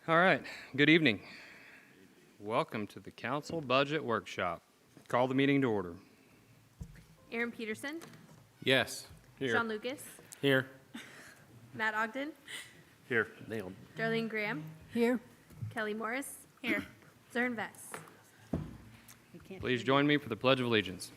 All right, good evening. Welcome to the Council Budget Workshop. Call the meeting to order. Aaron Peterson, Yes. Here. Sean Lucas, Here. Matt Ogden, Here. Nailed. Darlene Graham, Here. Kelly Morris, here, Zern Vess. Please join me for the Pledge of Allegiance.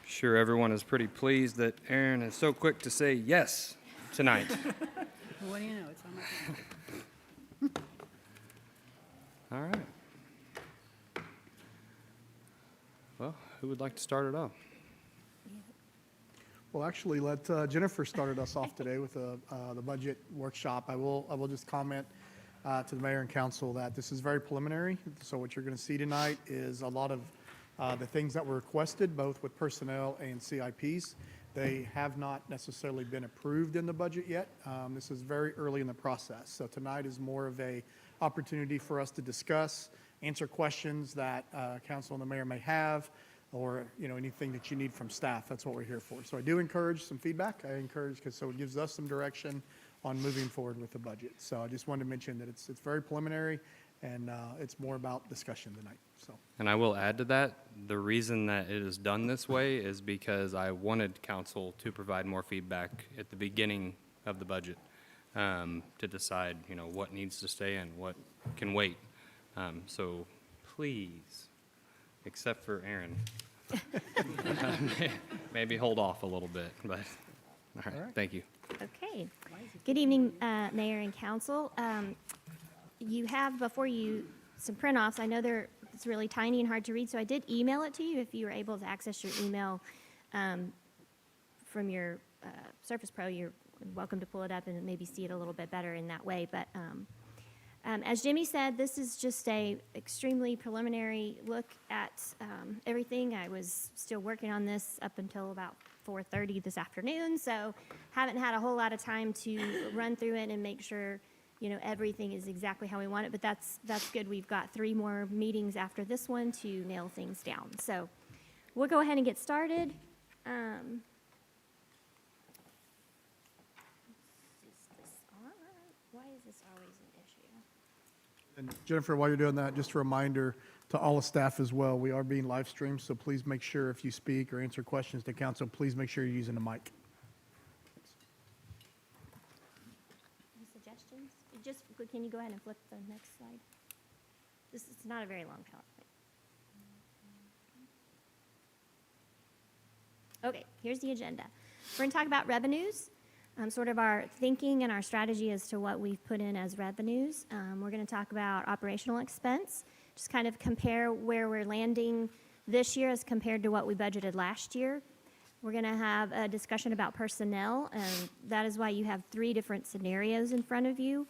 Sure, everyone is pretty pleased that Aaron is so quick to say yes tonight. What do you know? It's on my phone. All right. Well, who would like to start it off? Well, actually, let Jennifer started us off today with the budget workshop. I will just comment to the mayor and council that this is very preliminary. So what you're going to see tonight is a lot of the things that were requested, both with personnel and CIPs. They have not necessarily been approved in the budget yet. This is very early in the process. So tonight is more of a opportunity for us to discuss, answer questions that council and the mayor may have, or anything that you need from staff. That's what we're here for. So I do encourage some feedback. I encourage because so it gives us some direction on moving forward with the budget. So I just wanted to mention that it's very preliminary and it's more about discussion tonight. So. And I will add to that, the reason that it is done this way is because I wanted council to provide more feedback at the beginning of the budget to decide, what needs to stay and what can wait. So please, except for Aaron, maybe hold off a little bit, but all right. Thank you. Okay. Good evening, Mayor and Council. You have before you some print-offs. I know it's really tiny and hard to read, so I did email it to you. If you were able to access your email from your Surface Pro, you're welcome to pull it up and maybe see it a little bit better in that way. But as Jimmy said, this is just a extremely preliminary look at everything. I was still working on this up until about 4:30 this afternoon, so haven't had a whole lot of time to run through it and make sure everything is exactly how we want it. But that's good. We've got 3 more meetings after this one to nail things down. So we'll go ahead and get started. Is this on? Why is this always an issue? And Jennifer, while you're doing that, just a reminder to all the staff as well, we are being live streamed, so please make sure if you speak or answer questions to council, please make sure you're using the mic. Any suggestions? Can you go ahead and flip the next slide? This is not a very long PowerPoint. Okay, here's the agenda. We're going to talk about revenues, sort of our thinking and our strategy as to what we've put in as revenues. We're going to talk about operational expense, just kind of compare where we're landing this year as compared to what we budgeted last year. We're going to have a discussion about personnel, and that is why you have 3 different scenarios in front of you.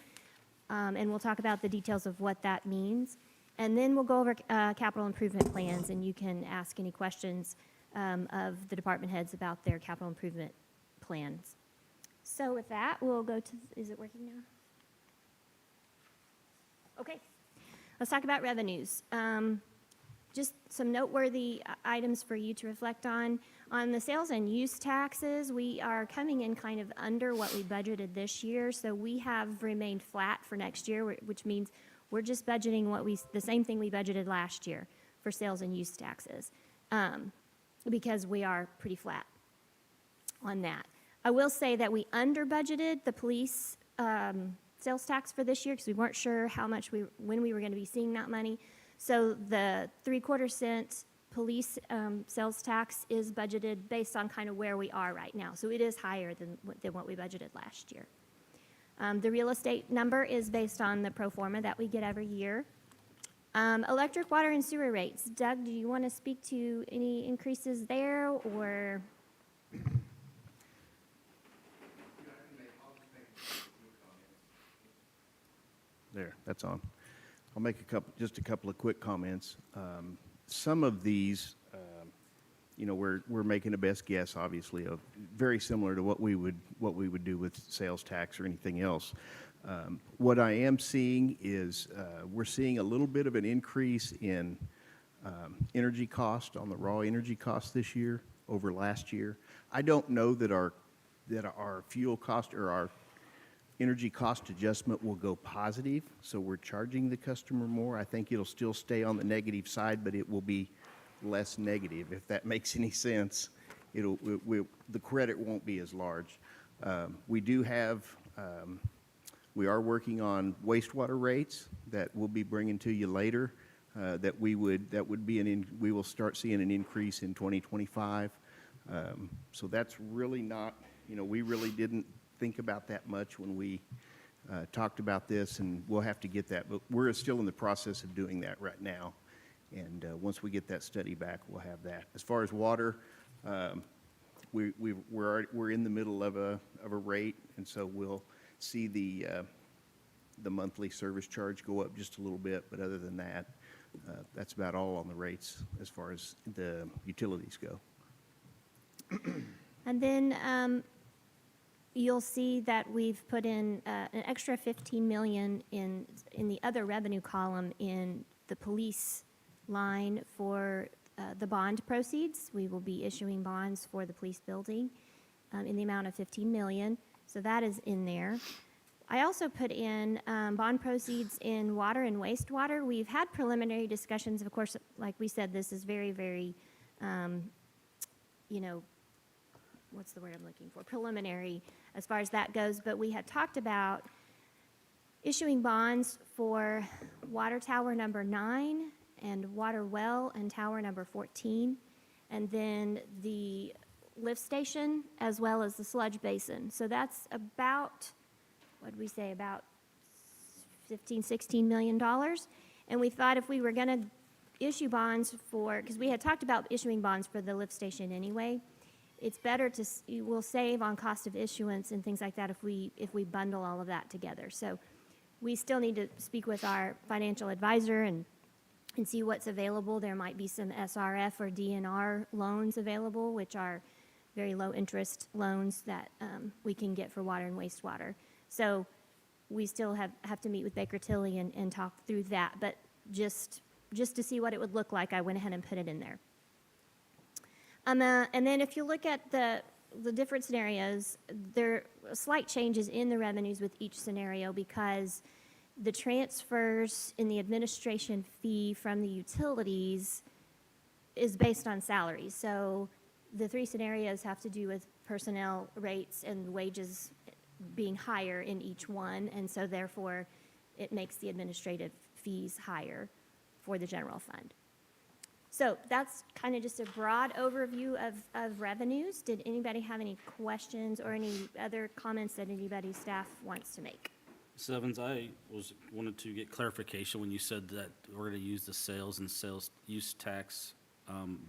And we'll talk about the details of what that means. And then we'll go over capital improvement plans, and you can ask any questions of the department heads about their capital improvement plans. So with that, we'll go to, is it working now? Okay, let's talk about revenues. Just some noteworthy items for you to reflect on. On the sales and use taxes, we are coming in kind of under what we budgeted this year, so we have remained flat for next year, which means we're just budgeting the same thing we budgeted last year for sales and use taxes, because we are pretty flat on that. I will say that we under budgeted the police sales tax for this year because we weren't sure when we were going to be seeing that money. So the 3/4 cent police sales tax is budgeted based on kind of where we are right now. So it is higher than what we budgeted last year. The real estate number is based on the pro forma that we get every year. Electric, water, and sewer rates. Doug, do you want to speak to any increases there, or? There, that's on. I'll make just a couple of quick comments. Some of these you know, we're making a best guess, obviously, of very similar to what we would do with sales tax or anything else. What I am seeing is we're seeing a little bit of an increase in energy cost on the raw energy cost this year over last year. I don't know that our fuel cost or our energy cost adjustment will go positive, so we're charging the customer more. I think it'll still stay on the negative side, but it will be less negative, if that makes any sense. The credit won't be as large. We do have, we are working on wastewater rates that we'll be bringing to you later. We will start seeing an increase in 2025. So that's really not, you know, we really didn't think about that much when we talked about this, and we'll have to get that. But we're still in the process of doing that right now. And once we get that study back, we'll have that. As far as water, we're in the middle of a rate, and so we'll see the monthly service charge go up just a little bit. But other than that, that's about all on the rates as far as the utilities go. And then you'll see that we've put in an extra $15 million in the other revenue column in the police line for the bond proceeds. We will be issuing bonds for the police building in the amount of $15 million. So that is in there. I also put in bond proceeds in water and wastewater. We've had preliminary discussions. Of course, like we said, this is very, very, you know, what's the word I'm looking for? Preliminary as far as that goes. But we had talked about issuing bonds for water tower number 9 and water well and tower number 14, and then the lift station as well as the sludge basin. So that's about, what did we say, about $16 million. And we thought if we were going to issue bonds for, because we had talked about issuing bonds for the lift station anyway, it's better to, we'll save on cost of issuance and things like that if we bundle all of that together. So we still need to speak with our financial advisor and see what's available. There might be some SRF or DNR loans available, which are very low interest loans that we can get for water and wastewater. So we still have to meet with Baker Tilly and talk through that. But just to see what it would look like, I went ahead and put it in there. And then if you look at the different scenarios, there are slight changes in the revenues with each scenario because the transfers in the administration fee from the utilities is based on salaries. So the 3 scenarios have to do with personnel rates and wages being higher in each one, and so therefore it makes the administrative fees higher for the general fund. So that's kind of just a broad overview of revenues. Did anybody have any questions or any other comments that anybody's staff wants to make? Ms. Evans, I wanted to get clarification when you said that we're going to use the sales and sales use tax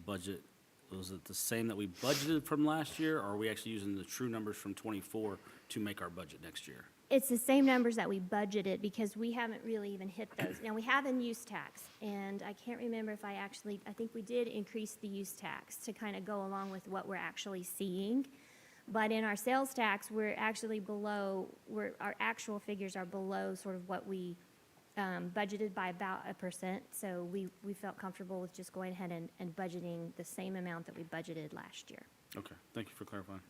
budget. Was it the same that we budgeted from last year, or are we actually using the true numbers from '24 to make our budget next year? It's the same numbers that we budgeted because we haven't really even hit those. Now, we have in use tax, and I can't remember if I think we did increase the use tax to kind of go along with what we're actually seeing. But in our sales tax, we're actually below, our actual figures are below sort of what we budgeted by about 1%. So we felt comfortable with just going ahead and budgeting the same amount that we budgeted last year. Okay, thank you for clarifying.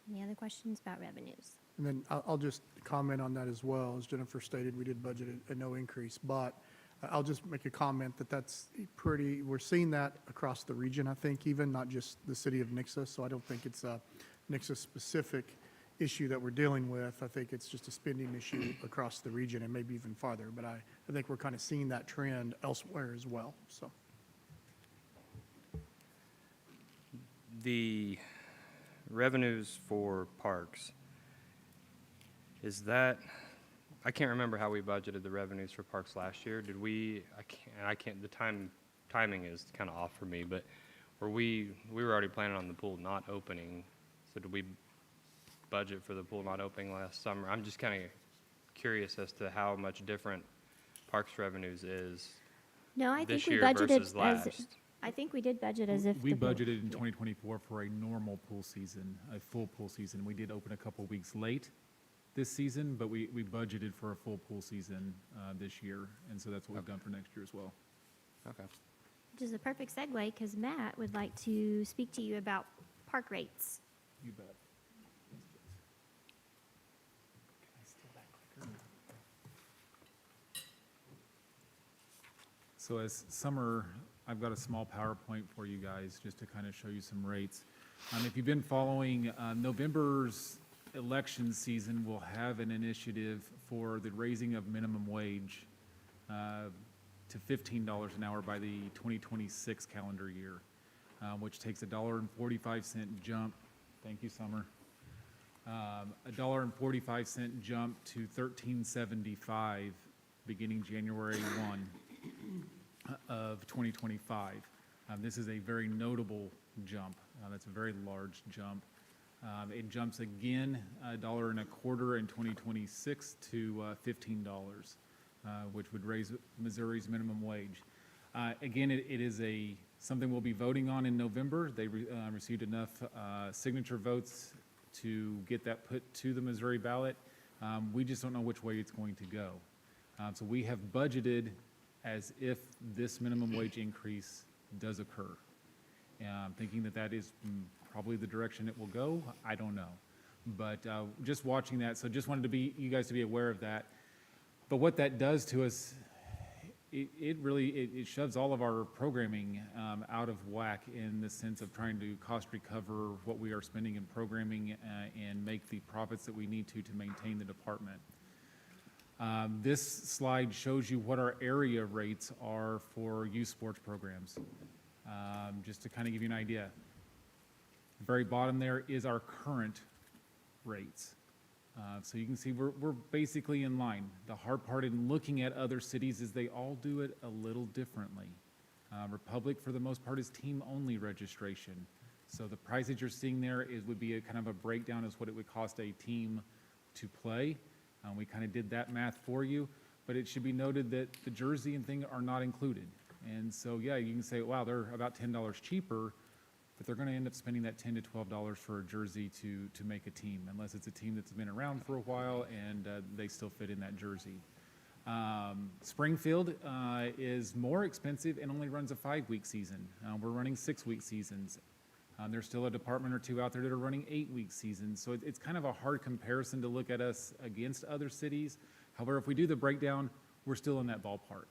Any other questions about revenues? And then I'll just comment on that as well. As Jennifer stated, we did budget a no increase, but I'll just make a comment that's pretty, we're seeing that across the region, I think, even not just the city of Nixa. So I don't think it's a Nixa-specific issue that we're dealing with. I think it's just a spending issue across the region and maybe even farther. But I think we're kind of seeing that trend elsewhere as well, so. The revenues for parks, is that, I can't remember how we budgeted the revenues for parks last year. Did we, the timing is kind of off for me, but we were already planning on the pool not opening. So did we budget for the pool not opening last summer? I'm just kind of curious as to how much different parks revenues is No, I this think we year budgeted versus as, last. I think we did budget as if. We the pool- budgeted in yeah. 2024 for a normal pool season, a full pool season. We did open a couple weeks late this season, but we budgeted for a full pool season this year, and so that's what we've done for next year as well. Okay. Which is a perfect segue, because Matt would like to speak to you about park rates. You bet. So as summer, I've got a small PowerPoint for you guys, just to kind of show you some rates. If you've been following, November's election season will have an initiative for the raising of minimum wage to $15 an hour by the 2026 calendar year, which takes a $1.45 jump. Thank you, Summer. A $1.45 jump to $13.75 beginning January 1 of 2025. This is a very notable jump. That's a very large jump. It jumps again $1.25 in 2026 to $15, which would raise Missouri's minimum wage. Again, it is something we'll be voting on in November. They received enough signature votes to get that put to the Missouri ballot. We just don't know which way it's going to go. So we have budgeted as if this minimum wage increase does occur. Thinking that is probably the direction it will go. I don't know. But just watching that, so just wanted you guys to be aware of that. But what that does to us, it really shoves all of our programming out of whack in the sense of trying to cost recover what we are spending in programming and make the profits that we need to maintain the department. This slide shows you what our area rates are for youth sports programs, just to kind of give you an idea. The very bottom there is our current rates. So you can see we're basically in line. The hard part in looking at other cities is they all do it a little differently. Republic, for the most part, is team-only registration. So the price that you're seeing there would be a kind of a breakdown as what it would cost a team to play. We kind of did that math for you, but it should be noted that the jersey and thing are not included. And so, yeah, you can say, wow, they're about $10 cheaper, but they're going to end up spending that $10 to $12 for a jersey to make a team, unless it's a team that's been around for a while and they still fit in that jersey. Springfield is more expensive and only runs a 5-week season. We're running 6-week seasons. There's still a department or two out there that are running 8-week seasons. So it's kind of a hard comparison to look at us against other cities. However, if we do the breakdown, we're still in that ballpark.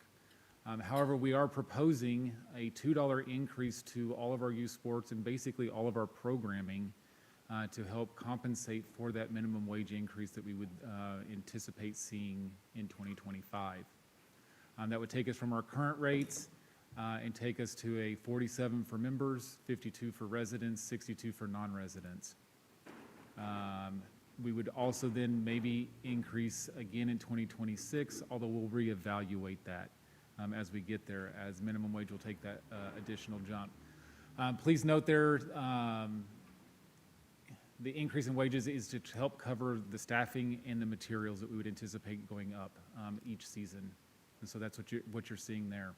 However, we are proposing a $2 increase to all of our youth sports and basically all of our programming to help compensate for that minimum wage increase that we would anticipate seeing in 2025. That would take us from our current rates and take us to a 47 for members, 52 for residents, 62 for non-residents. We would also then maybe increase again in 2026, although we'll reevaluate that as we get there, as minimum wage will take that additional jump. Please note there, the increase in wages is to help cover the staffing and the materials that we would anticipate going up each season. And so that's what you're seeing there.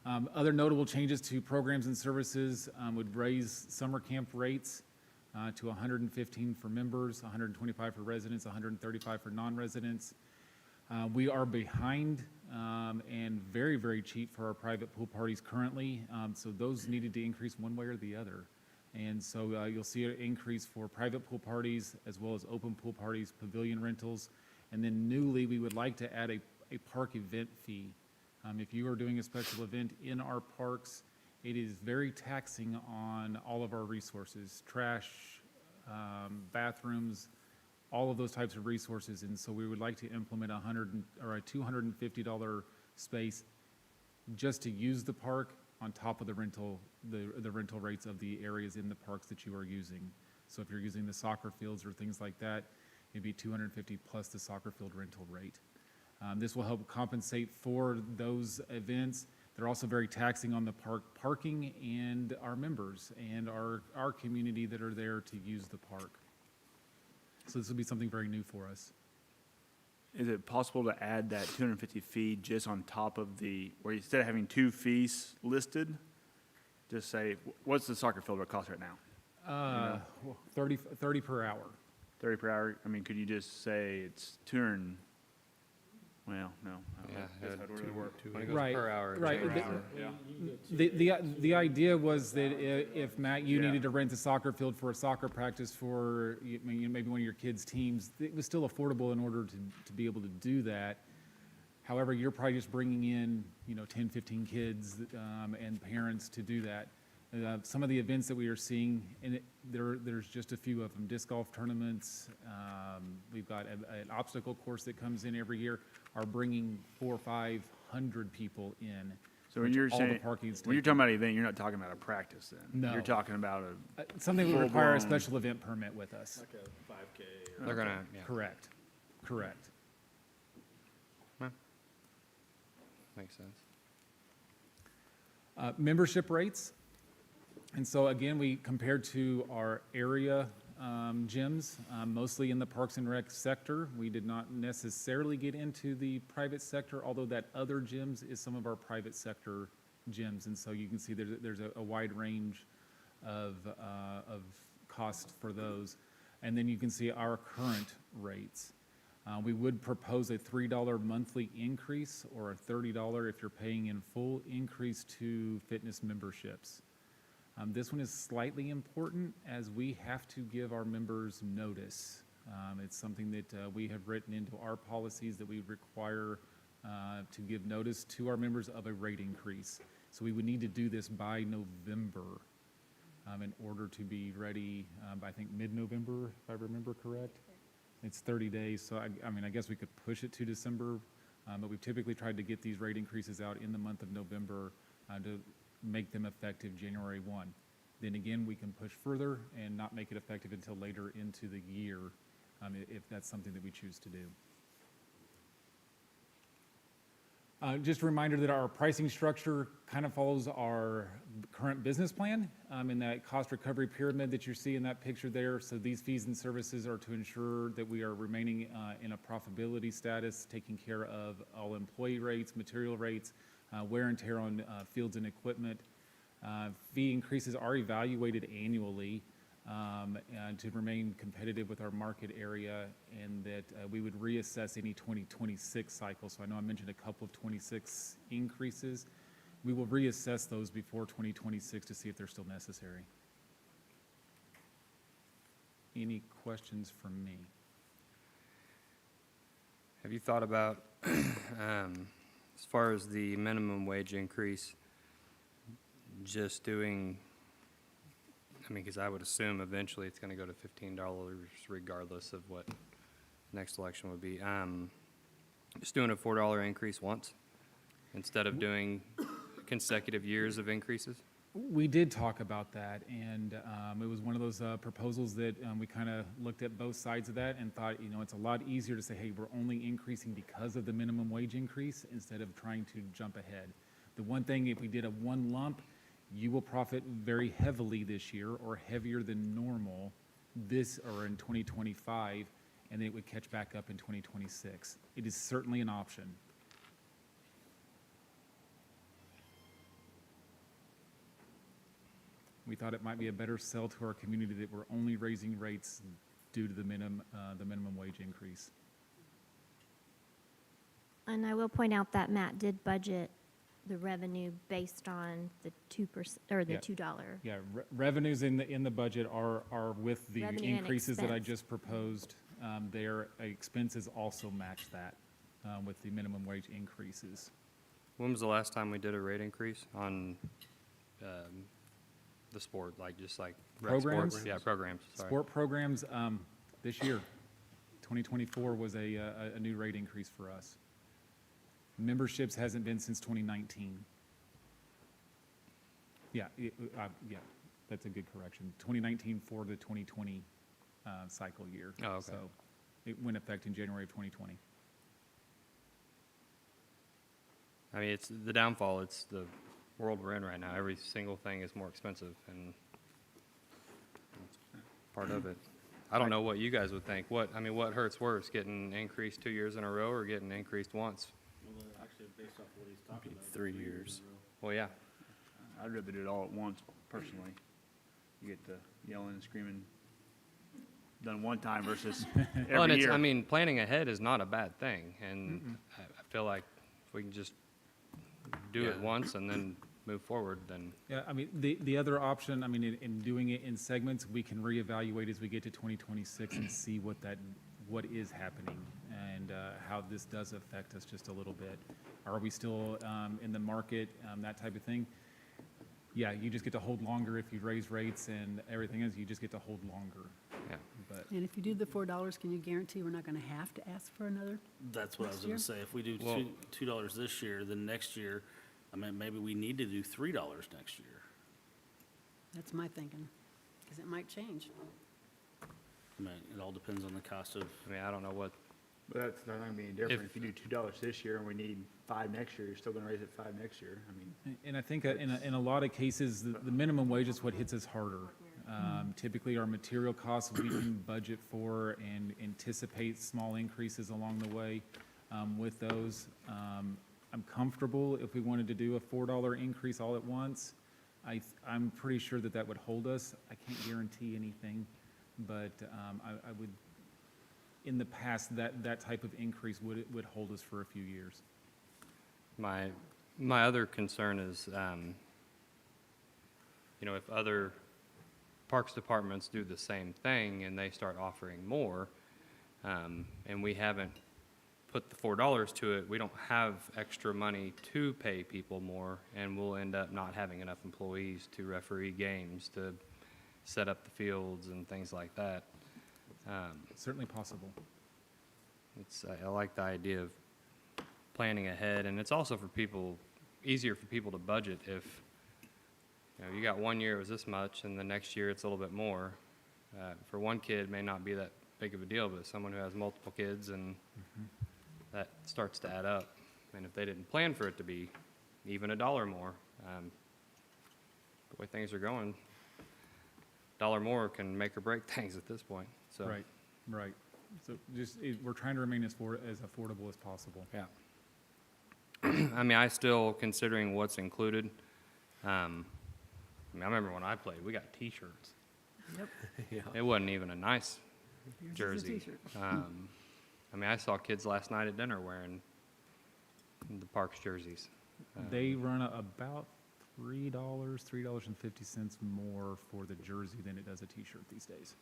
Other notable changes to programs and services would raise summer camp rates to $115 for members, $125 for residents, $135 for non-residents. We are behind and very, very cheap for our private pool parties currently, so those needed to increase one way or the other. And so you'll see an increase for private pool parties as well as open pool parties, pavilion rentals, and then newly we would like to add a park event fee. If you are doing a special event in our parks, it is very taxing on all of our resources, trash, bathrooms, all of those types of resources. And so we would like to implement a $250 space just to use the park on top of the rental rates of the areas in the parks that you are using. So if you're using the soccer fields or things like that, it'd be $250 plus the soccer field rental rate. This will help compensate for those events. They're also very taxing on the parking and our members and our community that are there to use the park. So this will be something very new for us. is it possible to add that 250 fee just on top of the, where instead of having 2 fees listed, just say, what's the soccer field cost right now? 30 per hour. 30 per hour? I mean, could you just say it's 200, well, no. I don't know. That's how it would work. When it goes Right, per hour. it's right. per The- hour. Yeah. The idea was that if, Matt, you Yeah. needed to rent a soccer field for a soccer practice for, maybe one of your kids' teams, it was still affordable in order to be able to do that. However, you're probably just bringing in, 10, 15 kids and parents to do that. Some of the events that we are seeing, and there's just a few of them, disc golf tournaments, we've got an obstacle course that comes in every year, are bringing 400 or 500 people in. So when which you're all the saying, parking is when you're taken. talking about an event, you're not talking about a practice then? No. You're talking about a, Something that would require a full-blown- special event permit with us. Like a 5K They're gonna, yeah, Correct, correct. makes sense. Membership rates. And so again, we compared to our area gyms, mostly in the Parks and Rec sector. We did not necessarily get into the private sector, although that other gyms is some of our private sector gyms. And so you can see there's a wide range of cost for those. And then you can see our current rates. We would propose a $3 monthly increase or a $30 if you're paying in full increase to fitness memberships. This one is slightly important as we have to give our members notice. It's something that we have written into our policies that we require to give notice to our members of a rate increase. So we would need to do this by November in order to be ready, I think, mid-November, if I remember correct. It's 30 days, so I guess we could push it to December, but we've typically tried to get these rate increases out in the month of November to make them effective January 1. Then again, we can push further and not make it effective until later into the year, if that's something that we choose to do. Just a reminder that our pricing structure kind of follows our current business plan in that cost recovery pyramid that you see in that picture there. So these fees and services are to ensure that we are remaining in a profitability status, taking care of all employee rates, material rates, wear and tear on fields and equipment. Fee increases are evaluated annually to remain competitive with our market area, and that we would reassess any 2026 cycle. So I know I mentioned a couple of 26 increases. We will reassess those before 2026 to see if they're still necessary. Any questions from me? Have you thought about, as far as the minimum wage increase, just doing, because I would assume eventually it's gonna go to $15 regardless of what next election would be. Just doing a $4 increase once instead of doing consecutive years of increases? We did talk about that, and it was one of those proposals that we kind of looked at both sides of that and thought, it's a lot easier to say, hey, we're only increasing because of the minimum wage increase instead of trying to jump ahead. The one thing, if we did a one lump, you will profit very heavily this year or heavier than normal this or in 2025, and then it would catch back up in 2026. It is certainly an option. We thought it might be a better sell to our community that we're only raising rates due to the minimum wage increase. And I will point out that Matt did budget the revenue based on the 2% or the Yeah. $2. Yeah, revenues in the budget are with the Revenue and increases that I expense. just proposed. Their expenses also match that with the minimum wage increases. When was the last time we did a rate increase on the sport, just like rec sports? Programs? Yeah, programs, sorry. Sport programs, this year, 2024 was a new rate increase for us. Memberships hasn't been since 2019. Yeah, that's a good correction. 2019 for the 2020 cycle year. Oh, okay. So it went effect in January of 2020. It's the downfall, it's the world we're in right now. Every single thing is more expensive, and it's part of it. I don't know what you guys would think. What hurts worse, getting increased 2 years in a row or getting increased once? Well, actually, based off what he's talking about. 3 years. Well, yeah. I'd rather do it all at once, personally. You get the yelling and screaming done one time versus Well, and every it's, year. I mean, planning ahead is not a bad thing, and I feel like if we can just do it Yeah. once and then move forward, then, Yeah, I mean, the other option, I mean, in doing it in segments, we can reevaluate as we get to 2026 and see what is happening and how this does affect us just a little bit. Are we still in the market, that type of thing? Yeah, you just get to hold longer if you raise rates and everything else, you just get to hold longer. yeah. But And if you do the $4, can you guarantee we're not going to have to ask for another? That's what I was Next gonna year? say. If we do Well- $2 this year, then next year, I mean, maybe we need to do $3 next year. That's my thinking, because it might change. I mean, it all depends on the cost of, I mean, I don't know what, But that's not gonna be any different. If- If you do $2 this year and we need 5 next year, you're still gonna raise it 5 next year. I mean, And I think in a lot of cases, the minimum wage is what hits us harder. Typically, our material costs, we can budget for and anticipate small increases along the way with those. I'm comfortable if we wanted to do a $4 increase all at once. I'm pretty sure that would hold us. I can't guarantee anything, but I would, in the past, that type of increase would hold us for a few years. my other concern is, if other parks departments do the same thing and they start offering more, and we haven't put the $4 to it, we don't have extra money to pay people more, and we'll end up not having enough employees to referee games, to set up the fields and things like that. Certainly possible. I like the idea of planning ahead, and it's also easier for people to budget if, you got 1 year it was this much, and the next year it's a little bit more. For one kid, it may not be that big of a deal, but someone who has multiple kids, and that starts to add up. And if they didn't plan for it to be even $1 more, the way things are going, $1 more can make or break things at this point, so. Right. So we're trying to remain as affordable as possible. Yeah. I mean, considering what's included, I remember when I played, we got T-shirts. Yep. It wasn't even a nice Yours is a jersey. t-shirt. I saw kids last night at dinner wearing the Parks jerseys. They run about $3.50 more for the jersey than it does a T-shirt these days.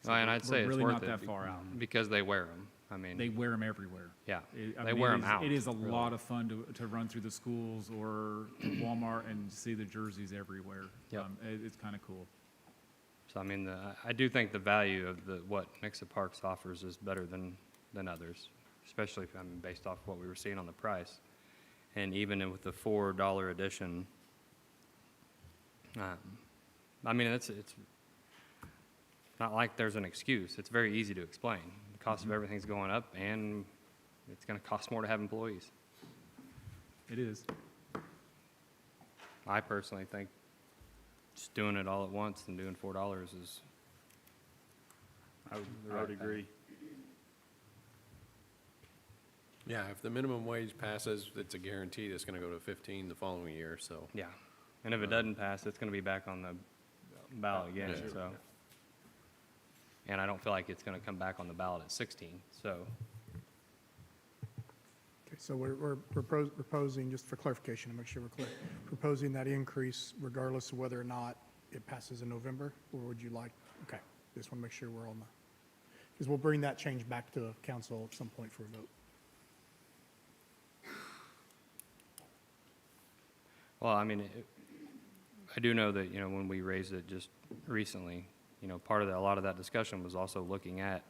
So And I'd say we're it's really worth not it that far out. because they wear them. I mean, They wear them everywhere. yeah, I they mean, wear them out. It is a really. lot of fun to run through the schools or Walmart and see the jerseys everywhere. Yep. It's kind of cool. So, I do think the value of what Nixa Parks offers is better than others, especially based off what we were seeing on the price. And even with the $4 edition, it's not like there's an excuse. It's very easy to explain. The cost of everything's going up, and it's going to cost more to have employees. It is. I personally think just doing it all at once and doing $4 is I would Right. agree. Yeah, if the minimum wage passes, it's a guarantee that's gonna go to 15 the following year, so. Yeah, and if it doesn't pass, it's going to be back on the ballot again, Yeah. so. And I don't feel like it's going to come back on the ballot at 16, so. Okay, so we're proposing, just for clarification, to make sure we're clear, proposing that increase regardless of whether or not it passes in November, or would you like, okay, just want to make sure we're on the, because we'll bring that change back to council at some point for a vote. Well, I do know that, when we raised it just recently, a lot of that discussion was also looking at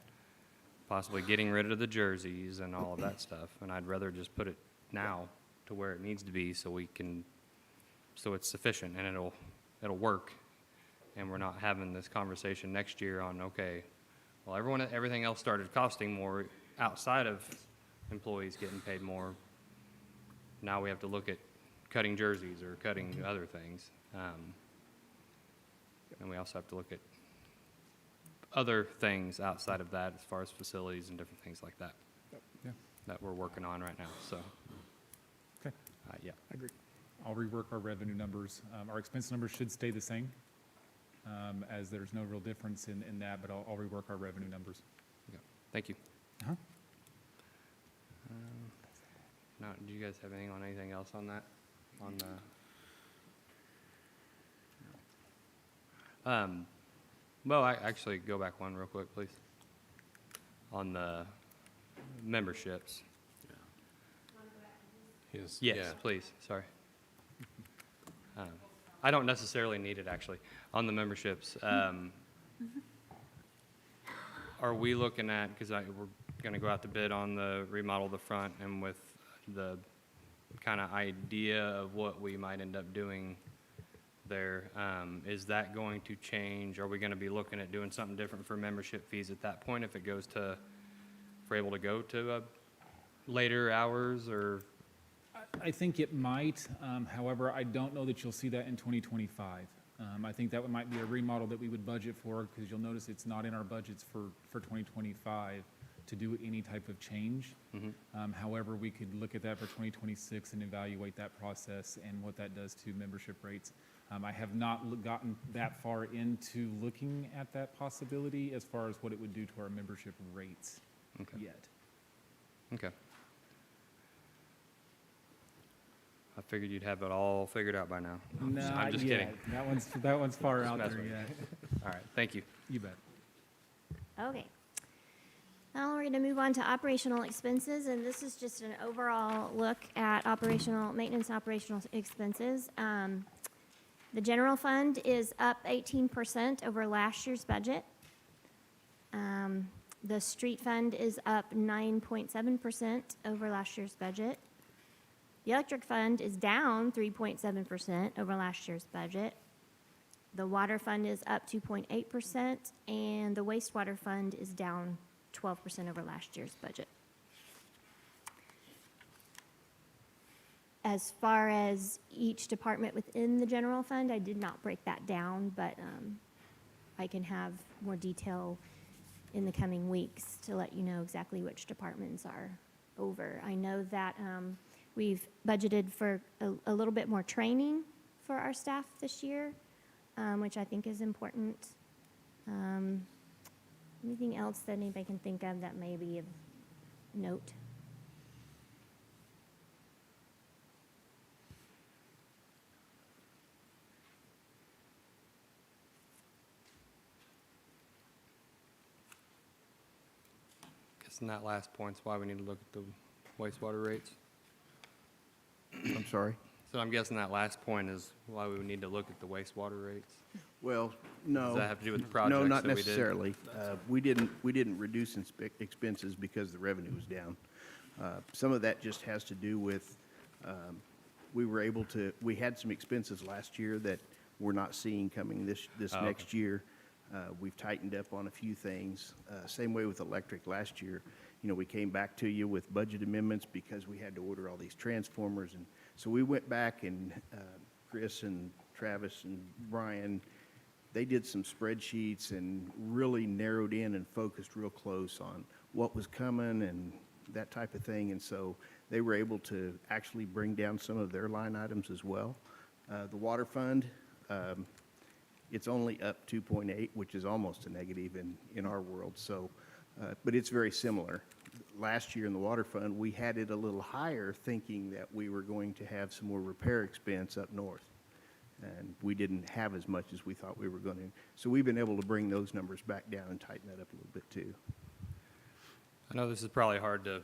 possibly getting rid of the jerseys and all of that stuff. And I'd rather just put it now to where it needs to be so it's sufficient and it'll work. And we're not having this conversation next year on, okay, well, everything else started costing more outside of employees getting paid more. Now we have to look at cutting jerseys or cutting other things. And we also have to look at other things outside of that as far as facilities and different things like that Yeah, that we're working on right now, so, okay. yeah. I agree. I'll rework our revenue numbers. Our expense numbers should stay the same, as there's no real difference in that, but I'll rework our revenue numbers. Okay. Thank you. Uh-huh. Now, do you guys have anything on anything else on that? On the, well, I actually go back one real quick, please. On the memberships. Yes, Yes, yeah. please, sorry. I don't necessarily need it, actually. On the memberships, are we looking at, because we're going to go out to bid on the remodel the front, and with the kind of idea of what we might end up doing there, is that going to change? Are we going to be looking at doing something different for membership fees at that point if it goes to, if we're able to go to later hours, or? I think it might. However, I don't know that you'll see that in 2025. I think that might be a remodel that we would budget for, because you'll notice it's not in our budgets for 2025 to do any type of change. However, we could look at that for 2026 and evaluate that process and what that does to membership rates. I have not gotten that far into looking at that possibility as far as what it would do to our membership rates Okay. yet. Okay. I figured you'd have it all figured out by now. I'm just kidding. That one's far out messing there with yet. All right, thank you. You bet. Okay. Now we're going to move on to operational expenses, and this is just an overall look at maintenance operational expenses. The general fund is up 18% over last year's budget. The street fund is up 9.7% over last year's budget. The electric fund is down 3.7% over last year's budget. The water fund is up 2.8%, and the wastewater fund is down 12% over last year's budget. As far as each department within the general fund, I did not break that down, but I can have more detail in the coming weeks to let you know exactly which departments are over. I know that we've budgeted for a little bit more training for our staff this year, which I think is important. Anything else that anybody can think of that may be of note? Guessing that last point's why we need to look at the wastewater rates. I'm sorry? So I'm guessing that last point is why we would need to look at the wastewater rates. Well, no. Does that have to do with the projects No, not that we did? necessarily. We didn't reduce expenses because the revenue was down. Some of that just has to do with, we had some expenses last year that we're not seeing coming this Oh, okay. next year. We've tightened up on a few things. Same way with electric last year. You know, we came back to you with budget amendments because we had to order all these transformers. And so we went back, and Chris and Travis and Brian, they did some spreadsheets and really narrowed in and focused real close on what was coming and that type of thing. And so they were able to actually bring down some of their line items as well. The water fund, it's only up 2.8, which is almost a negative in our world. So, but it's very similar. Last year in the water fund, we had it a little higher, thinking that we were going to have some more repair expense up north. And we didn't have as much as we thought we were going to. So we've been able to bring those numbers back down and tighten that up a little bit too. I know this is probably hard to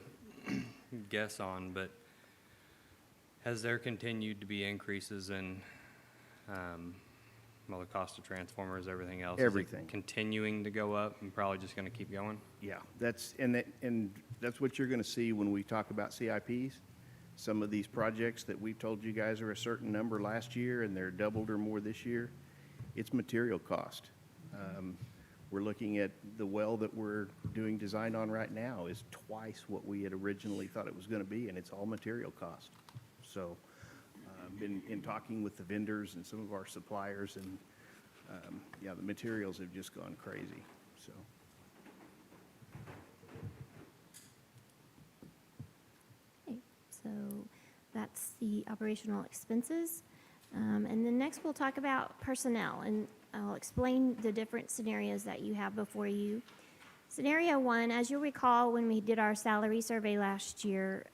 guess on, but has there continued to be increases in, well, the cost of transformers, everything else? Everything. Is it continuing to go up and probably just going to keep going? Yeah, that's what you're going to see when we talk about CIPs. Some of these projects that we told you guys are a certain number last year and they're doubled or more this year, it's material cost. We're looking at the well that we're doing design on right now is twice what we had originally thought it was going to be, and it's all material cost. So, been in talking with the vendors and some of our suppliers, and yeah, the materials have just gone crazy. so. Okay, so that's the operational expenses. And then next we'll talk about personnel, and I'll explain the different scenarios that you have before you. Scenario one, as you'll recall, when we did our salary survey last year,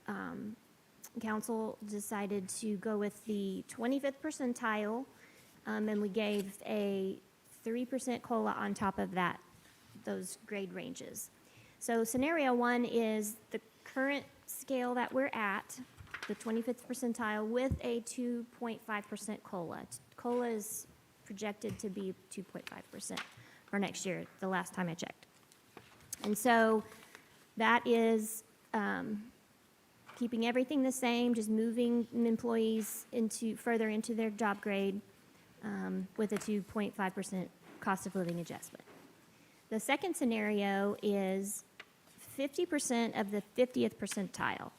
council decided to go with the 25th percentile, and we gave a 3% COLA on top of that, those grade ranges. So scenario one is the current scale that we're at, the 25th percentile, with a 2.5% COLA. COLA is projected to be 2.5% for next year, the last time I checked. And so that is keeping everything the same, just moving employees further into their job grade with a 2.5% cost of living adjustment. The second scenario is 50% of the 50th percentile.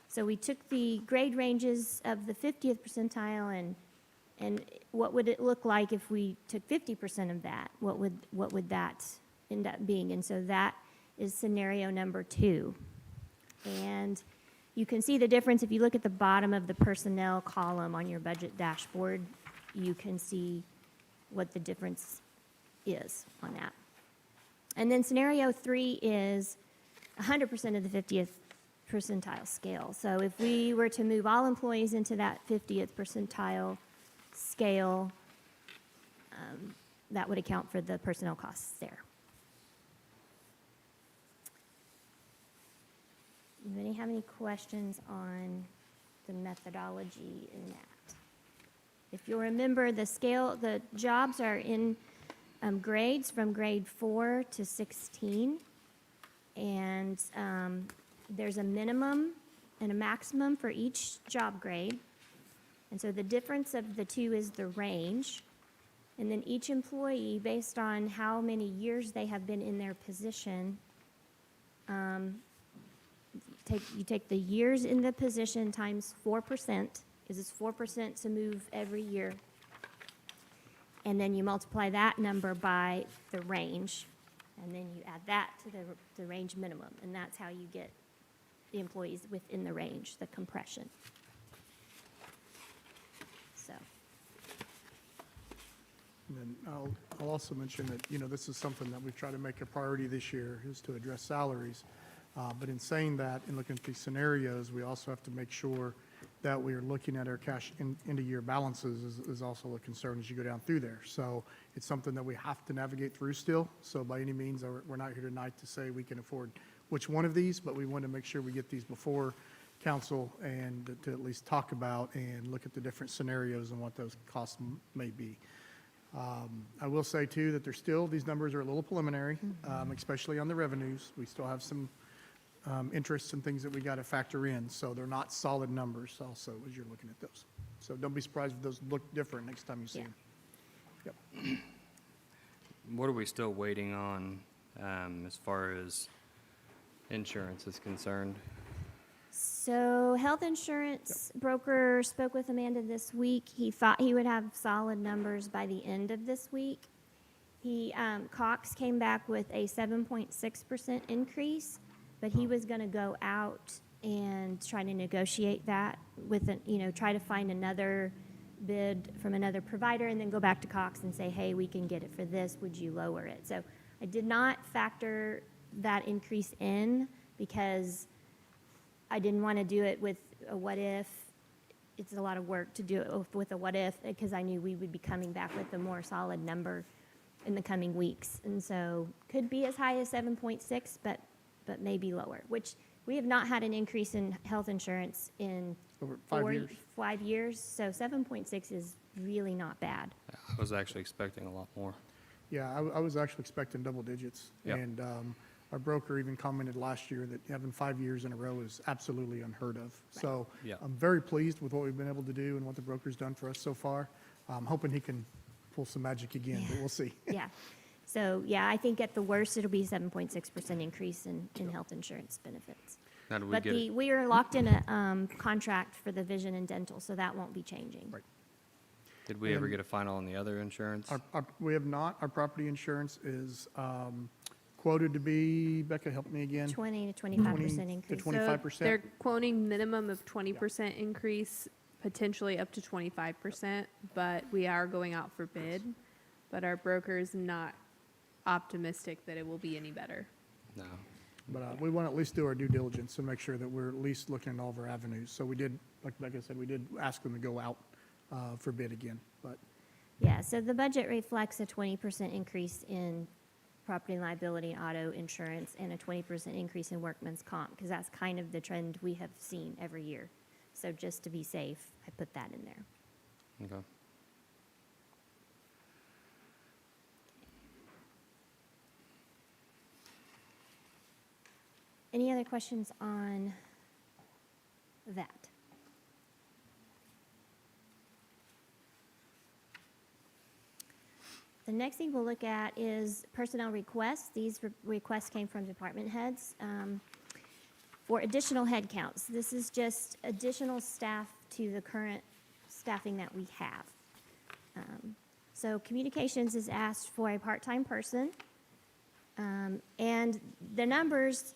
So we took the grade ranges of the 50th percentile and what would it look like if we took 50% of that? What would that end up being? And so that is scenario number 2. And you can see the difference if you look at the bottom of the personnel column on your budget dashboard. You can see what the difference is on that. And then scenario 3 is 100% of the 50th percentile scale. So if we were to move all employees into that 50th percentile scale, that would account for the personnel costs there. Anybody have any questions on the methodology in that? If you'll remember, the jobs are in grades from grade 4 to 16, and there's a minimum and a maximum for each job grade. And so the difference of the two is the range. And then each employee, based on how many years they have been in their position, you take the years in the position times 4%, because it's 4% to move every year. And then you multiply that number by the range, and then you add that to the range minimum. And that's how you get the employees within the range, the compression. So. And then I'll also mention that, this is something that we've tried to make a priority this year, is to address salaries. But in saying that, and looking at these scenarios, we also have to make sure that we are looking at our cash end-of-year balances is also a concern as you go down through there. So it's something that we have to navigate through still. So by any means, we're not here tonight to say we can afford which one of these, but we want to make sure we get these before council and to at least talk about and look at the different scenarios and what those costs may be. I will say too that these numbers are a little preliminary, especially on the revenues. We still have some interests and things that we got to factor in, so they're not solid numbers also as you're looking at those. So don't be surprised if those look different next time you see them. Yep. What are we still waiting on as far as insurance is concerned? So health insurance broker spoke with Amanda this week. He thought he would have solid numbers by the end of this week. Cox came back with a 7.6% increase, but he was going to go out and try to negotiate that with, try to find another bid from another provider and then go back to Cox and say, hey, we can get it for this. Would you lower it? So I did not factor that increase in because I didn't want to do it with a what if. It's a lot of work to do it with a what if because I knew we would be coming back with a more solid number in the coming weeks. And so could be as high as 7.6, but maybe lower, which we have not had an increase in health insurance in Over 5 years. 5 years. So 7.6 is really not bad. I was actually expecting a lot more. Yeah, I was actually expecting double digits. Yep. And our broker even commented last year that having 5 years in a row is absolutely unheard of. So Yep. I'm very pleased with what we've been able to do and what the broker's done for us so far. I'm hoping he can pull some magic again, but we'll see. Yeah. So, yeah, I think at the worst, it'll be 7.6% increase in health insurance benefits. How do we But get it? we are locked in a contract for the vision and dental, so that won't be changing. Right. Did we ever and- get a final on the other insurance? We have not. Our property insurance is quoted to be, Becca, help me again. 20 to 25% 20 increase. to 25%. So they're quoting minimum of 20% increase, potentially up to 25%, but we are going out for bid. But our broker is not optimistic that it will be any better. No. But we want to at least do our due diligence and make sure that we're at least looking at all of our avenues. So we did, like Becca said, we did ask them to go out for bid again, but Yeah, so the budget reflects a 20% increase in property and liability and auto insurance and a 20% increase in workman's comp, because that's kind of the trend we have seen every year. So just to be safe, I put that in there. Okay. Any other questions on that? The next thing we'll look at is personnel requests. These requests came from department heads for additional headcounts. This is just additional staff to the current staffing that we have. So communications is asked for a part-time person, and the numbers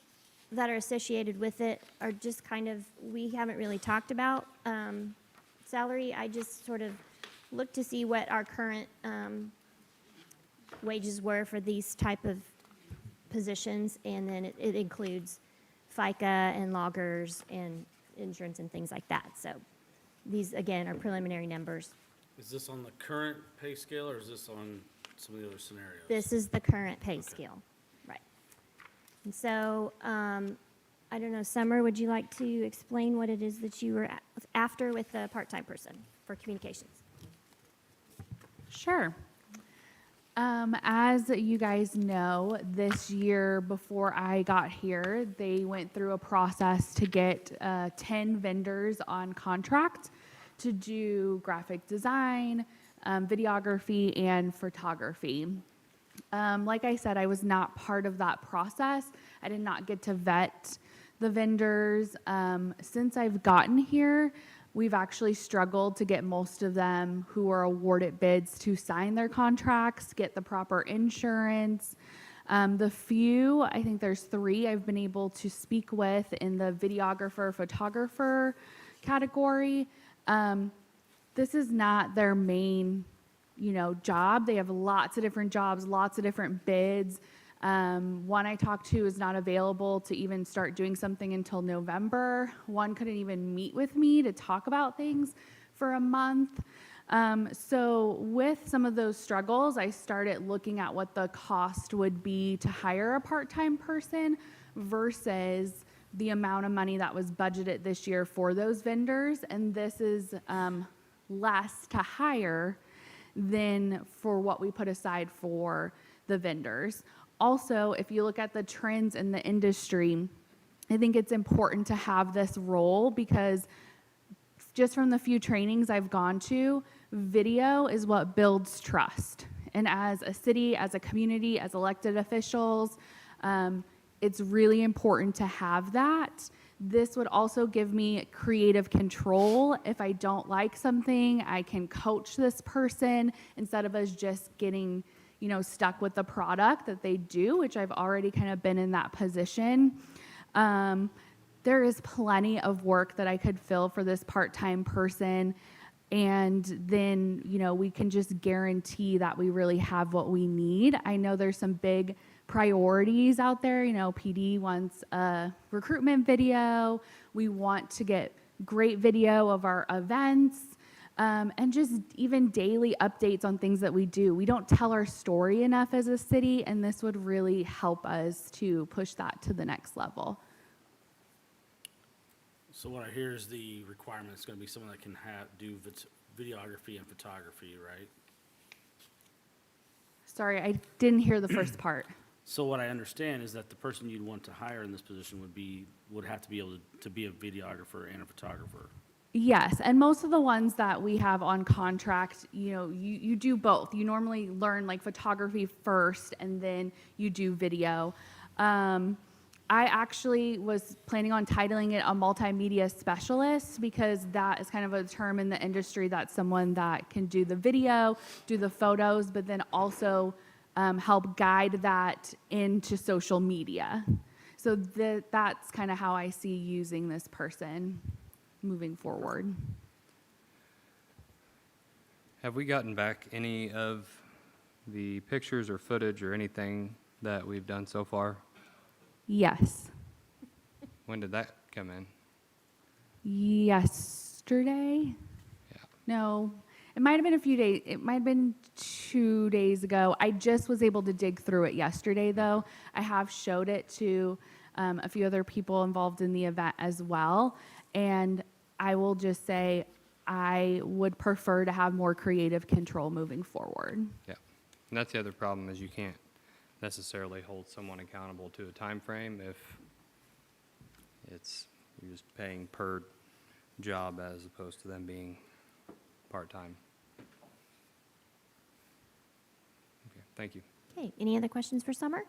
that are associated with it are just kind of, we haven't really talked about salary. I just sort of looked to see what our current wages were for these type of positions, and then it includes FICA and loggers and insurance and things like that. So these, again, are preliminary numbers. Is this on the current pay scale, or is this on some of the other scenarios? This is the current pay scale, right? And so, I don't know, Summer, would you like to explain what it is that you were after with the part-time person for communications? Sure. As you guys know, this year before I got here, they went through a process to get 10 vendors on contract to do graphic design, videography, and photography. Like I said, I was not part of that process. I did not get to vet the vendors. Since I've gotten here, we've actually struggled to get most of them who are awarded bids to sign their contracts, get the proper insurance. The few, I think there's 3 I've been able to speak with in the videographer, photographer category. This is not their main, job. They have lots of different jobs, lots of different bids. One I talked to is not available to even start doing something until November. One couldn't even meet with me to talk about things for a month. So with some of those struggles, I started looking at what the cost would be to hire a part-time person versus the amount of money that was budgeted this year for those vendors. And this is less to hire than for what we put aside for the vendors. Also, if you look at the trends in the industry, I think it's important to have this role because just from the few trainings I've gone to, video is what builds trust. And as a city, as a community, as elected officials, it's really important to have that. This would also give me creative control. If I don't like something, I can coach this person instead of us just getting stuck with the product that they do, which I've already kind of been in that position. There is plenty of work that I could fill for this part-time person. And then, we can just guarantee that we really have what we need. I know there's some big priorities out there. PD wants a recruitment video. We want to get great video of our events. And just even daily updates on things that we do. We don't tell our story enough as a city, and this would really help us to push that to the next level. So what I hear is the requirement is going to be someone that can do videography and photography, right? Sorry, I didn't hear the first part. So what I understand is that the person you'd want to hire in this position would have to be able to be a videographer and a photographer. Yes, and most of the ones that we have on contract, you do both. You normally learn like photography first, and then you do video. I actually was planning on titling it a multimedia specialist because that is kind of a term in the industry that's someone that can do the video, do the photos, but then also help guide that into social media. So that's kind of how I see using this person moving forward. Have we gotten back any of the pictures or footage or anything that we've done so far? Yes. When did that come in? Yesterday? Yeah. No, it might have been a few days. It might have been 2 days ago. I just was able to dig through it yesterday, though. I have showed it to a few other people involved in the event as well. And I will just say I would prefer to have more creative control moving forward. Yeah. And that's the other problem is you can't necessarily hold someone accountable to a time frame if you're just paying per job as opposed to them being part-time. Okay, thank you. Okay, any other questions for Summer?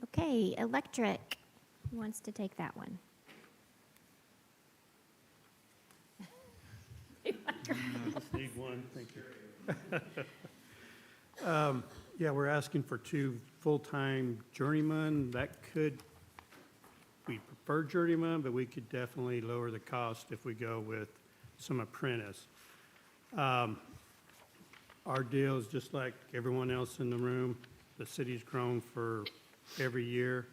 Okay, electric. Who wants to take that one? Need one, thank you. Yeah, we're asking for 2 full-time journeymen. That could, we prefer journeyman, but we could definitely lower the cost if we go with some apprentice. Our deal is just like everyone else in the room. The city's grown for every year.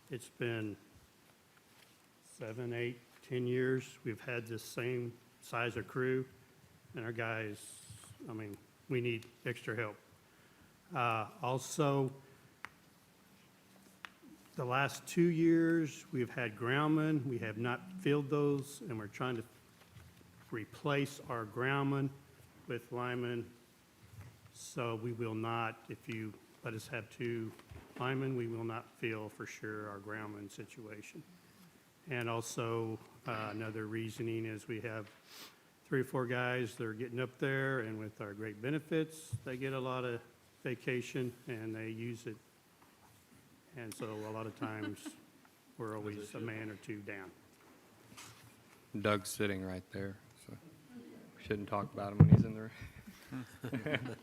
It's been 7, 8, 10 years. We've had this same size of crew, and our guys, I mean, we need extra help. Also, the last 2 years, we've had groundmen. We have not filled those, and we're trying to replace our groundmen with linemen. So we will not, if you let us have 2 linemen, we will not fill for sure our groundman situation. And also, another reasoning is we have 3 or 4 guys that are getting up there, and with our great benefits, they get a lot of vacation, and they use it. And so a lot of times, we're always a man or 2 down. Doug's sitting right there, so we shouldn't talk about him when he's in the room.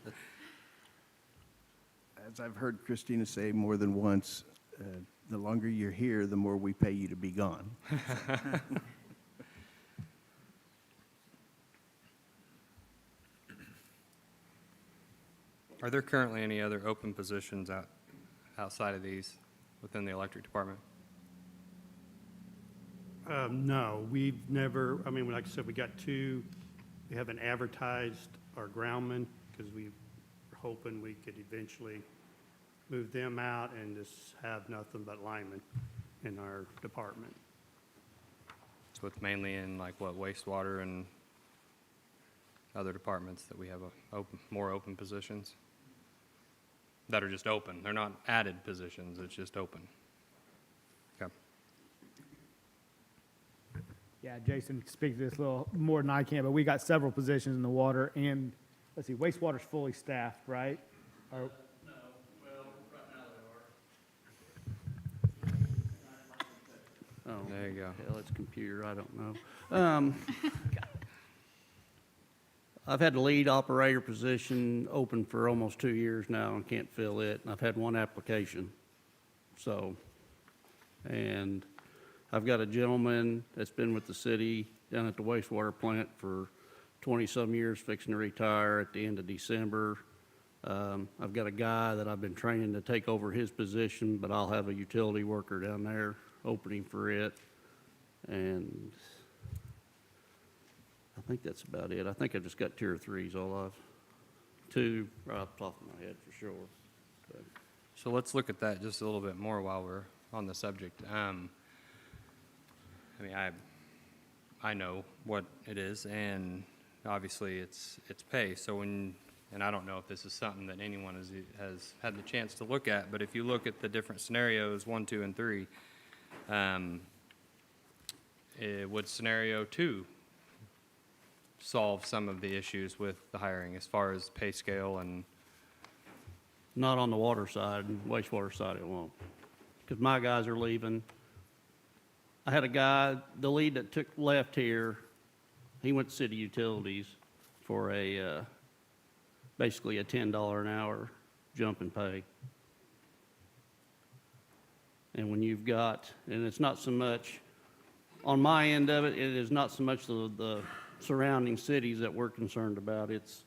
As I've heard Christina say more than once, the longer you're here, the more we pay you to be gone. Are there currently any other open positions outside of these within the electric department? No, we've never, I mean, like I said, we got 2. We haven't advertised our groundmen because we were hoping we could eventually move them out and just have nothing but linemen in our department. So it's mainly in like what, wastewater and other departments that we have more open positions? That are just open. They're not added positions, it's just open. Okay. Yeah, Jason can speak to this a little more than I can, but we got several positions in the water, and, let's see, wastewater's fully staffed, right? Or- No, well, right now they are. Oh, There you go. hell, it's computer, I don't know. I've had the lead operator position open for almost 2 years now and can't fill it, and I've had 1 application. So, and I've got a gentleman that's been with the city down at the wastewater plant for 20-some years, fixing to retire at the end of December. I've got a guy that I've been training to take over his position, but I'll have a utility worker down there opening for it. And I think that's about it. I think I've just got 2 or 3 is all 2 right off the top of my head for sure. But So let's look at that just a little bit more while we're on the subject. I mean, I know what it is, and obviously it's pay. So and I don't know if this is something that anyone has had the chance to look at, but if you look at the different scenarios, 1, 2, and 3, would scenario 2 solve some of the issues with the hiring as far as pay scale and? not on the water side, and wastewater side it won't. Because my guys are leaving. I had a guy, the lead that left here, he went to city utilities for a basically a $10 an hour jump in pay. And when you've got, and it's not so much, on my end of it, it is not so much the surrounding cities that we're concerned about. It's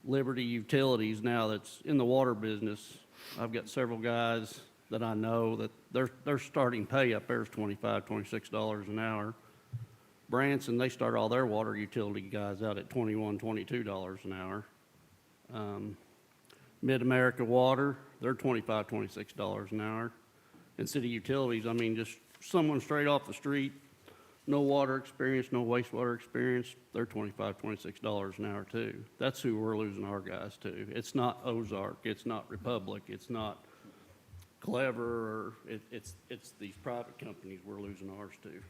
Liberty Utilities now that's in the water business. I've got several guys that I know that their starting pay up there is $25, $26 an hour. Branson, they start all their water utility guys out at $21, $22 an hour. Mid-America Water, they're $25, $26 an hour. And city utilities, I mean, just someone straight off the street, no water experience, no wastewater experience, they're $25, $26 an hour too. That's who we're losing our guys to. It's not Ozark, it's not Republic, it's not Clever, or it's these private companies we're losing ours to.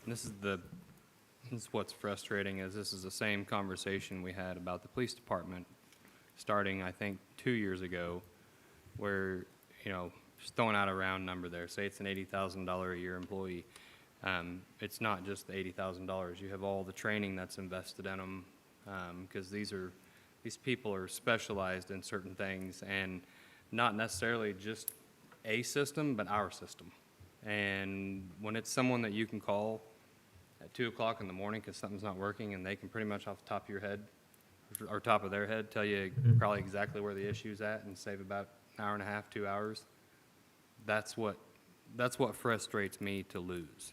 This is what's frustrating, is this is the same conversation we had about the police department starting, I think, 2 years ago, where, you know, just throwing out a round number there, say it's an $80,000 a year employee. It's not just the $80,000. You have all the training that's invested in them, because these people are specialized in certain things, and not necessarily just a system, but our system. And when it's someone that you can call at 2 o'clock in the morning because something's not working, and they can pretty much off the top of your head, or top of their head, tell you probably exactly where the issue's at and save about an hour and a half, 2 hours. That's what frustrates me to lose,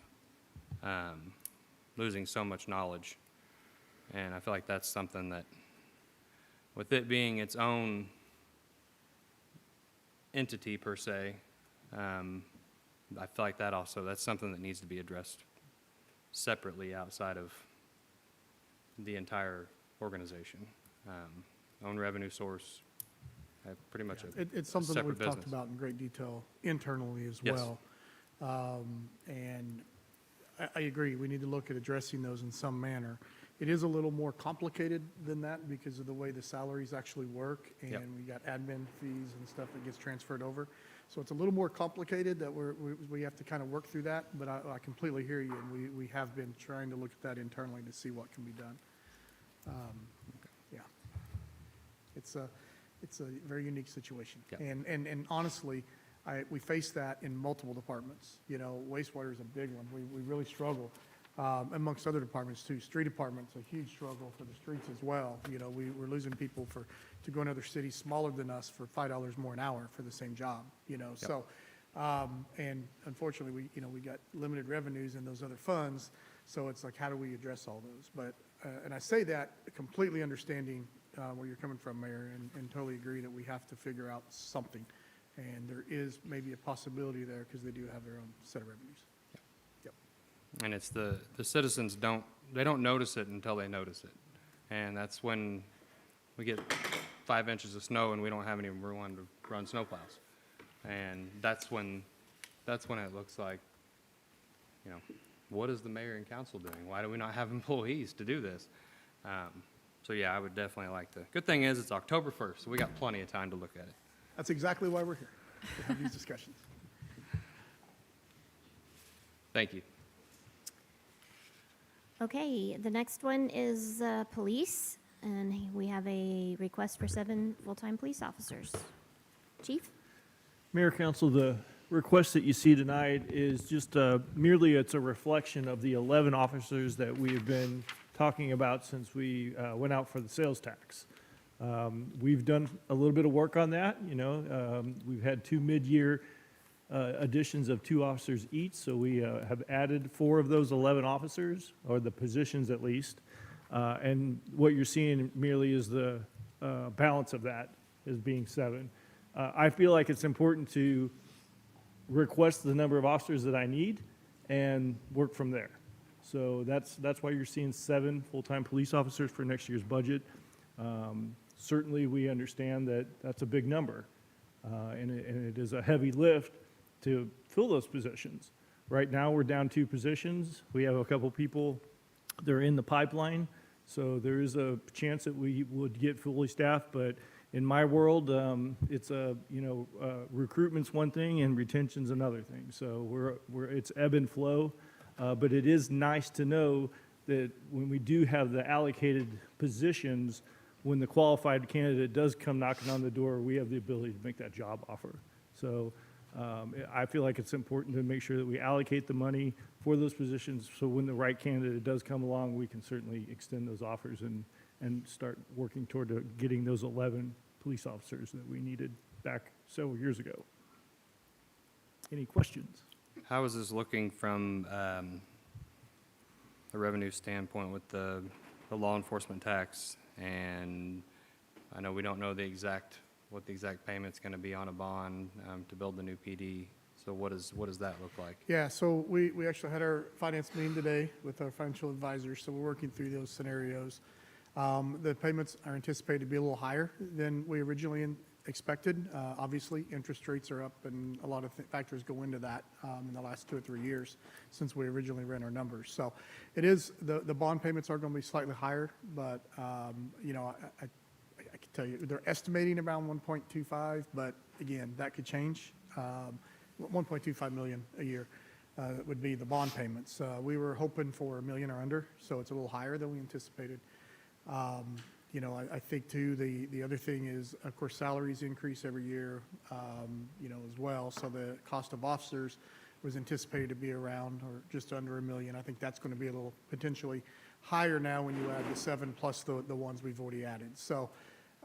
losing so much knowledge. And I feel like that's something that, with it being its own entity per se, I feel like that's something that needs to be addressed separately outside of the entire organization. Own revenue source, pretty much It's something that separate we've talked business. about in great detail internally as Yes. well. And I agree, we need to look at addressing those in some manner. It is a little more complicated than that because of the way the salaries actually work, and Yep. we got admin fees and stuff that gets transferred over. So it's a little more complicated that we have to kind of work through that, but I completely hear you, and we have been trying to look at that internally to see what can be done. Yeah. It's a very unique situation. Yeah. And honestly, we face that in multiple departments. You know, wastewater is a big one. We really struggle, amongst other departments too. Street department's a huge struggle for the streets as well. You know, we're losing people to go in other cities smaller than us for $5 more an hour for the same job, you know. Yep. So, and unfortunately, we got limited revenues in those other funds. So it's like, how do we address all those? But, and I say that completely understanding where you're coming from, Mayor, and totally agree that we have to figure out something. And there is maybe a possibility there because they do have their own set of revenues. Yep. And it's the citizens don't notice it until they notice it. And that's when we get 5 inches of snow and we don't have any room to run snowplows. And that's when it looks like, you know, what is the mayor and council doing? Why do we not have employees to do this? So yeah, I would definitely like to. Good thing is it's October 1st, so we got plenty of time to look at it. That's exactly why we're here, to have these discussions. Thank you. Okay, the next one is police, and we have a request for 7 full-time police officers. Chief? Mayor, Council, the request that you see tonight is just merely, it's a reflection of the 11 officers that we have been talking about since we went out for the sales tax. We've done a little bit of work on that, you know. We've had 2 mid-year additions of 2 officers each, so we have added 4 of those 11 officers, or the positions at least. And what you're seeing merely is the balance of that as being 7. I feel like it's important to request the number of officers that I need and work from there. So that's why you're seeing 7 full-time police officers for next year's budget. Certainly, we understand that that's a big number, and it is a heavy lift to fill those positions. Right now, we're down 2 positions. We have a couple people that are in the pipeline, so there is a chance that we would get fully staffed. But in my world, it's recruitment's one thing and retention's another thing. So it's ebb and flow, but it is nice to know that when we do have the allocated positions, when the qualified candidate does come knocking on the door, we have the ability to make that job offer. So I feel like it's important to make sure that we allocate the money for those positions, so when the right candidate does come along, we can certainly extend those offers and start working toward getting those 11 police officers that we needed back several years ago. Any questions? How is this looking from a revenue standpoint with the law enforcement tax? And I know we don't know what the exact payment's going to be on a bond to build the new PD. So what does that look like? Yeah, so we actually had our finance meeting today with our financial advisors, so we're working through those scenarios. The payments are anticipated to be a little higher than we originally expected. Obviously, interest rates are up, and a lot of factors go into that in the last 2 or 3 years since we originally ran our numbers. So it is, the bond payments are going to be slightly higher, but, you know, I can tell you, they're estimating around 1.25, but again, that could change. 1.25 million a year would be the bond payments. We were hoping for $1 million or under, so it's a little higher than we anticipated. You know, I think too, the other thing is, of course, salaries increase every year, you know, as well. So the cost of officers was anticipated to be around or just under $1 million. I think that's going to be a little potentially higher now when you add the 7 plus the ones we've already added. So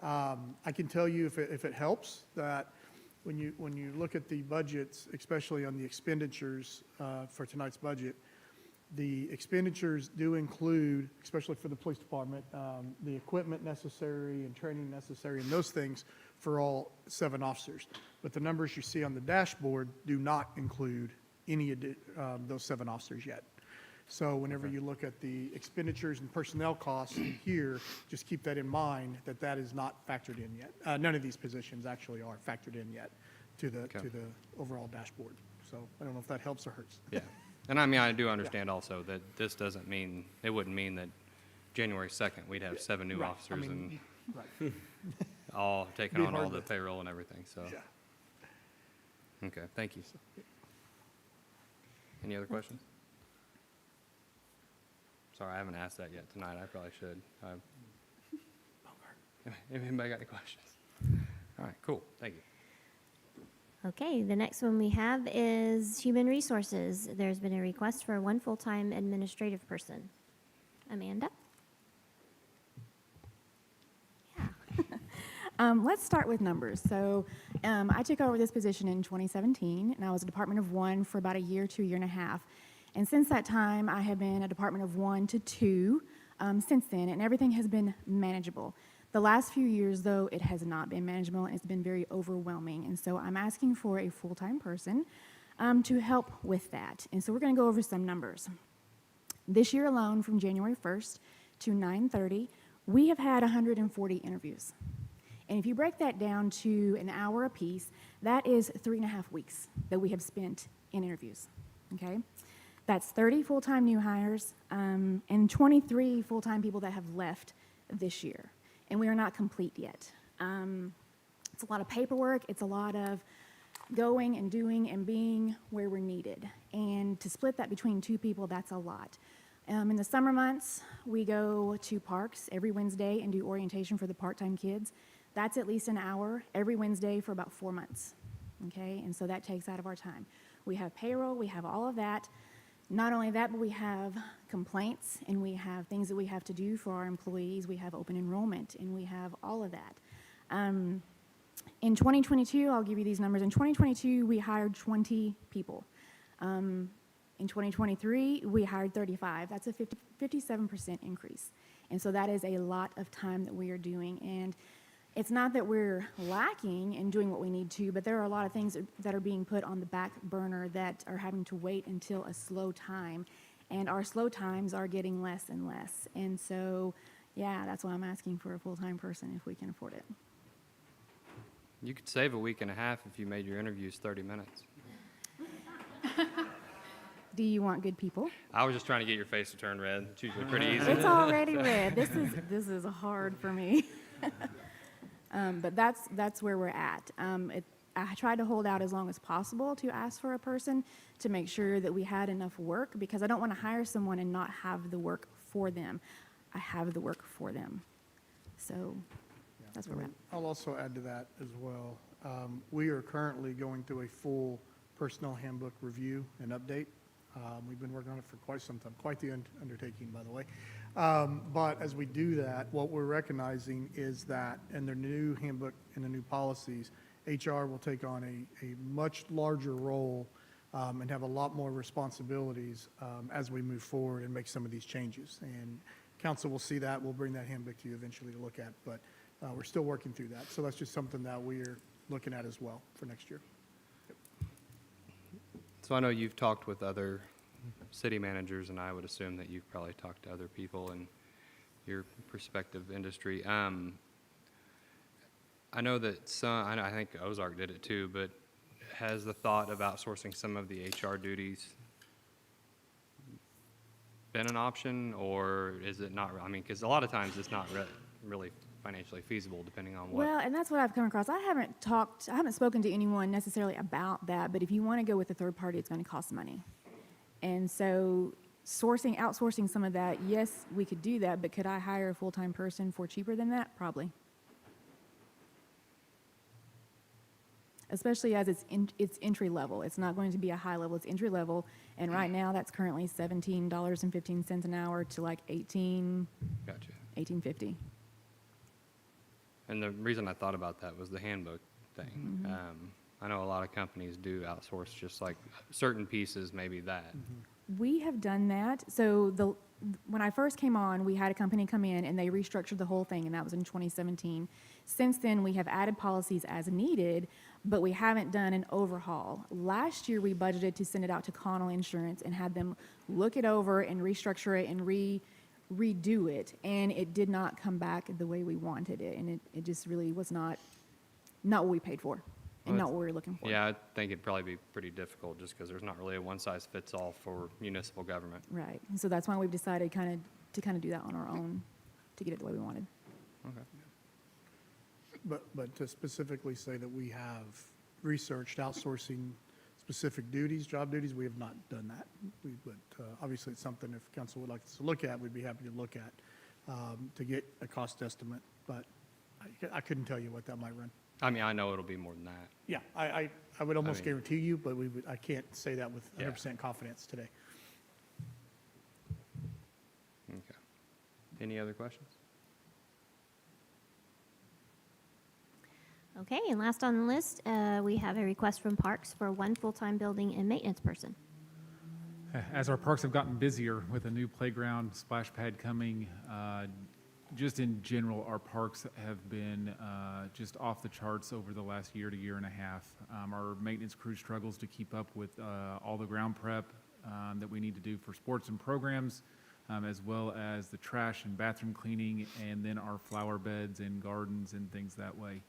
I can tell you, if it helps, that when you look at the budgets, especially on the expenditures for tonight's budget, the expenditures do include, especially for the police department, the equipment necessary and training necessary and those things for all 7 officers. But the numbers you see on the dashboard do not include any of those 7 officers yet. So whenever you look at the expenditures and personnel costs here, just keep that in mind, that is not factored in yet. None of these positions actually are factored in yet to the overall dashboard. So I don't know if that helps or hurts. Yeah. And I mean, I do understand also that this doesn't mean, it wouldn't mean that January 2nd, we'd have 7 new Right. officers I mean, and all taking Be on all hard the to- payroll and everything, so. Yeah. Okay, thank you. Any other questions? Sorry, I haven't asked that yet tonight. I probably should. Anybody got any questions? All right, cool. Thank you. Okay, the next one we have is Human Resources. There's been a request for 1 full-time administrative person. Amanda? Let's start with numbers. So I took over this position in 2017, and I was a department of 1 for about a year to a year and a half. And since that time, I have been a department of 1 to 2 since then, and everything has been manageable. The last few years, though, it has not been manageable, and it's been very overwhelming. And so I'm asking for a full-time person to help with that. And so we're going to go over some numbers. This year alone, from January 1st to 9/30, we have had 140 interviews. And if you break that down to an hour apiece, that is 3.5 weeks that we have spent in interviews, okay? That's 30 full-time new hires and 23 full-time people that have left this year. And we are not complete yet. It's a lot of paperwork. It's a lot of going and doing and being where we're needed. And to split that between 2 people, that's a lot. In the summer months, we go to parks every Wednesday and do orientation for the part-time kids. That's at least an hour every Wednesday for about 4 months, okay? And so that takes out of our time. We have payroll, we have all of that. Not only that, but we have complaints, and we have things that we have to do for our employees. We have open enrollment, and we have all of that. In 2022, I'll give you these numbers. In 2022, we hired 20 people. In 2023, we hired 35. That's a 57% increase. And so that is a lot of time that we are doing. And it's not that we're lacking in doing what we need to, but there are a lot of things that are being put on the back burner that are having to wait until a slow time. And our slow times are getting less and less. And so, yeah, that's why I'm asking for a full-time person if we can afford it. You could save a week and a half if you made your interviews 30 minutes. Do you want good people? I was just trying to get your face to turn red. It's usually pretty easy. It's already red. This is hard for me. But that's where we're at. I tried to hold out as long as possible to ask for a person to make sure that we had enough work, because I don't want to hire someone and not have the work for them. I have the work for them. So that's where we're at. I'll also add to that as well. We are currently going through a full personnel handbook review and update. We've been working on it for quite some time, quite the undertaking, by the way. But as we do that, what we're recognizing is that in their new handbook and the new policies, HR will take on a much larger role and have a lot more responsibilities as we move forward and make some of these changes. And council will see that. We'll bring that handbook to you eventually to look at, but we're still working through that. So that's just something that we're looking at as well for next year. So I know you've talked with other city managers, and I would assume that you've probably talked to other people in your prospective industry. I know that I think Ozark did it too, but has the thought of outsourcing some of the HR duties been an option, or is it not? I mean, because a lot of times it's not really financially feasible, depending on what. Well, and that's what I've come across. I haven't spoken to anyone necessarily about that, but if you want to go with a third party, it's going to cost money. And so outsourcing some of that, yes, we could do that, but could I hire a full-time person for cheaper than that? Probably. Especially as it's entry level. It's not going to be a high level, it's entry level. And right now, that's currently $17.15 an hour to like Gotcha. $18.50. And the reason I thought about that was the handbook thing. I know a lot of companies do outsource just like certain pieces, maybe that. We have done that. So when I first came on, we had a company come in and they restructured the whole thing, and that was in 2017. Since then, we have added policies as needed, but we haven't done an overhaul. Last year, we budgeted to send it out to Connell Insurance and had them look it over and restructure it and redo it, and it did not come back the way we wanted it, and it just really was not what we paid for and not what we were looking for. Yeah, I think it'd probably be pretty difficult just because there's not really a one-size-fits-all for municipal government. Right, and so that's why we've decided to do that on our own to get it the way we wanted. Okay. But to specifically say that we have researched outsourcing specific duties, job duties, we have not done that. But obviously, it's something if council would like us to look at, we'd be happy to look at to get a cost estimate. But I couldn't tell you what that might run. I mean, I know it'll be more than that. Yeah, I would almost mean- guarantee you, but I can't say that with 100% confidence today. Okay. Any other questions? Okay, and last on the list, we have a request from Parks for one full-time building and maintenance person. As our parks have gotten busier with a new playground, splash pad coming, just in general, our parks have been just off the charts over the last year to year and a half. Our maintenance crew struggles to keep up with all the ground prep that we need to do for sports and programs, as well as the trash and bathroom cleaning, and then our flower beds and gardens and things that way.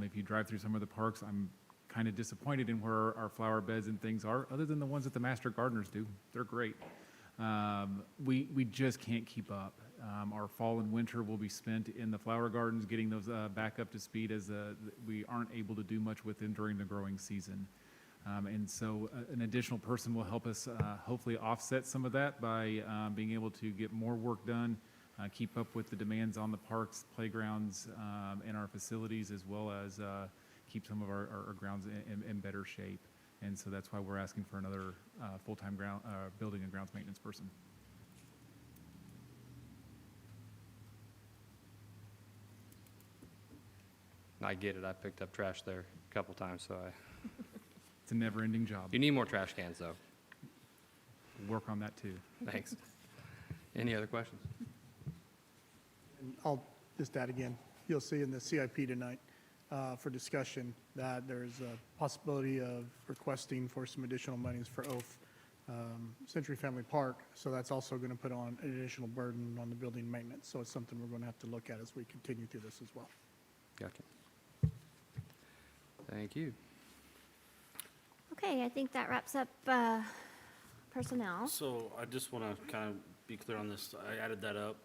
If you drive through some of the parks, I'm kind of disappointed in where our flower beds and things are, other than the ones that the master gardeners do. They're great. We just can't keep up. Our fall and winter will be spent in the flower gardens, getting those back up to speed, as we aren't able to do much with them during the growing season. And so an additional person will help us hopefully offset some of that by being able to get more work done, keep up with the demands on the parks, playgrounds, and our facilities, as well as keep some of our grounds in better shape. And so that's why we're asking for another full-time building and grounds maintenance person. I get it. I picked up trash there a couple times, so It's a never-ending job. you need more trash cans, though. Work on that, too. Thanks. Any other questions? And I'll just add again, you'll see in the CIP tonight for discussion that there's a possibility of requesting for some additional monies for Oath Century Family Park. So that's also going to put on an additional burden on the building maintenance. So it's something we're going to have to look at as we continue through this as well. Gotcha. Thank you. Okay, I think that wraps up personnel. So I just want to kind of be clear on this. I added that up.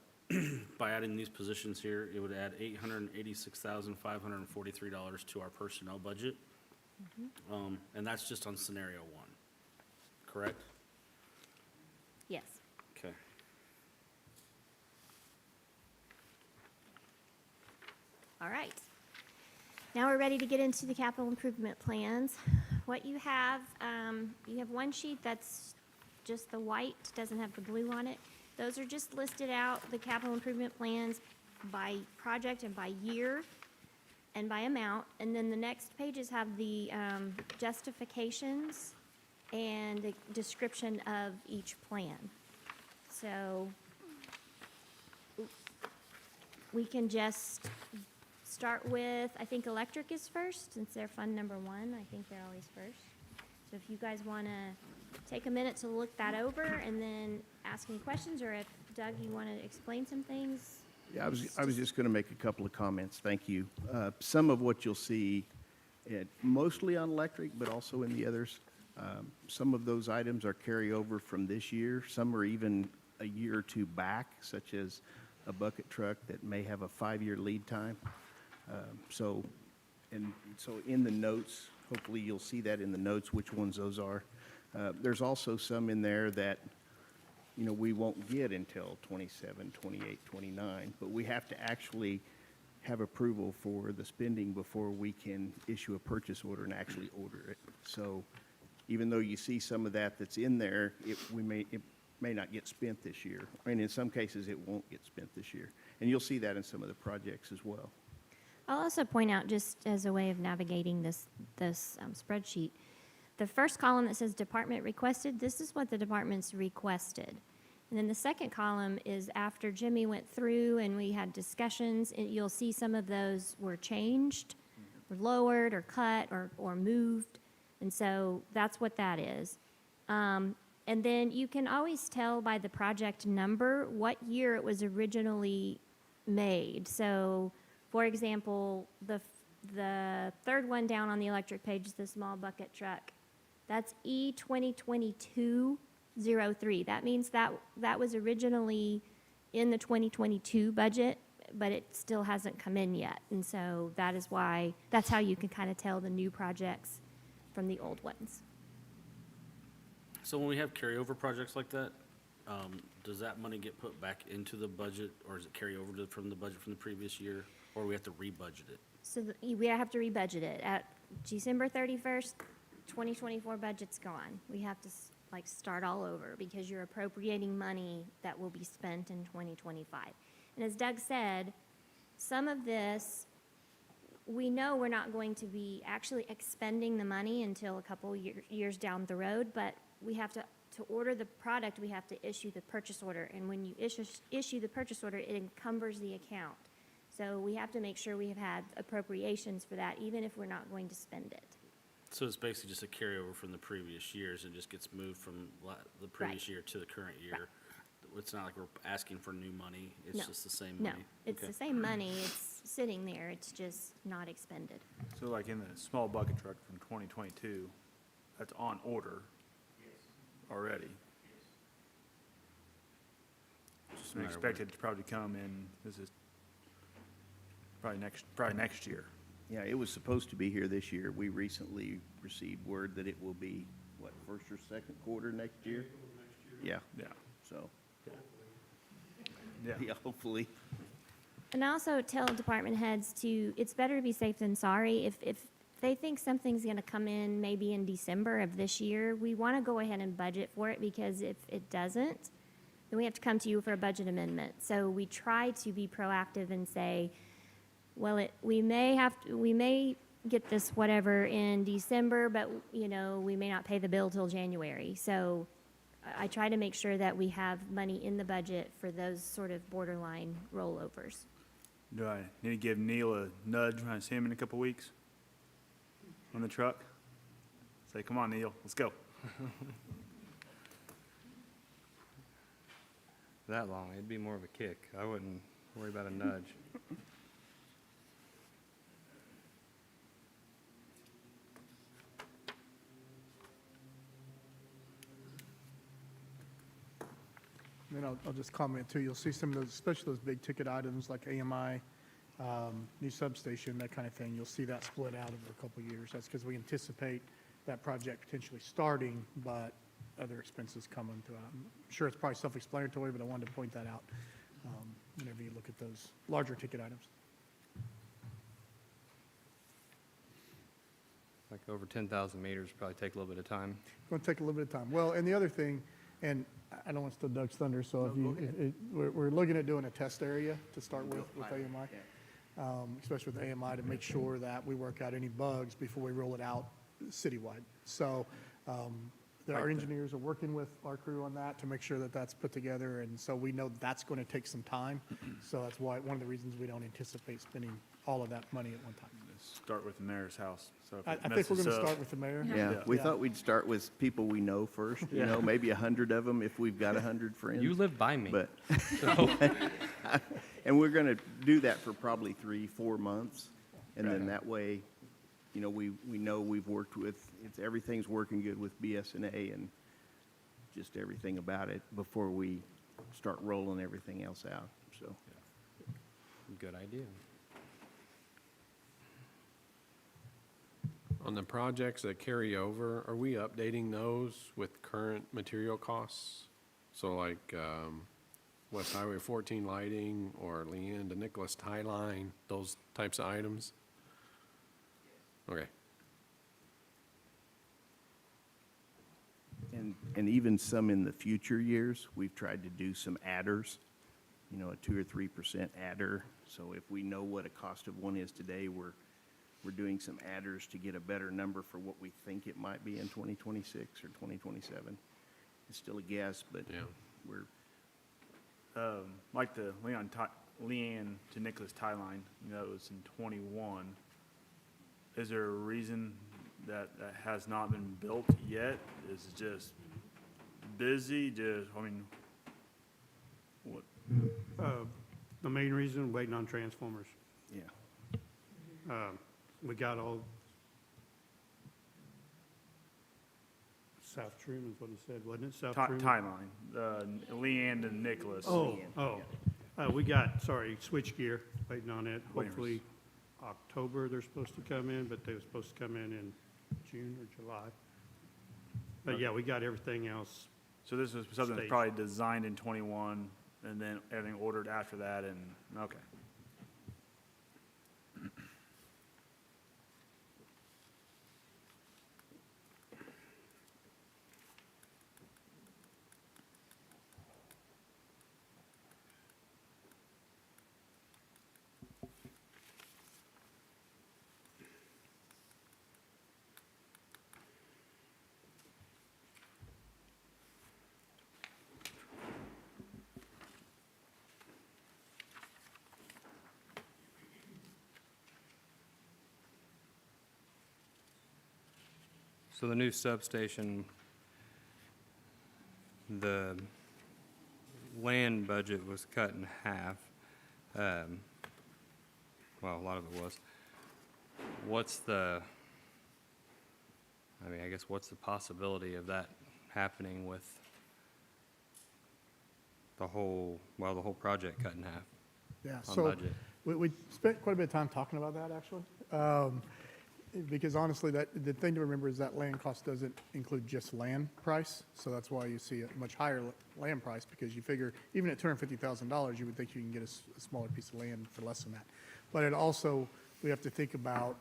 By adding these positions here, it would add $886,543 to our personnel budget. And that's just on scenario one, correct? Yes. Okay. All right. Now we're ready to get into the capital improvement plans. What you have one sheet that's just the white, doesn't have the blue on it. Those are just listed out, the capital improvement plans by project and by year and by amount. And then the next pages have the justifications and the description of each plan. So we can just start with, I think electric is first, since they're fund number one. I think they're always first. So if you guys want to take a minute to look that over and then ask any questions, or if Doug, you want to explain some things. Yeah, I was just going to make a couple of comments. Thank you. Some of what you'll see, mostly on electric, but also in the others, some of those items are carryover from this year. Some are even a year or two back, such as a bucket truck that may have a 5-year lead time. So in the notes, hopefully you'll see that in the notes, which ones those are. There's also some in there that, we won't get until 27, 28, 29, but we have to actually have approval for the spending before we can issue a purchase order and actually order it. So even though you see some of that that's in there, it may not get spent this year. I mean, in some cases, it won't get spent this year. And you'll see that in some of the projects as well. I'll also point out, just as a way of navigating this spreadsheet, the first column that says department requested, this is what the departments requested. And then the second column is after Jimmy went through and we had discussions, and you'll see some of those were changed, or lowered, or cut, or moved. And so that's what that is. And then you can always tell by the project number what year it was originally made. So, for example, the third one down on the electric page is the small bucket truck. That's E 2022-03. That means that was originally in the 2022 budget, but it still hasn't come in yet. And so that's how you can kind of tell the new projects from the old ones. So when we have carryover projects like that, does that money get put back into the budget, or does it carry over from the budget from the previous year, or we have to rebudget it? So we have to rebudget it. At December 31st, 2024 budget's gone. We have to start all over because you're appropriating money that will be spent in 2025. And as Doug said, some of this, we know we're not going to be actually expending the money until a couple years down the road, but we have to order the product, we have to issue the purchase order. And when you issue the purchase order, it encumbers the account. So we have to make sure we have had appropriations for that, even if we're not going to spend it. So it's basically just a carryover from the previous years, and just gets moved from the previous year to the current year. It's not like we're asking for new money, it's No. just the same No, money? it's the same money, it's sitting there, it's just not expended. So like in the small bucket truck from 2022, that's on order already? Just matter expected to probably come in, this is probably next year. Yeah, it was supposed to be here this year. We recently received word that it will be, first or second quarter next year? Yeah, Yeah. so, Yeah. yeah, hopefully. And I also tell department heads it's better to be safe than sorry. If they think something's gonna come in maybe in December of this year, we wanna go ahead and budget for it, because if it doesn't, then we have to come to you for a budget amendment. So we try to be proactive and say, well, we may get this whatever in December, but, we may not pay the bill till January. So I try to make sure that we have money in the budget for those sort of borderline rollovers. Do I need to give Neil a nudge when I see him in a couple weeks on the truck? Say, come on, Neil, let's go. That long, it'd be more of a kick. I wouldn't worry about a nudge. Then I'll just comment too, you'll see some of those, especially those big ticket items like AMI, new substation, that kind of thing, you'll see that split out over a couple of years. That's because we anticipate that project potentially starting, but other expenses coming throughout. I'm sure it's probably self-explanatory, but I wanted to point that out whenever you look at those larger ticket items. Like over 10,000 meters, probably take a little bit of time. Going to take a little bit of time. Well, and the other thing, and I don't want to steal Doug's thunder, so if you, we're looking at doing a test area to start with AMI, especially with AMI, to make sure that we work out any bugs before we roll it out citywide. So our engineers are working with our crew on that to make sure that that's put together, and so we know that's going to take some time. So that's why, one of the reasons we don't anticipate spending all of that money at one time. Start with the mayor's house. So if I it think we're messes going to up- start with the mayor. Yeah, we Yeah. thought we'd start with people we know first, you know, maybe 100 of them if we've got 100 friends. You live by me. But, So, and we're going to do that for probably 3-4 months. And then that way, you know, we know we've worked with, everything's working good with BSNA and just everything about it before we start rolling everything else out, so. good idea. On the projects that carry over, are we updating those with current material costs? So like West Highway 14 lighting or Leanne to Nicholas tie line, those types of items? Okay. And even some in the future years, we've tried to do some adders, you know, a 2 or 3% adder. So if we know what a cost of one is today, we're doing some adders to get a better number for what we think it might be in 2026 or 2027. It's still a guess, but Yeah. we're, Like the Leanne to Nicholas tie line, you know, it was in 21. Is there a reason that that has not been built yet? Is it just busy, what? The main reason, waiting on transformers. yeah. We got all, South Truman is what he said, wasn't it? South Truman? Tie line, Leanne and Nicholas. We got, switchgear, waiting on it. Waiting for Hopefully October they're supposed to come in, but they were supposed to come in June or July. But yeah, we got everything else. So this was something that's Stage. probably designed in 21 and then everything ordered after that and, okay. So the new substation, the land budget was cut in half. Well, a lot of it was. What's the possibility of that happening with the whole project cut in half Yeah, on so budget? we spent quite a bit of time talking about that, actually. Because honestly, the thing to remember is that land cost doesn't include just land price. So that's why you see a much higher land price, because you figure even at $250,000, you would think you can get a smaller piece of land for less than that. But it also, we have to think about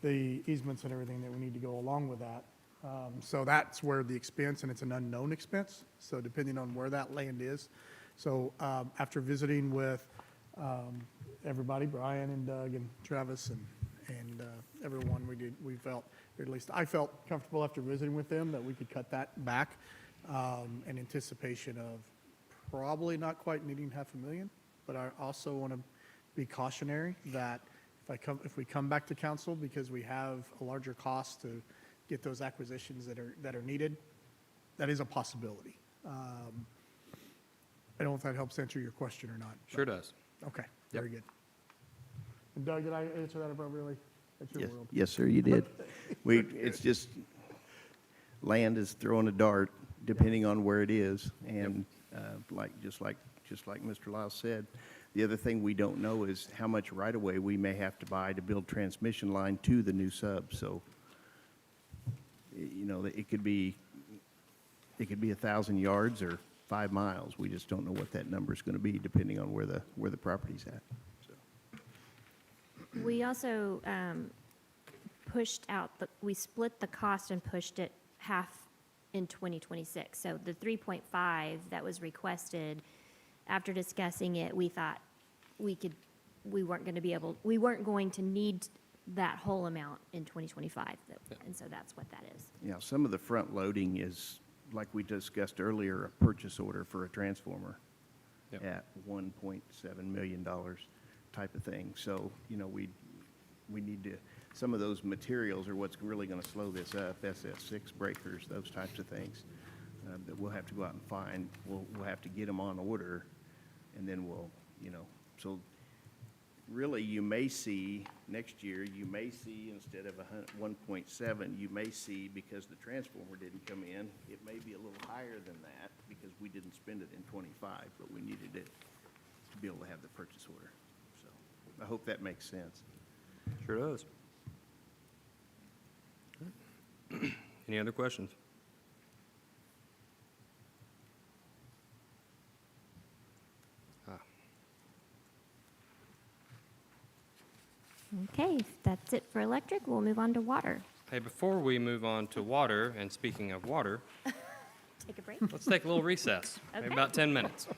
the easements and everything that we need to go along with that. So that's where the expense, and it's an unknown expense, so depending on where that land is. So after visiting with everybody, Brian and Doug and Travis and everyone, we felt, or at least I felt comfortable after visiting with them, that we could cut that back in anticipation of probably not quite needing $500,000. But I also want to be cautionary that if we come back to council because we have a larger cost to get those acquisitions that are needed, that is a possibility. I don't know if that helps answer your question or not. Sure does. Okay, very good. And Doug, did I answer that appropriately? That's your Yes, world. yes, sir, you did. It's just, land is throwing a dart depending on where it is. And just like Mr. Lyles said. The other thing we don't know is how much right-of-way we may have to buy to build transmission line to the new sub. So, you know, it could be 1,000 yards or 5 miles. We just don't know what that number is going to be depending on where the property's at. So. We also pushed out, we split the cost and pushed it half in 2026. So the 3.5 that was requested, after discussing it, we thought we weren't going to need that whole amount in 2025. And so that's what that is. Yeah, some of the front loading is, like we discussed earlier, a purchase order for a transformer Yep. at $1.7 million type of thing. So, you know, we need to, some of those materials are what's really going to slow this up, SF6 breakers, those types of things that we'll have to go out and find. We'll have to get them on order, and then we'll, you know, so really you may see, next year, you may see instead of 1.7, you may see, because the transformer didn't come in, it may be a little higher than that because we didn't spend it in '25, but we needed it to be able to have the purchase order. So I hope that makes sense. Sure does. Any other questions? Okay, if that's it for electric, we'll move on to water. Hey, before we move on to water, and speaking of water, Take a break. let's take a little recess, maybe Okay. about 10 minutes.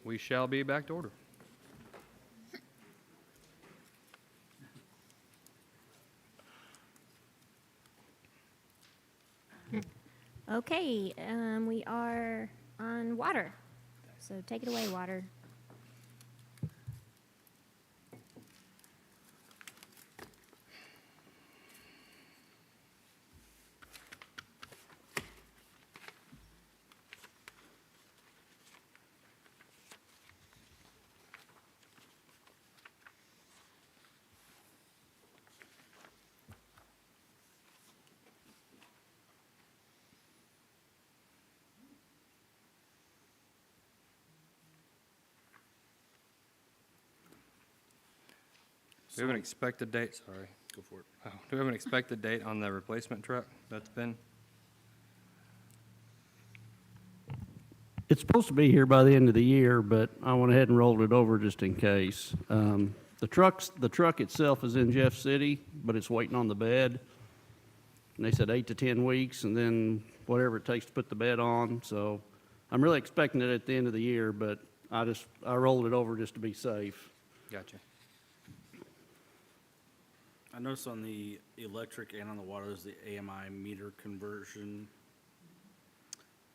we shall be back to order. Okay, we are on water. So take it away, water. Do we have an expected date, sorry? Go for it. Oh, do we have an expected date on the replacement truck that's been? It's supposed to be here by the end of the year, but I went ahead and rolled it over just in case. The truck itself is in Jeff City, but it's waiting on the bed. And they said 8 to 10 weeks, and then whatever it takes to put the bed on. So I'm really expecting it at the end of the year, but I rolled it over just to be safe. Gotcha. I noticed on the electric and on the water, there's the AMI meter conversion.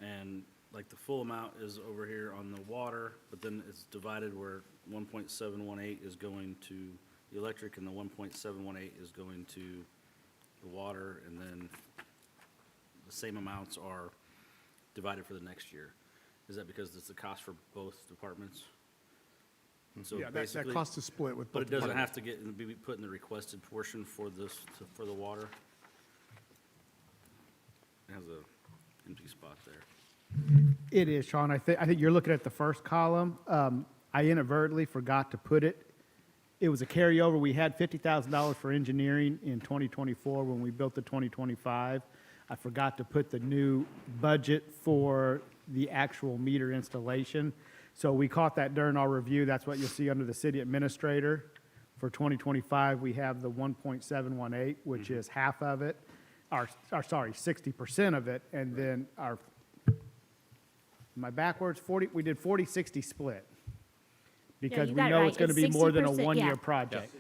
And like the full amount is over here on the water, but then it's divided where 1.718 is going to the electric and the 1.718 is going to the water, and then the same amounts are divided for the next year. Is that because it's the cost for both departments? So Yeah, that basically- cost is split with But both it doesn't departments. have to be put in the requested portion for for the water? It has a empty spot there. It is, Sean. I think you're looking at the first column. I inadvertently forgot to put it. It was a carryover. We had $50,000 for engineering in 2024 when we built the 2025. I forgot to put the new budget for the actual meter installation. So we caught that during our review. That's what you'll see under the city administrator. For 2025, we have the 1.718, which is half of it, 60% of it, and then am I backwards? We did 40-60 split. Because you we got it know right. it's gonna It's be more than a 60%, one-year yeah. project.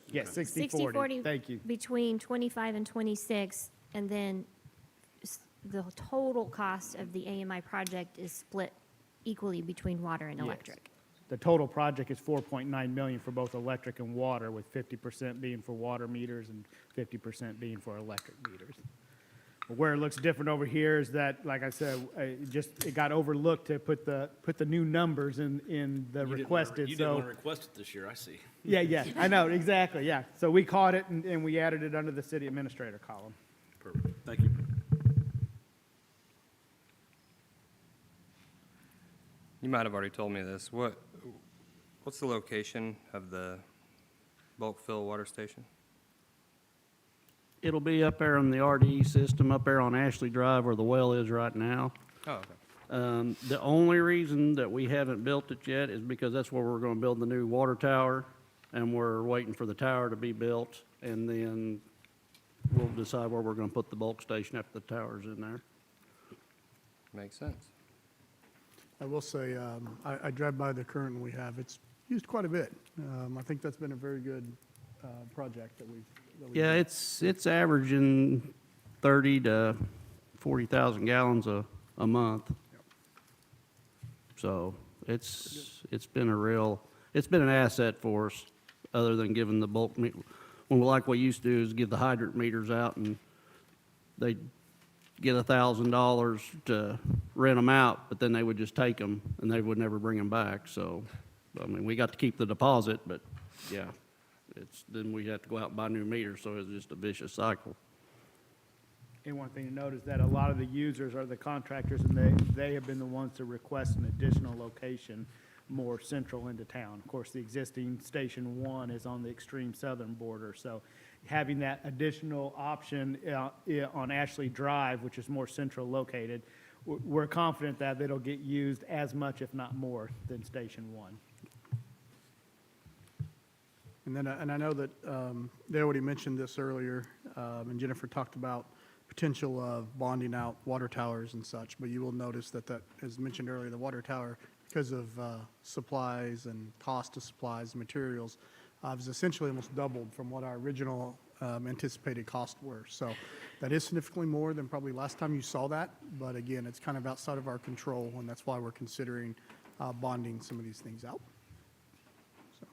Yes, 60-40, thank you. Between 25 and 26, and then the total cost of the AMI project is split equally between water and Yes. electric. The total project is 4.9 million for both electric and water, with 50% being for water meters and 50% being for electric meters. But where it looks different over here is that, like I said, it got overlooked to put the new numbers in the requested, You didn't want so. to request it this year, I see. Yeah, I know, exactly, yeah. So we caught it and we added it under the city administrator column. Perfect, thank you. You might have already told me this. What's the location of the bulk fill water station? It'll be up there on the RDE system, up there on Ashley Drive where the well is right now. Oh, okay. The only reason that we haven't built it yet is because that's where we're gonna build the new water tower, and we're waiting for the tower to be built, and then we'll decide where we're gonna put the bulk station after the tower's in there. Makes sense. I will say, I drive by the current one we have. It's used quite a bit. I think that's been a very good project that we've Yeah, done. it's averaging 30 to 40,000 gallons a month. So it's been an asset for us, other than giving the bulk, when like we used to do is give the hydrant meters out and they'd get $1,000 to rent them out, but then they would just take them and they would never bring them back. So, I mean, we got to keep the deposit, but yeah, then we had to go out and buy new meters, so it was just a vicious cycle. And one thing to note is that a lot of the users are the contractors, and they have been the ones to request an additional location more central into town. Of course, the existing Station 1 is on the extreme southern border, so having that additional option on Ashley Drive, which is more central located, we're confident that it'll get used as much, if not more, than Station 1. And then, and I know that they already mentioned this earlier, and Jennifer talked about potential of bonding out water towers and such, but you will notice that as mentioned earlier, the water tower because of supplies and cost of supplies, materials, was essentially almost doubled from what our original anticipated costs were. So that is significantly more than probably last time you saw that, but again, it's kind of outside of our control, and that's why we're considering bonding some of these things out. So.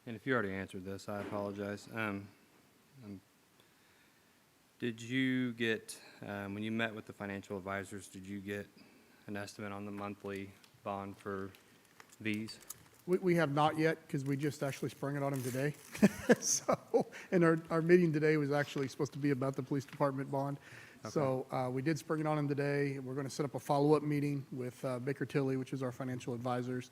And if you already answered this, I apologize. Did you get, when you met with the financial advisors, did you get an estimate on the monthly bond for these? We have not yet, because we just actually sprung it on them today. So, and our meeting today was actually supposed to be about the police department bond. So we did spring it on them today. We're going to set up a follow-up meeting with Baker Tilly, which is our financial advisors,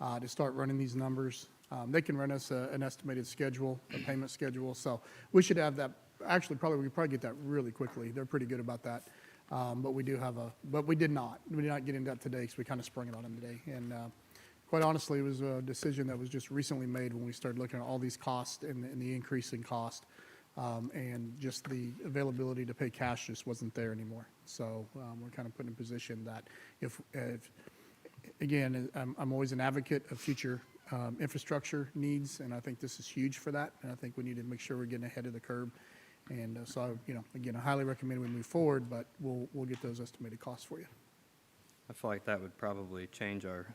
to start running these numbers. They can run us an estimated schedule, a payment schedule. So we should have that. Actually, we could probably get that really quickly. They're pretty good about that. But we do have but we did not. We did not get into that today because we kind of sprung it on them today. And quite honestly, it was a decision that was just recently made when we started looking at all these costs and the increase in cost. And just the availability to pay cash just wasn't there anymore. So we're kind of put in a position that if again, I'm always an advocate of future infrastructure needs, and I think this is huge for that. And I think we need to make sure we're getting ahead of the curve. And so, again, I highly recommend we move forward, but we'll get those estimated costs for you. I feel like that would probably change our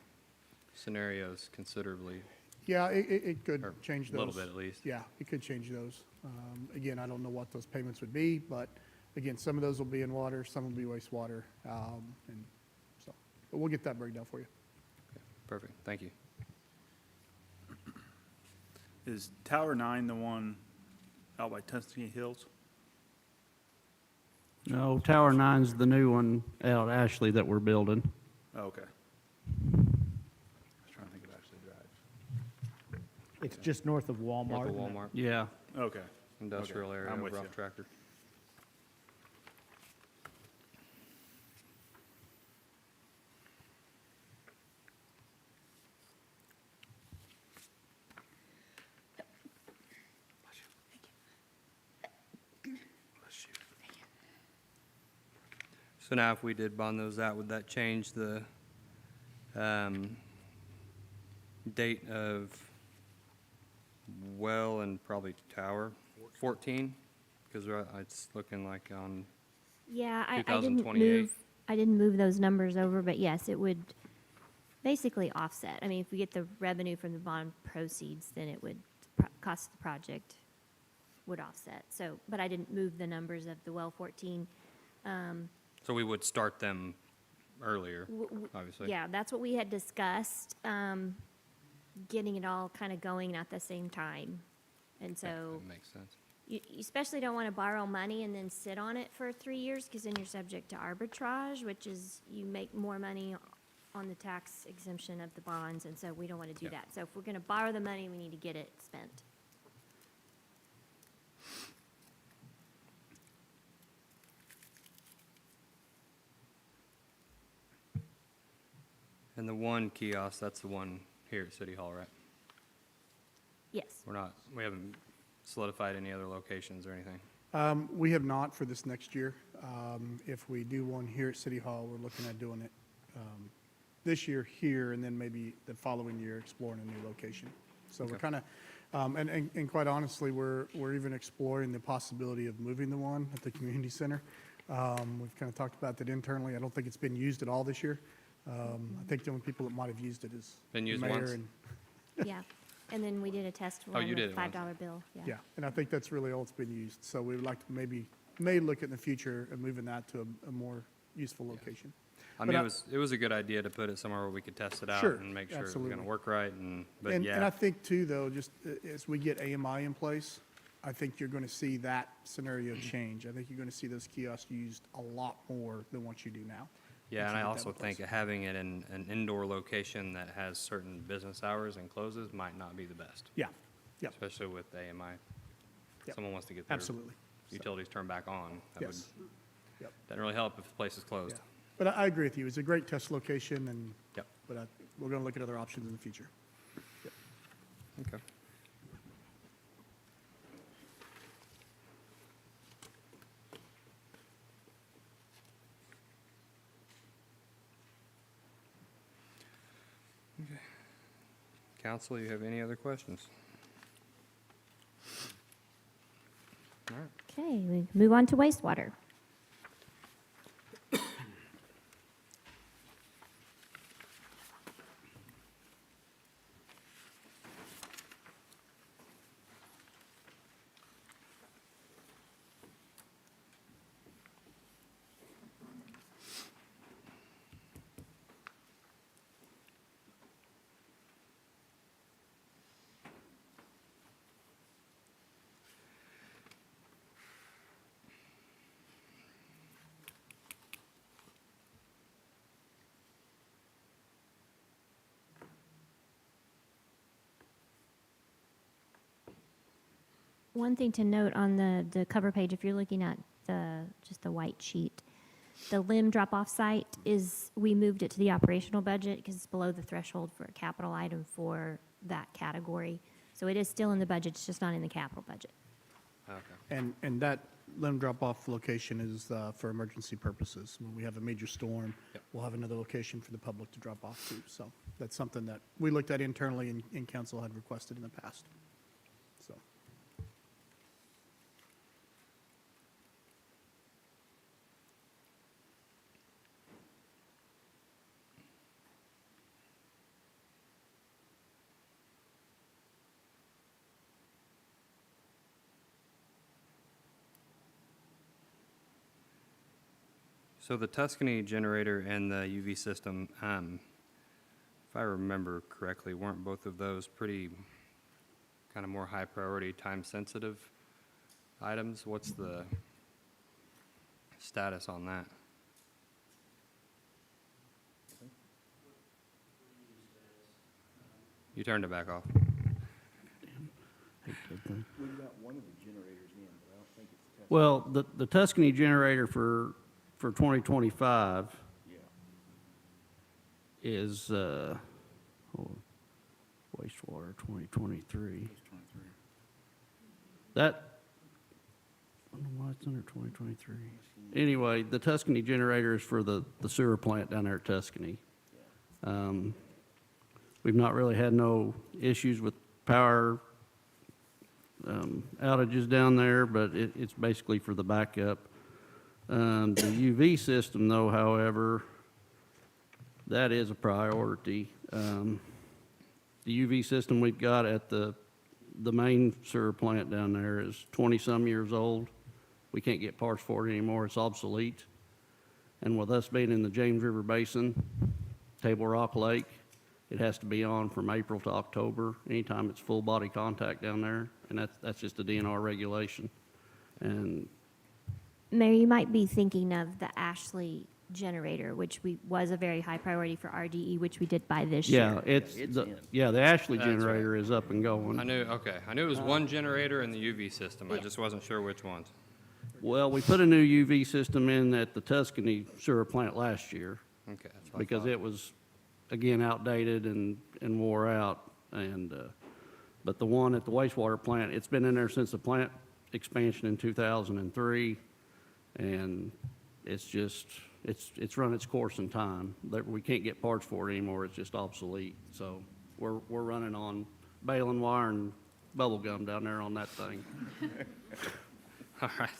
scenarios considerably. Yeah, it could change those. A little bit at least. Yeah, it could change those. Again, I don't know what those payments would be, but again, some of those will be in water, some will be wastewater. And so, but we'll get that breakdown for you. Okay, perfect. Thank you. Is Tower 9 the one out by Tuscany Hills? No, Tower 9's the new one out Ashley that we're building. Oh, okay. I was trying to think of Ashley Drive. It's just north of Walmart. North of Walmart, Yeah. Okay. industrial Okay, area, I'm with over off you. Tractor. So now if we did bond those out, would that change the date of well and probably tower 14? Because it's looking like on, Yeah, I didn't 2028. move those numbers over, but yes, it would basically offset. I mean, if we get the revenue from the bond proceeds, then it would, cost of the project would offset. So, but I didn't move the numbers of the well 14. so we would start them earlier, obviously. Yeah, that's what we had discussed, getting it all kind of going at the same time. And so That makes sense. you especially don't want to borrow money and then sit on it for 3 years, because then you're subject to arbitrage, which is you make more money on the tax exemption of the bonds, and so we don't want to do Yeah. that. So if we're going to borrow the money, we need to get it spent. And the one kiosk, that's the one here at City Hall, right? Yes. We haven't solidified any other locations or anything. We have not for this next year. If we do one here at City Hall, we're looking at doing it this year here, and then maybe the following year exploring a new location. So we're Okay. kind of, and quite honestly, we're even exploring the possibility of moving the one at the community center. We've kind of talked about that internally. I don't think it's been used at all this year. I think the only people that might have used it is Been the used mayor once? and Yeah. And then we did a test Oh, run you with did it once. $5 bill. yeah, and I think that's really all it's been used. So we would like to may look in the future of moving that to a more useful location. I But mean, it was a good idea to put it somewhere where we could test it out Sure, and make sure it was absolutely. gonna work right, but And I yeah, think too, though, just as we get AMI in place, I think you're going to see that scenario change. I think you're going to see those kiosks used a lot more than what you do now. yeah, once and I you get that also in place. think having it in an indoor location that has certain business hours and closes might not be the best, Yeah, yep, especially with AMI. Yep. Someone wants to get their absolutely. So, utilities turned back on. That would, Yes. Yep. doesn't really help if the place is closed. But I agree with you. It's a great test location, and, Yep. but we're going to look at other options in the future. Okay. Okay. Council, you have any other questions? All right. Okay, we move on to wastewater. One thing to note on the cover page, if you're looking at just the white sheet, the limb drop-off site we moved it to the operational budget because it's below the threshold for a capital item for that category. So it is still in the budget, it's just not in the capital budget. Okay. And that limb drop-off location is for emergency purposes. When we have a major storm, Yep. we'll have another location for the public to drop off to. So that's something that we looked at internally and council had requested in the past. So. So the Tuscany generator and the UV system, if I remember correctly, weren't both of those pretty kind of more high priority, time sensitive items? What's the status on that? You turned it back off. We've got one of the generators in, but I don't think it's tested. Well, the Tuscany generator for 2025 Yeah. is, wastewater 2023. That, I don't know why it's under 2023. Anyway, the Tuscany generator is for the sewer plant down there at Tuscany. We've not really had no issues with power outages down there, but it's basically for the backup. The UV system, though, however, that is a priority. The UV system we've got at the main sewer plant down there is 20-some years old. We can't get parts for it anymore. It's obsolete. And with us being in the James River Basin, Table Rock Lake, it has to be on from April to October, anytime it's full body contact down there. And that's just a DNR regulation. And Mayor, you might be thinking of the Ashley generator, which was a very high priority for RDE, which we did buy this year. yeah, the Ashley That's right. generator is up and going. I knew it was one generator in the UV system. I just wasn't sure which ones. Well, we put a new UV system in at the Tuscany sewer plant last year Okay, that's what I because thought. it was, again, outdated and wore out. But the one at the wastewater plant, it's been in there since the plant expansion in 2003. And it's run its course in time. We can't get parts for it anymore. It's just obsolete. So we're running on baling wire and bubble gum down there on that thing. All right.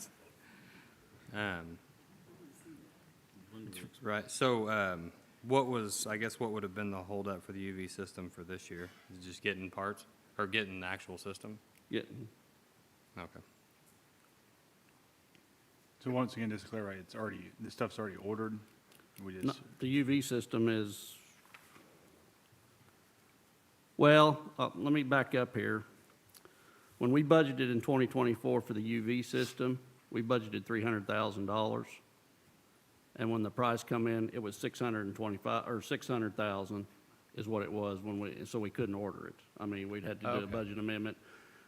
Right, so what would have been the holdup for the UV system for this year? Is it just getting parts, or getting the actual system? Getting, Okay. So once again, just to clarify, this stuff's already ordered? We no, just, the UV system is, well, let me back up here. When we budgeted in 2024 for the UV system, we budgeted $300,000. And when the price come in, it was 625, or 600,000 is what it was so we couldn't order it. I mean, we'd had to do a Okay. budget amendment.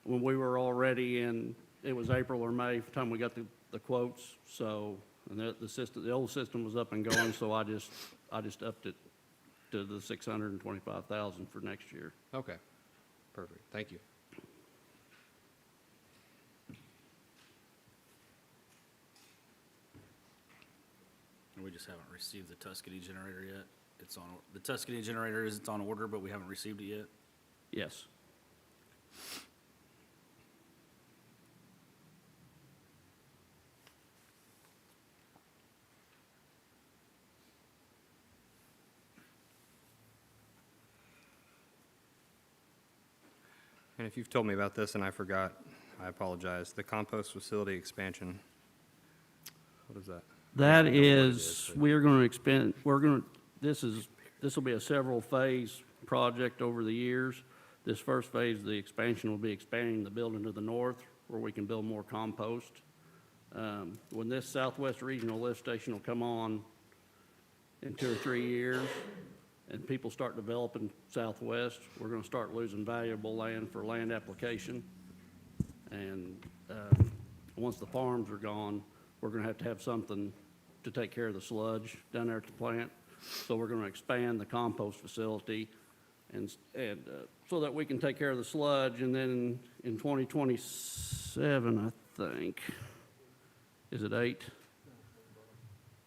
When we were already in, it was April or May, the time we got the quotes, so And the old system was up and going, so I just upped it to the 625,000 for next year. Okay, perfect, thank you. And we just haven't received the Tuscany generator yet. The Tuscany generator is on order, but we haven't received it yet. Yes. And if you've told me about this and I forgot, I apologize. The compost facility expansion, what is that? That I don't know what it is, but- we're going to expend, this will be a several phase project over the years. This first phase, the expansion will be expanding the building to the north where we can build more compost. When this Southwest Regional Lift Station will come on in 2 or 3 years, and people start developing Southwest, we're going to start losing valuable land for land application. And once the farms are gone, we're going to have something to take care of the sludge down there at the plant. So we're going to expand the compost facility and so that we can take care of the sludge. And then in 2027, I think, is it 8?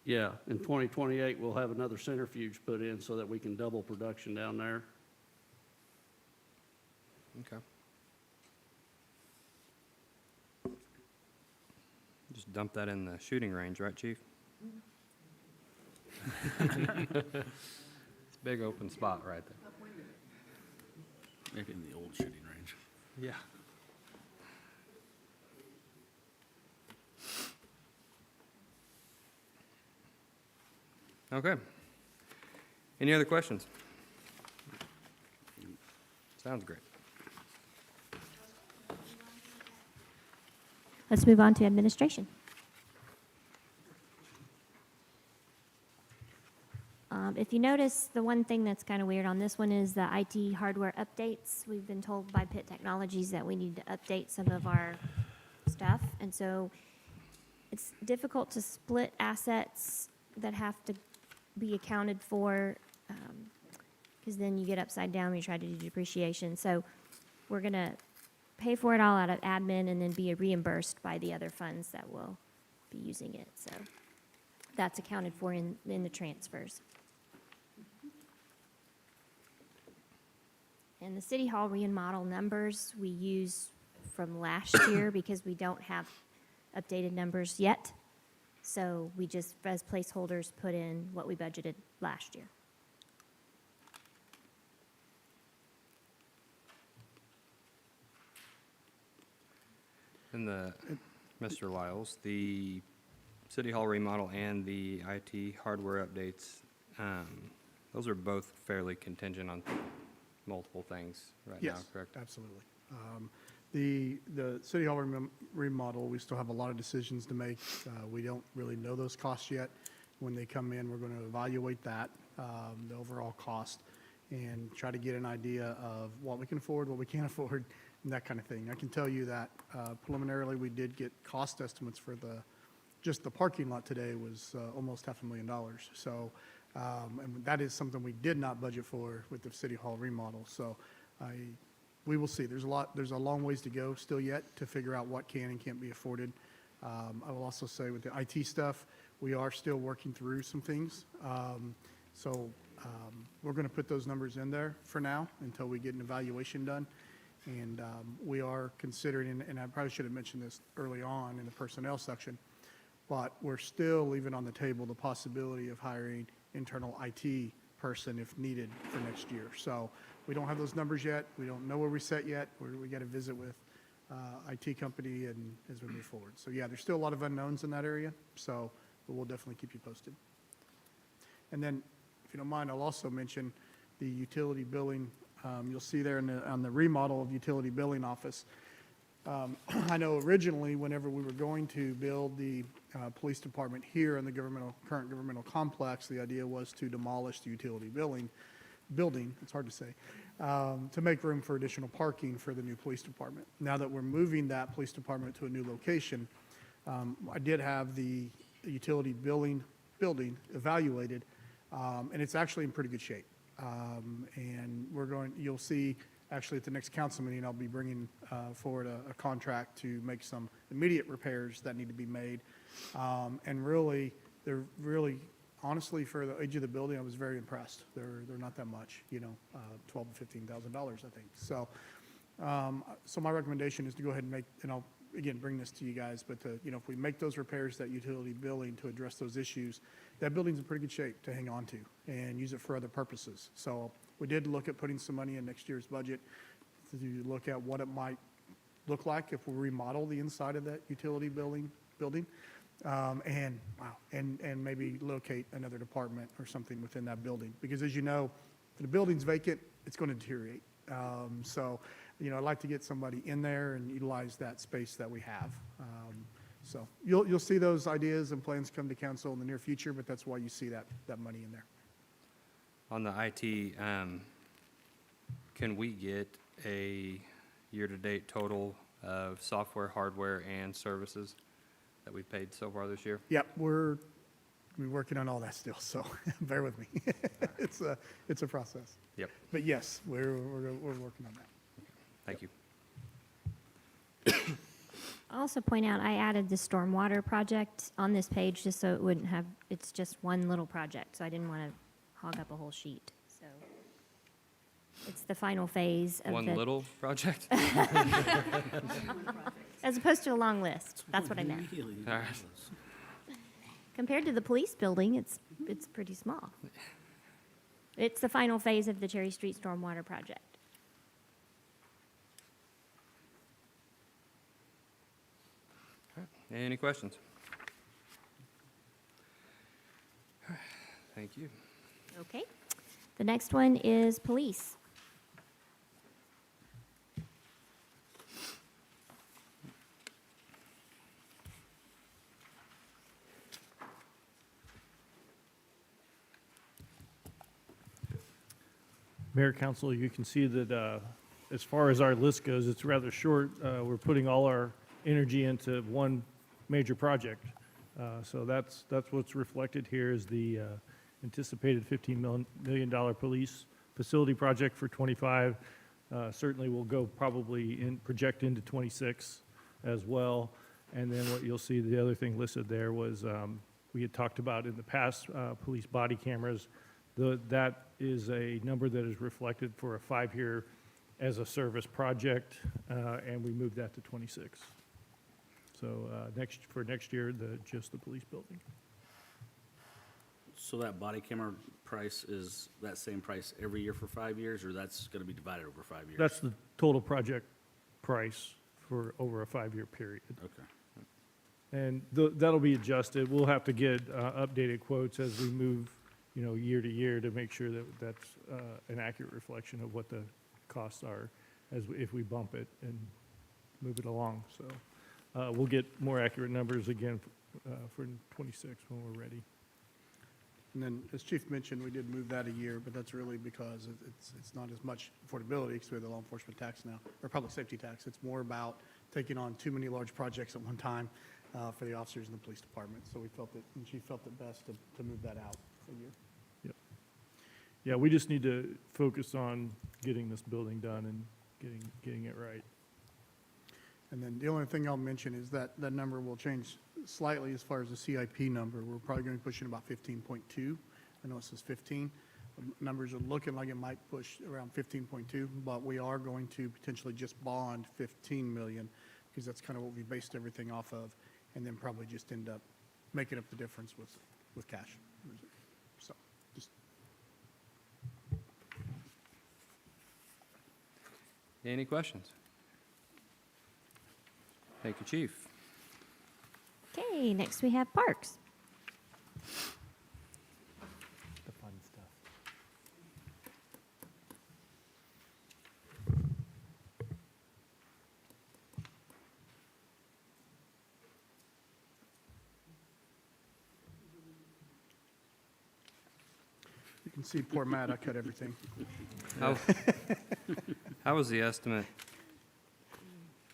Yeah, in 2028, we'll have another centrifuge put in so that we can double production down there. Okay. Just dump that in the shooting range, right, Chief? It's a big open spot right there. Maybe in the old shooting range. Yeah. Okay. Any other questions? Sounds great. Let's move on to administration. If you notice, the one thing that's kind of weird on this one is the IT hardware updates. We've been told by Pitt Technologies that we need to update some of our stuff. And so it's difficult to split assets that have to be accounted for, because then you get upside down when you try to do depreciation. So we're going to pay for it all out of admin and then be reimbursed by the other funds that will be using it. So that's accounted for in the transfers. And the City Hall remodel numbers we use from last year because we don't have updated numbers yet. So we just, as placeholders, put in what we budgeted last year. And Mr. Lyles, the City Hall remodel and the IT hardware updates, those are both fairly contingent on multiple things right now, Yes, correct? absolutely. The City Hall remodel, we still have a lot of decisions to make. We don't really know those costs yet. When they come in, we're going to evaluate that, the overall cost, and try to get an idea of what we can afford, what we can't afford, and that kind of thing. I can tell you that preliminarily, we did get cost estimates for just the parking lot today was almost $500,000. So, and that is something we did not budget for with the City Hall remodel. So we will see. There's a long ways to go still yet to figure out what can and can't be afforded. I will also say with the IT stuff, we are still working through some things. We're going to put those numbers in there for now until we get an evaluation done. And we are considering, and I probably should have mentioned this early on in the personnel section, but we're still leaving on the table the possibility of hiring internal IT person if needed for next year. So we don't have those numbers yet. We don't know where we set yet. We got to visit with IT company and as we move forward. So yeah, there's still a lot of unknowns in that area. So but we'll definitely keep you posted. And then, if you don't mind, I'll also mention the utility billing. You'll see there on the remodel of utility billing office. I know originally, whenever we were going to build the police department here in the current governmental complex, the idea was to demolish the utility building, it's hard to say, to make room for additional parking for the new police department. Now that we're moving that police department to a new location, I did have the utility building evaluated, and it's actually in pretty good shape. And you'll see, actually, at the next council meeting, I'll be bringing forward a contract to make some immediate repairs that need to be made. And really, honestly, for the age of the building, I was very impressed. They're not that much, $12,000 to $15,000, I think. So my recommendation is to go ahead and make, and I'll, again, bring this to you guys, but if we make those repairs, that utility building to address those issues, that building's in pretty good shape to hang on to and use it for other purposes. So we did look at putting some money in next year's budget to look at what it might look like if we remodel the inside of that utility building, and maybe locate another department or something within that building. Because as you know, if the building's vacant, it's going to deteriorate. So, I'd like to get somebody in there and utilize that space that we have. So you'll see those ideas and plans come to council in the near future, but that's why you see that money in there. On the IT, can we get a year-to-date total of software, hardware, and services that we've paid so far this year? Yep, we're working on all that still, so bear with me. It's a process. Yep. But yes, we're working on that. Thank you. I'll also point out, I added the stormwater project on this page just so it wouldn't have, it's just one little project, so I didn't want to hog up a whole sheet, so. It's the final phase of One the. little project? As opposed to a long list, that's what I meant. All right. Compared to the police building, it's pretty small. It's the final phase of the Cherry Street stormwater project. Any questions? Thank you. Okay. The next one is police. Mayor, Council, you can see that as far as our list goes, it's rather short. We're putting all our energy into one major project. So that's what's reflected here is the anticipated $15 million police facility project for 25. Certainly will go probably project into 26 as well. And then what you'll see, the other thing listed there was we had talked about in the past police body cameras. That is a number that is reflected for a 5-year as a service project, and we moved that to 26. So for next year, just the police building. So that body camera price is that same price every year for 5 years, or that's going to be divided over 5 years? That's the total project price for over a 5-year period. Okay. And that'll be adjusted. We'll have to get updated quotes as we move, year to year to make sure that that's an accurate reflection of what the costs are if we bump it and move it along. So we'll get more accurate numbers again for 26 when we're ready. And then, as Chief mentioned, we did move that a year, but that's really because it's not as much affordability because we have the law enforcement tax now, or public safety tax. It's more about taking on too many large projects at one time for the officers in the police department. So we felt it, and Chief felt it best to move that out a year. Yep. Yeah, we just need to focus on getting this building done and getting it right. And then the only thing I'll mention is that number will change slightly as far as the CIP number. We're probably going to be pushing about 15.2. I know it says 15. Numbers are looking like it might push around 15.2, but we are going to potentially just bond 15 million because that's kind of what we based everything off of, and then probably just end up making up the difference with cash. So just. Any questions? Thank you, Chief. Okay, next we have parks. The fun stuff. You can see poor Matt, I cut everything. How was the estimate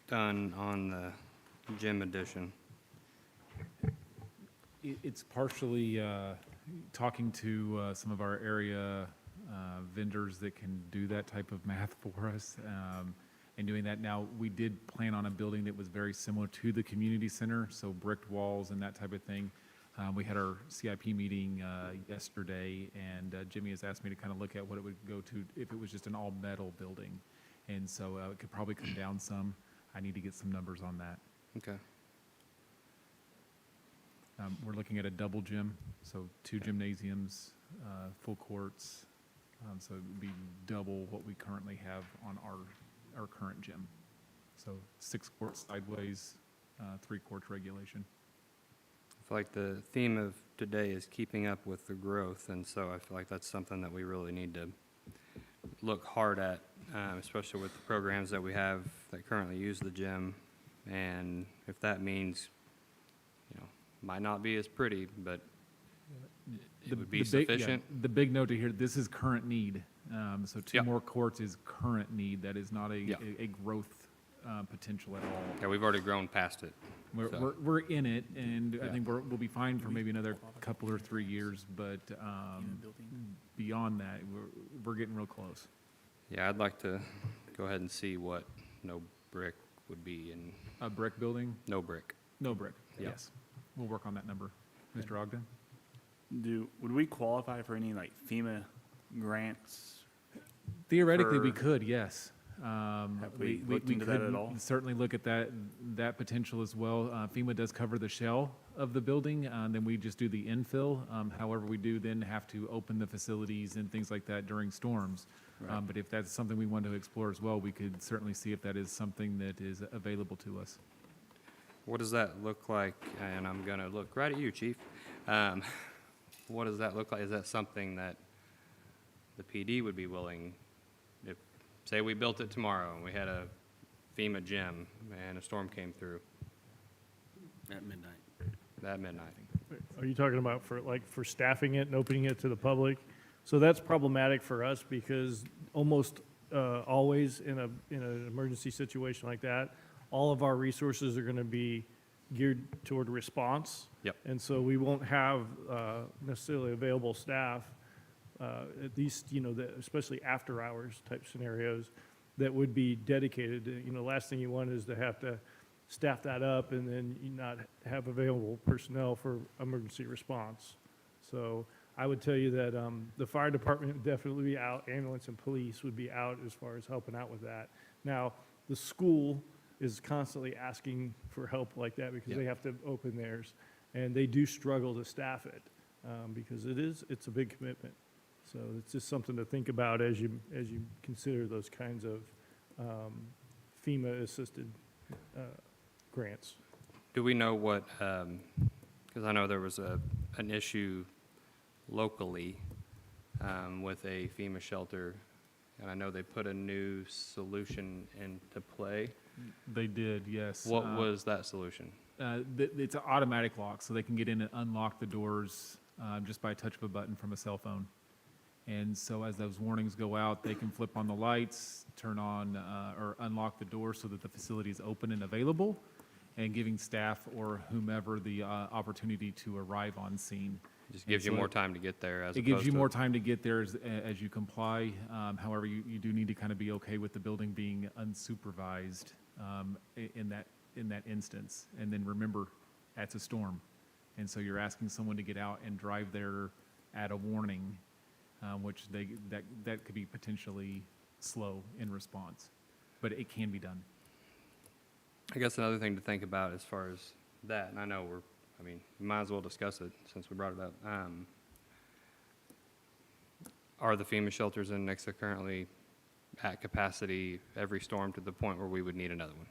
done on the gym addition? It's partially talking to some of our area vendors that can do that type of math for us, and doing that. Now, we did plan on a building that was very similar to the community center, so bricked walls and that type of thing. We had our CIP meeting yesterday, and Jimmy has asked me to kind of look at what it would go to if it was just an all-metal building. And so it could probably come down some. I need to get some numbers on that. Okay. We're looking at a double gym, so 2 gymnasiums, full courts. So it would be double what we currently have on our current gym. So 6 courts sideways, 3 courts regulation. I feel like the theme of today is keeping up with the growth, and so I feel like that's something that we really need to look hard at, especially with the programs that we have that currently use the gym. And if that means, might not be as pretty, but it would be sufficient. The big note to hear, this is current need. So 2 Yep. more courts is current need. That is not a Yep. a growth potential at all. Yeah, we've already grown past it. So, We're in it, and I Yeah. think we'll be fine for maybe another couple or 3 years, but beyond that, we're getting real close. yeah, I'd like to go ahead and see what no brick would be in A brick building? no brick. No brick, Yeah. yes. We'll work on that number. Mr. Ogden? Would we qualify for any like FEMA grants? Theoretically, we for- could, yes. Have we looked into that could at all? certainly look at that potential as well. FEMA does cover the shell of the building, and then we just do the infill. However, we do then have to open the facilities and things like that during storms. Right. But if that's something we want to explore as well, we could certainly see if that is something that is available to us. What does that look like? And I'm going to look right at you, Chief. What does that look like? Is that something that the PD would be willing, if, say we built it tomorrow and we had a FEMA gym and a storm came through At midnight. at midnight? Are you talking about for staffing it and opening it to the public? So that's problematic for us because almost always in an emergency situation like that, all of our resources are going to be geared toward response. Yep. And so we won't have necessarily available staff, at least, especially after hours type scenarios that would be dedicated. Last thing you want is to have to staff that up and then you not have available personnel for emergency response. So I would tell you that the fire department would definitely be out, ambulance and police would be out as far as helping out with that. Now, the school is constantly asking for help like that because they have to open theirs, and they do struggle to staff it because it's a big commitment. So it's just something to think about as you consider those kinds of FEMA-assisted grants. Do we know what, because I know there was an issue locally with a FEMA shelter, and I know they put a new solution into play. They did, yes. What was that solution? It's an automatic lock, so they can get in and unlock the doors just by a touch of a button from a cell phone. And so as those warnings go out, they can flip on the lights, turn on or unlock the door so that the facility is open and available, and giving staff or whomever the opportunity to arrive on scene. Just gives you more time to get there as It opposed gives you to- more time to get there as you comply. However, you do need to kind of be okay with the building being unsupervised in that instance. And then remember, that's a storm. And so you're asking someone to get out and drive there at a warning, which that could be potentially slow in response. But it can be done. I guess another thing to think about as far as that, and I know we might as well discuss it since we brought it up. Are the FEMA shelters in Nixa currently at capacity every storm to the point where we would need another one?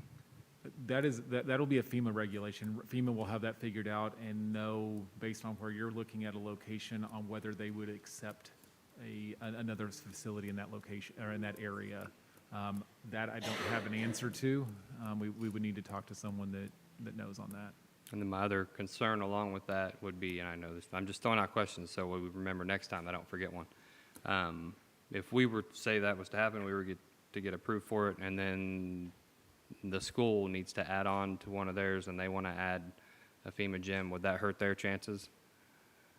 That'll be a FEMA regulation. FEMA will have that figured out and know, based on where you're looking at a location, on whether they would accept another facility in that location or in that area. That I don't have an answer to. We would need to talk to someone that knows on that. And then my other concern along with that would be, and I know this, I'm just throwing out questions so we remember next time I don't forget one. If we were to say that was to happen, we were to get approved for it, and then the school needs to add on to one of theirs and they want to add a FEMA gym, would that hurt their chances?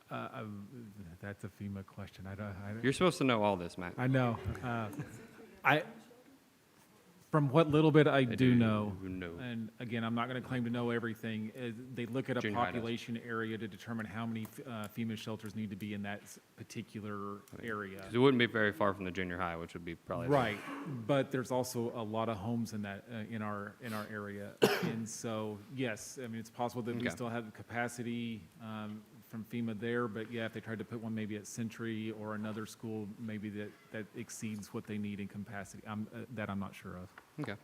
That's a FEMA question. I don't. You're supposed to know all this, Matt. I know. From what little bit I do do know, know. and again, I'm not going to claim to know everything. They look at a Junior high does. population area to determine how many FEMA shelters need to be in that particular area. 'Cause it wouldn't be very far from the junior high, which would be probably Right, but there's also a lot of homes in that, in our area. And so, yes, I mean, it's possible that we Okay. still have the capacity from FEMA there, but yeah, if they tried to put one maybe at Century or another school, maybe that exceeds what they need in capacity. That I'm not sure of. Okay.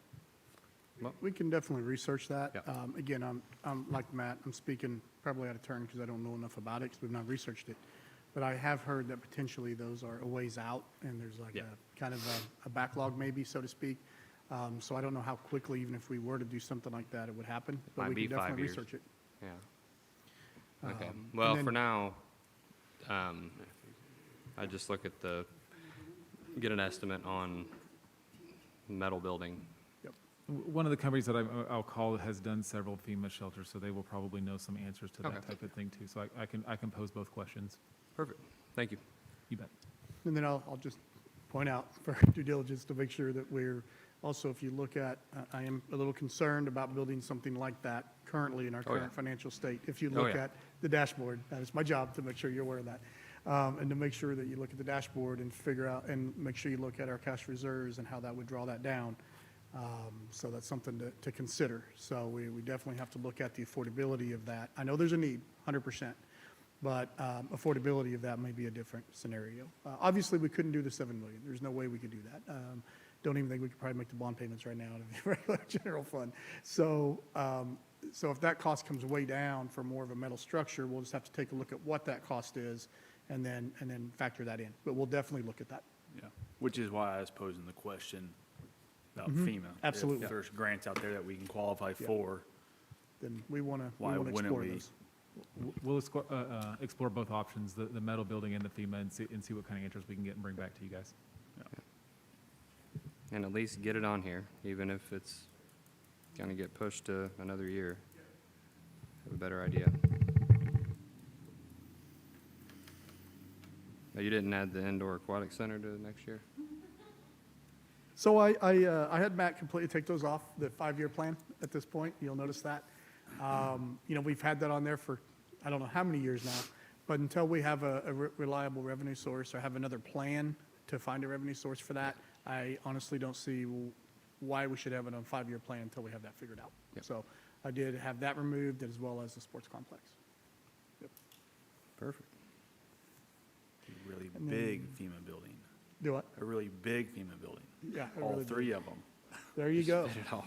We can definitely research that. Yeah. Again, I'm like Matt, I'm speaking probably out of turn because I don't know enough about it because we've not researched it. But I have heard that potentially those are a ways out and there's like Yeah. a kind of a backlog maybe, so to speak. So I don't know how quickly, even if we were to do something like that, it would happen. But Might we be can 5 definitely years. research it. Yeah. Okay. and Well, then- for now, I just look at get an estimate on metal building. One of the companies that I'll call has done several FEMA shelters, so they will probably know some answers to that Okay. type of thing too. So I can pose both questions. Perfect. Thank you. You bet. And then I'll just point out for due diligence to make sure that we're, also, if you look at, I am a little concerned about building something like that currently in our Oh, yeah. current financial state. If you Oh, look yeah. at the dashboard, that is my job to make sure you're aware of that. And to make sure that you look at the dashboard and figure out, and make sure you look at our cash reserves and how that would draw that down. So that's something to consider. So we definitely have to look at the affordability of that. I know there's a need, 100%, but affordability of that may be a different scenario. Obviously, we couldn't do the 7 million. There's no way we could do that. Don't even think we could probably make the bond payments right now out of the regular general fund. So if that cost comes way down for more of a metal structure, we'll just have to take a look at what that cost is and then factor that in. But we'll definitely look at that. Yeah, which is why I was posing the question about Mhm. FEMA. Absolutely. If there's grants out there that we can qualify for, Then we want to Why wouldn't explore we? those. We'll explore both options, the metal building and the FEMA, and see what kind of interest we can get and bring back to you guys. And at least get it on here, even if it's going to get pushed to another year. Have a better idea. Oh, you didn't add the indoor aquatic center to next year? So I had Matt completely take those off the 5-year plan at this point. You'll notice that. We've had that on there for, I don't know how many years now. But until we have a reliable revenue source or have another plan to find a revenue source for that, I honestly don't see why we should have it on a 5-year plan until we have that figured out. Yep. So I did have that removed as well as the sports complex. Perfect. a really And big FEMA building, Do what? a really big FEMA building. Yeah. a All really three big- of them. There you go. Did it all.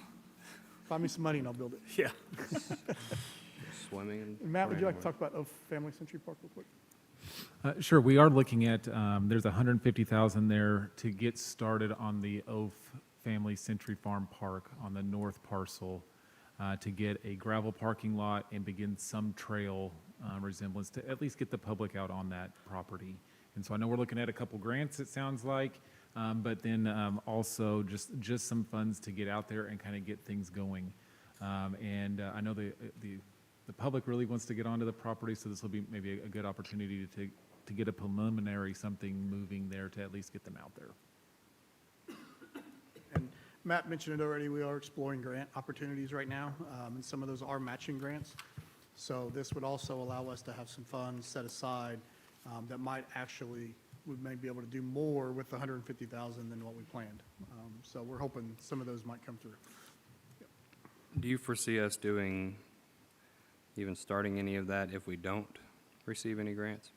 Find me some money and I'll build it. Yeah. Swimming and. Matt, would you like running to talk about Oak Family Century Park real quick? Sure, we are looking at, there's 150,000 there to get started on the Oaf Family Century Farm Park on the north parcel, to get a gravel parking lot and begin some trail resemblance to at least get the public out on that property. And so I know we're looking at a couple grants, it sounds like, but then also just some funds to get out there and kind of get things going. And I know the public really wants to get onto the property, so this will be maybe a good opportunity to get a preliminary something moving there to at least get them out there. And Matt mentioned it already, we are exploring grant opportunities right now, and some of those are matching grants. So this would also allow us to have some funds set aside that might actually, we may be able to do more with the 150,000 than what we planned. So we're hoping some of those might come through. Do you foresee us even starting any of that if we don't receive any grants?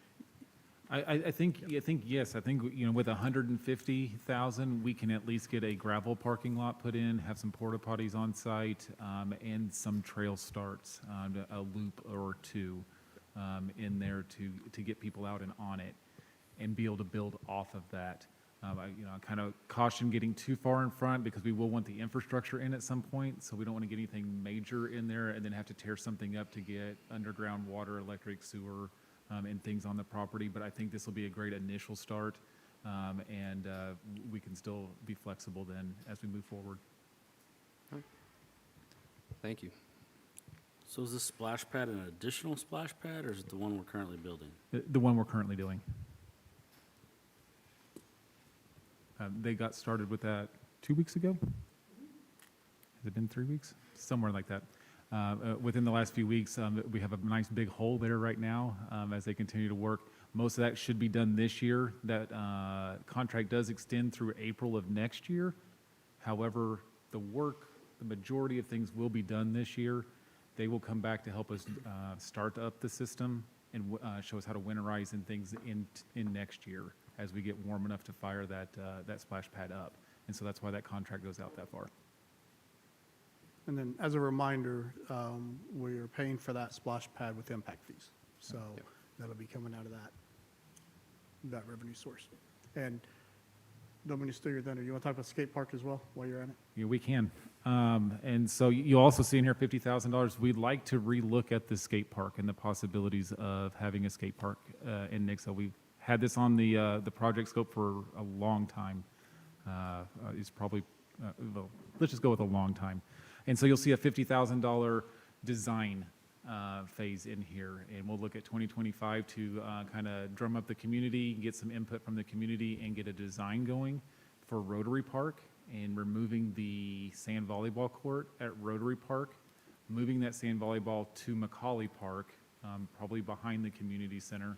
I think yes. I think, with 150,000, we can at least get a gravel parking lot put in, have some porta potties on site, and some trail starts, a loop or two in there to get people out and on it, and be able to build off of that. I kind of caution getting too far in front because we will want the infrastructure in at some point, so we don't want to get anything major in there and then have to tear something up to get underground water, electric, sewer, and things on the property. But I think this will be a great initial start, and we can still be flexible then as we move forward. Thank you. So is this splash pad an additional splash pad, or is it the one we're currently building? The one we're currently doing. They got started with that 2 weeks ago? Has it been 3 weeks? Somewhere like that. Within the last few weeks, we have a nice big hole there right now as they continue to work. Most of that should be done this year. That contract does extend through April of next year. However, the majority of things will be done this year. They will come back to help us start up the system and show us how to winterize and things in next year as we get warm enough to fire that splash pad up. And so that's why that contract goes out that far. And then, as a reminder, we are paying for that splash pad with impact fees. So that'll be coming out of that revenue source. And don't mean to steal your thunder. You want to talk about skate park as well while you're at it? Yeah, we can. And so you also see in here $50,000. We'd like to relook at the skate park and the possibilities of having a skate park in Nixa. We've had this on the project scope for a long time. It's probably, well, let's just go with a long time. And so you'll see a $50,000 design phase in here. And we'll look at 2025 to kind of drum up the community, get some input from the community, and get a design going for Rotary Park and removing the sand volleyball court at Rotary Park, moving that sand volleyball to Macaulay Park, probably behind the community center.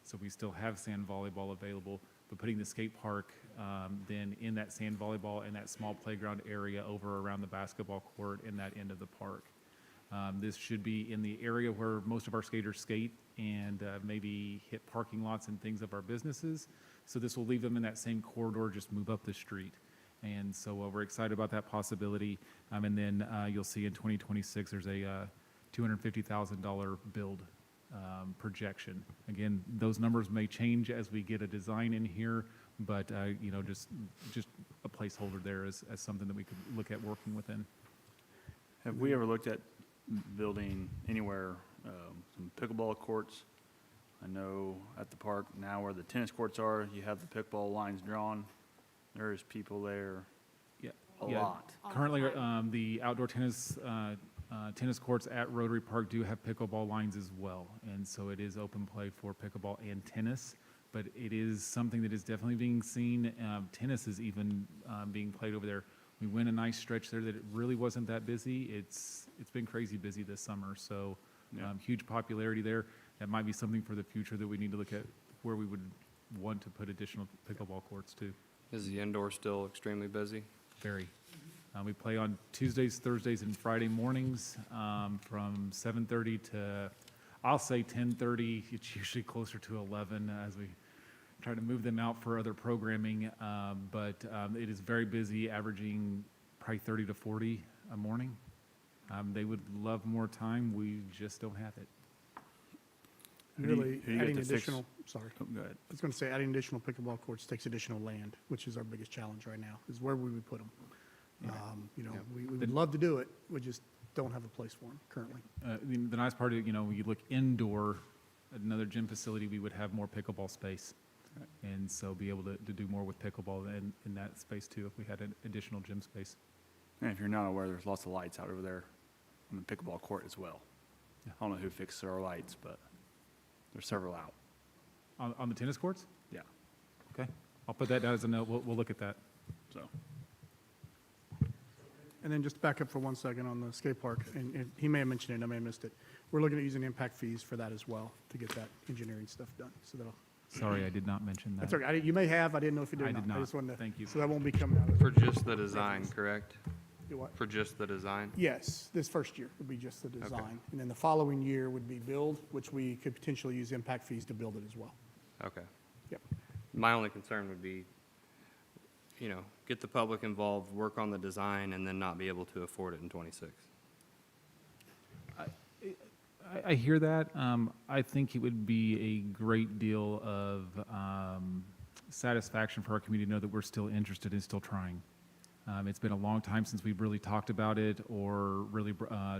So we still have sand volleyball available, but putting the skate park then in that sand volleyball and that small playground area over around the basketball court in that end of the park. This should be in the area where most of our skaters skate and maybe hit parking lots and things of our businesses. So this will leave them in that same corridor, just move up the street. And so we're excited about that possibility. And then you'll see in 2026, there's a $250,000 build projection. Again, those numbers may change as we get a design in here, but you know, just a placeholder there as something that we could look at working within. Have we ever looked at building anywhere some pickleball courts? I know at the park now where the tennis courts are, you have the pickleball lines drawn. There's people there a lot. Currently, the outdoor tennis courts at Rotary Park do have pickleball lines as well. And so it is open play for pickleball and tennis, but it is something that is definitely being seen. Tennis is even being played over there. We went a nice stretch there that it really wasn't that busy. It's been crazy busy this summer, so huge popularity there. That might be something for the future that we need to look at where we would want to put additional pickleball courts too. Is the indoor still extremely busy? Very. We play on Tuesdays, Thursdays, and Friday mornings from 7:30 to, I'll say 10:30. It's usually closer to 11 as we try to move them out for other programming. But it is very busy, averaging probably 30 to 40 a morning. They would love more time. We just don't have it. Really, who do you adding get to fix- additional, sorry. Oh, go ahead. I was going to say, adding additional pickleball courts takes additional land, which is our biggest challenge right now, is where we would put them. You know, we would love to do it, we just don't have a place for them currently. The nice part of, you know, when you look indoor, at another gym facility, we would have more pickleball space. And so be able to do more with pickleball in that space too, if we had an additional gym space. And if you're not aware, there's lots of lights out over there on the pickleball court as well. I don't know who fixes our lights, but there's several out. On the tennis courts? Yeah, Okay. I'll put that down as a note. We'll look at that. so. And then just back up for 1 second on the skate park, and he may have mentioned it, I may have missed it. We're looking at using impact fees for that as well, to get that engineering stuff done, so that'll. Sorry, I did not mention that. That's okay, you may have, I didn't know if you did or I not. did not. just wanted to. Thank you. So that won't be coming out of. For just the design, correct? Do what? For just the design? Yes, this first year would be just the design. And then the following year would be build, which we could potentially use impact fees to build it as well. Okay. Yep. My only concern would be, you know, get the public involved, work on the design, and then not be able to afford it in '26. I hear that. I think it would be a great deal of satisfaction for our community to know that we're still interested and still trying. It's been a long time since we've really talked about it or really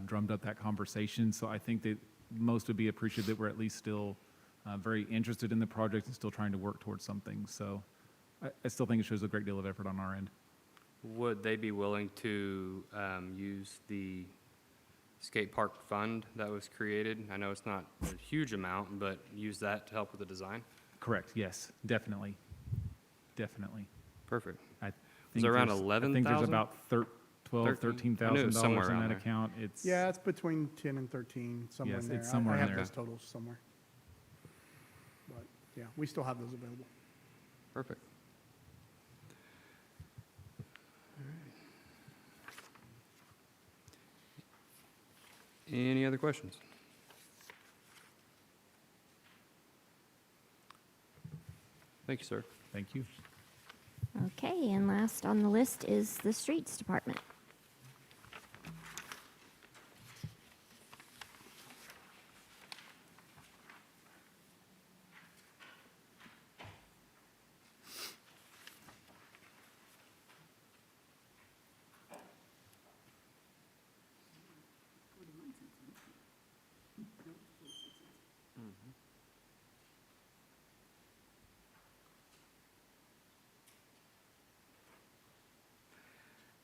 drummed up that conversation. So I think that most would be appreciative that we're at least still very interested in the project and still trying to work towards something. So I still think it shows a great deal of effort on our end. Would they be willing to use the skate park fund that was created. I know it's not a huge amount, but use that to help with the design. Correct, yes, definitely, definitely. Perfect. I Is think it around there's- 11,000? I think there's about 12, 13? I knew it was somewhere $13,000 in around that there. account. It's, Yeah, it's between 10 and 13, somewhere Yes, in there. it's somewhere I in have there. those totals somewhere. But, yeah, we still have those available. Perfect. Any other questions? Thank you, sir. thank you. Okay, and last on the list is the Streets Department.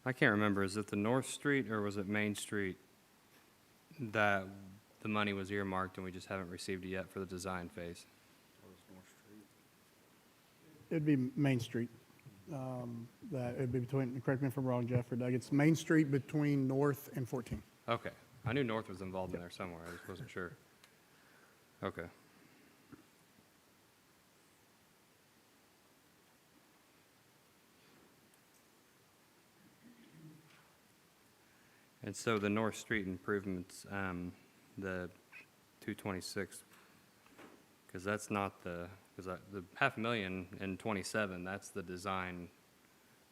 I can't remember, is it the North Street or was it Main Street that the money was earmarked and we just haven't received it yet for the design phase? It'd be Main Street. That, it'd be between, correct me if I'm wrong, Jeff or Doug, it's Main Street between North and 14. Okay, I knew North was involved in there somewhere, I just wasn't sure. Okay. And so the North Street improvements, the 226, because that's not the, because the 500,000 in 27, that's the design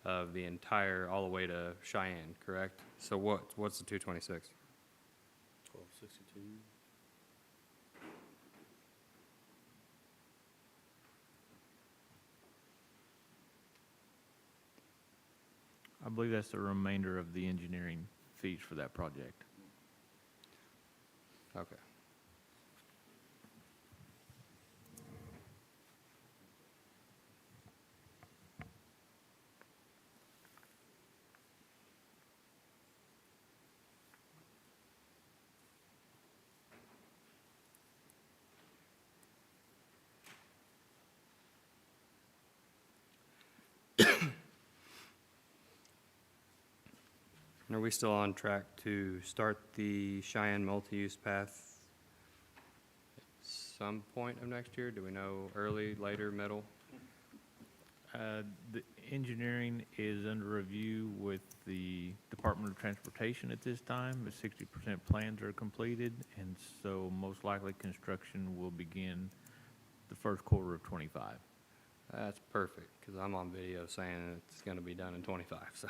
of the entire, all the way to Cheyenne, correct? So what's the 226? 1262. I believe that's the remainder of the engineering fees for that project. Okay. Are we still on track to start the Cheyenne multi-use path at some point of next year? Do we know early, later, middle? The engineering is under review with the Department of Transportation at this time. The 60% plans are completed, and so most likely construction will begin the first quarter of '25. That's perfect, because I'm on video saying it's going to be done in 25, so.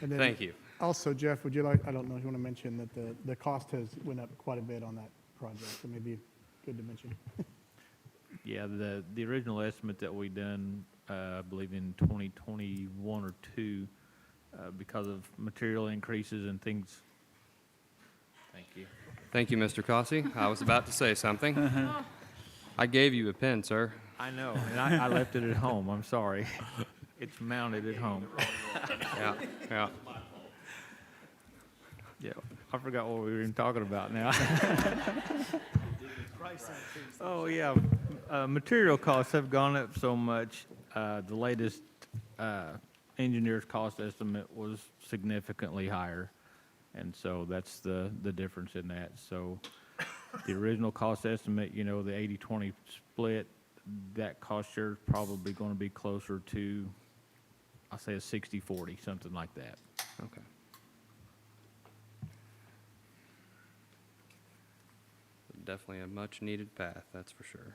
And then Thank you. Also, Jeff, would you like, I don't know if you want to mention that the cost has went up quite a bit on that project, so maybe good to mention. Yeah, the original estimate that we done, I believe in 2021 or 2, because of material increases and things. Thank you. Thank you, Mr. Cossey. I was about to say something. I gave you a pen, sir. I know, and I left it at home. I'm sorry. It's mounted at home. Yeah, yeah. Yeah, I forgot what we were even talking about now. Oh, yeah, material costs have gone up so much. The latest engineer's cost estimate was significantly higher, and so that's the difference in that. So the original cost estimate, you know, the 80-20 split, that cost share is probably going to be closer to, I'll say a 60-40, something like that. Okay. Definitely a much-needed path, that's for sure.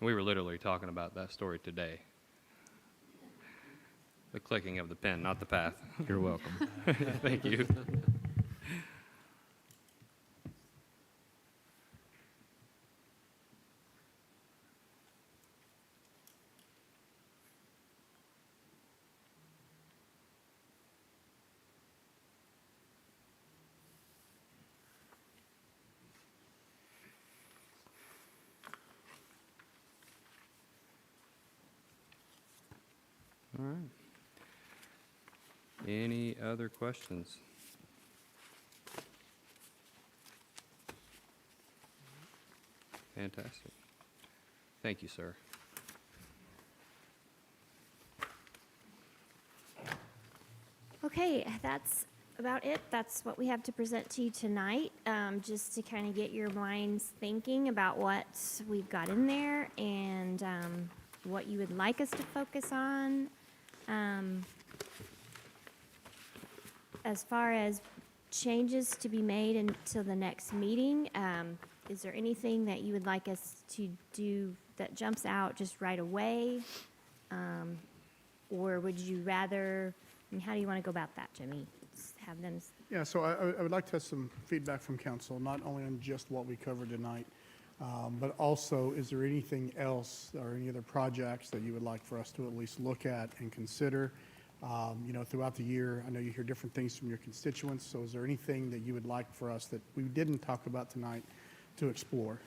We were literally talking about that story today. The clicking of the pen, not the path. You're welcome. Thank you. All right. Any other questions? Fantastic. Thank you, sir. Okay, that's about it. That's what we have to present to you tonight, just to kind of get your minds thinking about what we've got in there and what you would like us to focus on. As far as changes to be made until the next meeting, is there anything that you would like us to do that jumps out just right away? Or would you rather, I mean, how do you want to go about that, Jimmy? Just have them, Yeah, so I would like to have some feedback from council, not only on just what we covered tonight, but also, is there anything else or any other projects that you would like for us to at least look at and consider? You know, throughout the year, I know you hear different things from your constituents, so is there anything that you would like for us that we didn't talk about tonight to explore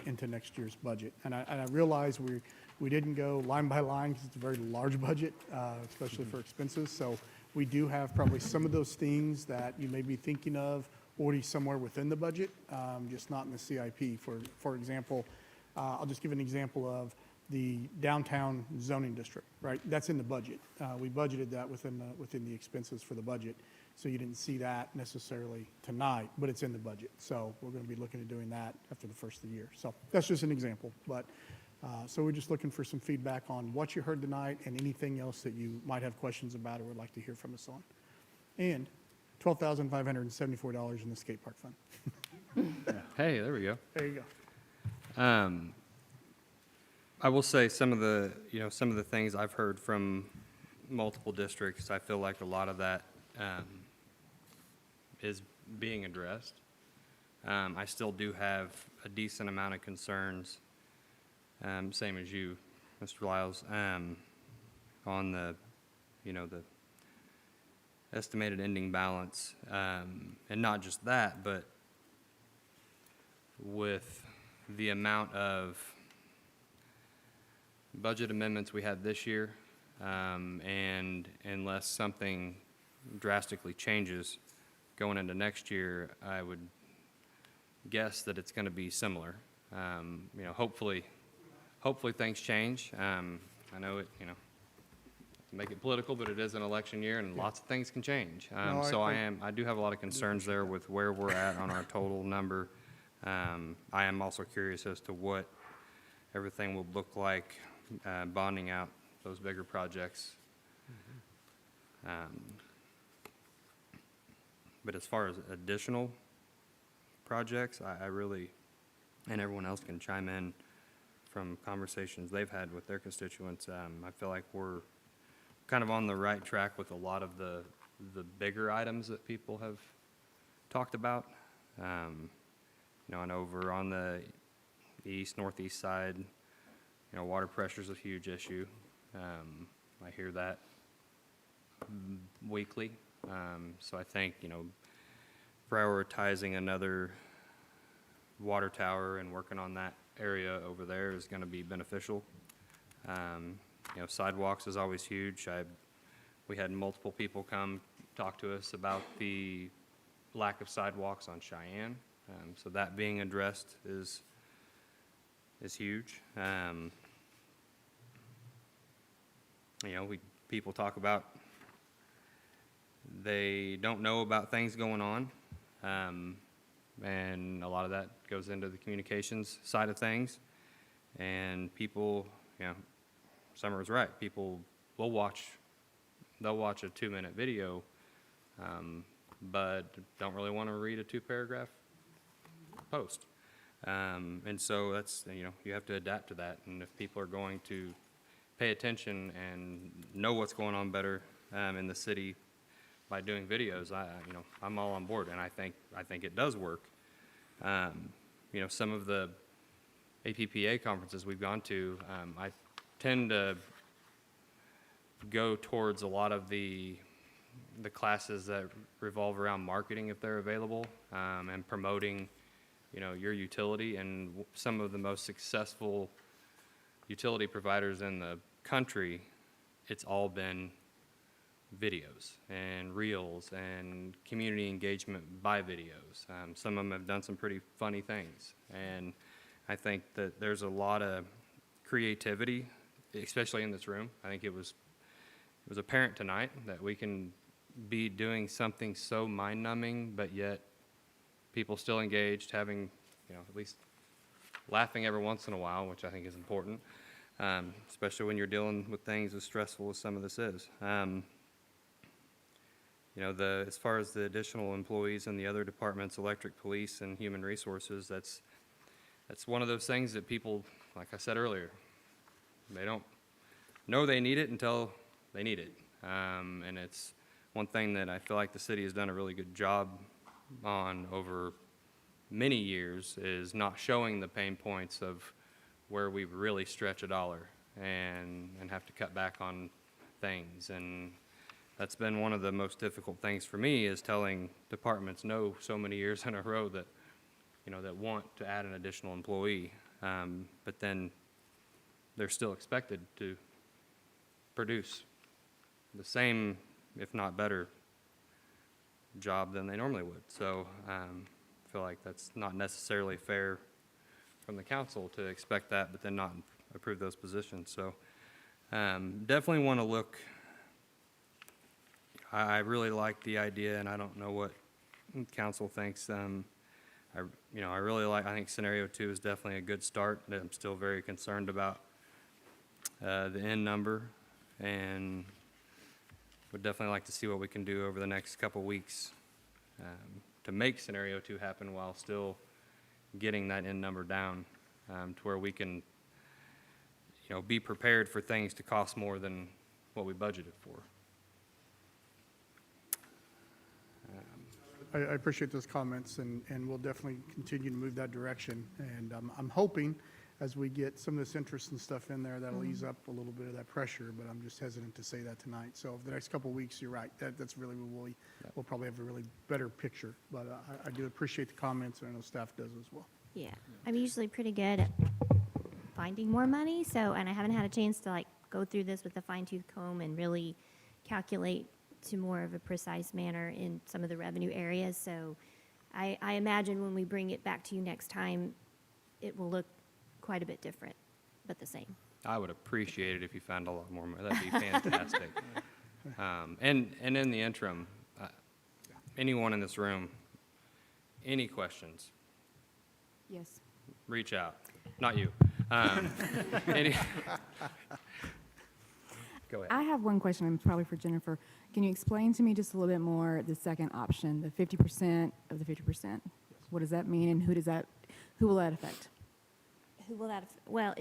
into next year's budget? And I realize we didn't go line by line because it's a very large budget, especially for expenses. So we do have probably some of those things that you may be thinking of already somewhere within the budget, just not in the CIP. For example, I'll just give an example of the downtown zoning district, right? That's in the budget. We budgeted that within the expenses for the budget. So you didn't see that necessarily tonight, but it's in the budget. So we're going to be looking at doing that after the first of the year. So that's just an example. But so we're just looking for some feedback on what you heard tonight and anything else that you might have questions about or would like to hear from us on. And $12,574 in the skate park fund. Hey, there we go. There you go. I will say some of the things I've heard from multiple districts, I feel like a lot of that is being addressed. I still do have a decent amount of concerns, same as you, Mr. Lyles, on the estimated ending balance. And not just that, but with the amount of budget amendments we had this year, and unless something drastically changes going into next year, I would guess that it's going to be similar. Hopefully things change. I know it, to make it political, but it is an election year and lots of things can change. So I do have a lot of concerns there with where we're at on our total number. I am also curious as to what everything will look like bonding out those bigger projects. But as far as additional projects, I really, and everyone else can chime in from conversations they've had with their constituents, I feel like we're kind of on the right track with a lot of the bigger items that people have talked about. And over on the northeast side, water pressure is a huge issue. I hear that weekly. So I think, prioritizing another water tower and working on that area over there is going to be beneficial. Sidewalks is always huge. We had multiple people come talk to us about the lack of sidewalks on Cheyenne. So that being addressed is huge. People talk about they don't know about things going on, and a lot of that goes into the communications side of things. And people, Summer is right. People will they'll watch a 2-minute video, but don't really want to read a 2-paragraph post. And so that's, you have to adapt to that. And if people are going to pay attention and know what's going on better in the city by doing videos, I'm all on board, and I think it does work. Some of the APPA conferences we've gone to, I tend to go towards a lot of the classes that revolve around marketing if they're available, and promoting your utility. And some of the most successful utility providers in the country, it's all been videos and reels and community engagement by videos. Some of them have done some pretty funny things. And I think that there's a lot of creativity, especially in this room. I think it was apparent tonight that we can be doing something so mind-numbing, but yet people still engaged, having, at least laughing every once in a while, which I think is important, especially when you're dealing with things as stressful as some of this is. As far as the additional employees in the other departments, electric, police, and human resources, that's one of those things that people, like I said earlier, they don't know they need it until they need it. And it's one thing that I feel like the city has done a really good job on over many years, is not showing the pain points of where we really stretch a dollar and have to cut back on things. And that's been one of the most difficult things for me, is telling departments no so many years in a row that, that want to add an additional employee. But then they're still expected to produce the same, if not better, job than they normally would. So I feel like that's not necessarily fair from the council to expect that, but then not approve those positions. So definitely want to look. I really like the idea, and I don't know what council thinks. I really like. I think scenario 2 is definitely a good start. I'm still very concerned about the end number, and would definitely like to see what we can do over the next couple weeks to make scenario 2 happen while still getting that end number down to where we can, be prepared for things to cost more than what we budgeted for. I appreciate those comments, and we'll definitely continue to move that direction. And I'm hoping, as we get some of this interest and stuff in there, that'll ease up a little bit of that pressure, but I'm just hesitant to say that tonight. So over the next couple of weeks, you're right, that's really when we'll probably have a really better picture. But I do appreciate the comments, and I know staff does as well. Yeah, I'm usually pretty good at finding more money, and I haven't had a chance to go through this with a fine-tooth comb and really calculate to more of a precise manner in some of the revenue areas. So I imagine when we bring it back to you next time, it will look quite a bit different, but the same. I would appreciate it if you found a lot more. That'd be fantastic. And in the interim, anyone in this room, any questions, Yes. reach out. Not you. Go ahead. I have one question, and it's probably for Jennifer. Can you explain to me just a little bit more the second option, the 50% of the 50%? What does that mean, and who will that affect? Who will that, well,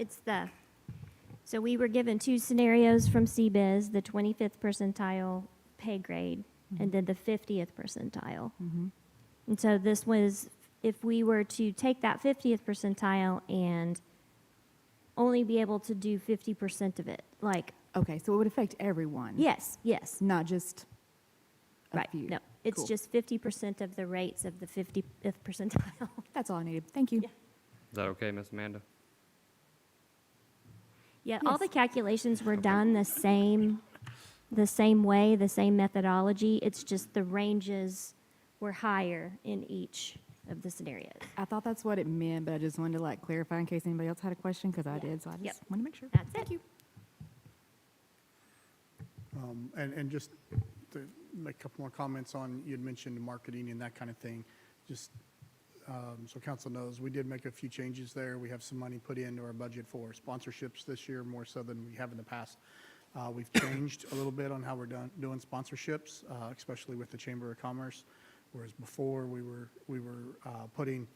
so we were given 2 scenarios from CBiz, the 25th percentile pay grade, and then the 50th percentile. And so this was, if we were to take that 50th percentile and only be able to do 50% of it, Okay, so it would affect everyone? yes, Not just a right, few? no, it's Cool. just 50% of the rates of the 50th percentile. That's all I needed. Thank you. Yeah. Is that okay, Miss Amanda? Yeah, all Yes. the calculations were done the same way, the same methodology. It's just the ranges were higher in each of the scenarios. I thought that's what it meant, but I just wanted to clarify in case anybody else had a question, because I did, so I just Yep. wanted to make sure. That's Thank it. you. And just to make a couple more comments on, you'd mentioned marketing and that kind of thing. Just so council knows, we did make a few changes there. We have some money put into our budget for sponsorships this year, more so than we have in the past. We've changed a little bit on how we're doing sponsorships, especially with the Chamber of Commerce. Whereas before, we were putting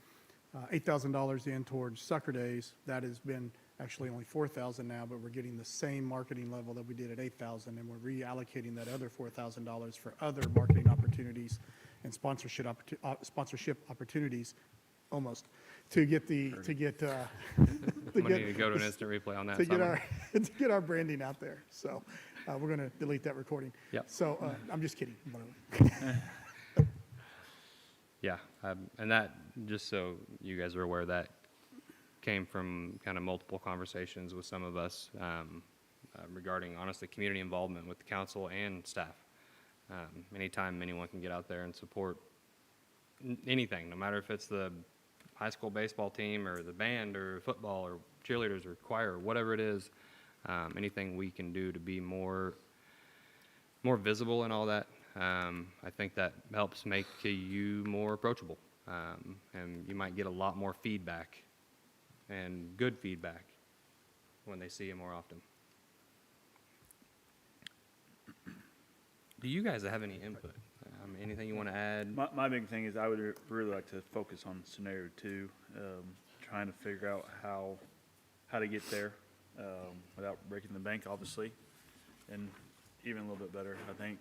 $8,000 in towards Sucker Days. That has been actually only $4,000 now, but we're getting the same marketing level that we did at $8,000, and we're reallocating that other $4,000 for other marketing opportunities and sponsorship opportunities, almost, to get I'm gonna need to go to an instant replay on that. to get our branding out there. So we're going to delete that recording. Yep. So I'm just kidding. Yeah, and that, just so you guys are aware, that came from kind of multiple conversations with some of us regarding, honestly, community involvement with the council and staff. Anytime anyone can get out there and support anything, no matter if it's the high school baseball team or the band or football or cheerleaders or choir or whatever it is, anything we can do to be more visible and all that, I think that helps make you more approachable. And you might get a lot more feedback and good feedback when they see you more often. Do you guys have any input? Anything you want to add? My big thing is I would really like to focus on scenario 2, trying to figure out how to get there without breaking the bank, obviously, and even a little bit better, I think,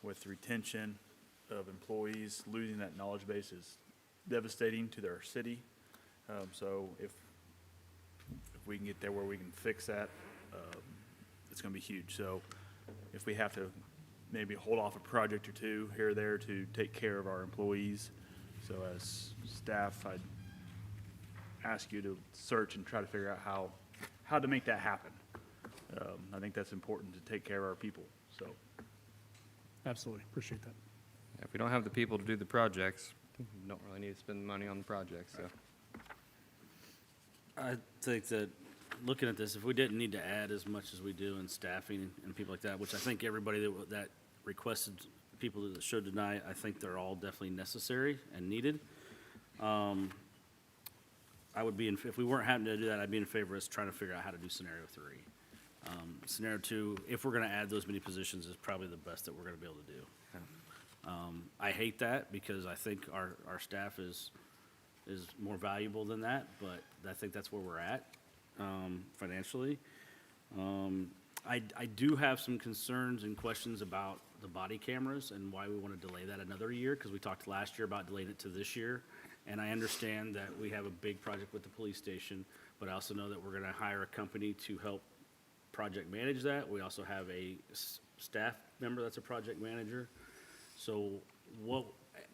with retention of employees, losing that knowledge base is devastating to their city. So if we can get there where we can fix that, it's going to be huge. So if we have to maybe hold off a project or two here or there to take care of our employees. So as staff, I'd ask you to search and try to figure out how to make that happen. I think that's important to take care of our people, so. Absolutely, appreciate that. If we don't have the people to do the projects, we don't really need to spend the money on the projects, so. I think that, looking at this, if we didn't need to add as much as we do in staffing and people like that, which I think everybody that requested, people that showed tonight, I think they're all definitely necessary and needed. I would be, if we weren't having to do that, I'd be in favor of us trying to figure out how to do scenario 3. Scenario 2, if we're gonna add those many positions, is probably the best that we're gonna be able to do. I hate that because I think our staff is more valuable than that, but I think that's where we're at, financially. I do have some concerns and questions about the body cameras and why we want to delay that another year, because we talked last year about delaying it to this year. And I understand that we have a big project with the police station, but I also know that we're going to hire a company to help project manage that. We also have a staff member that's a project manager. So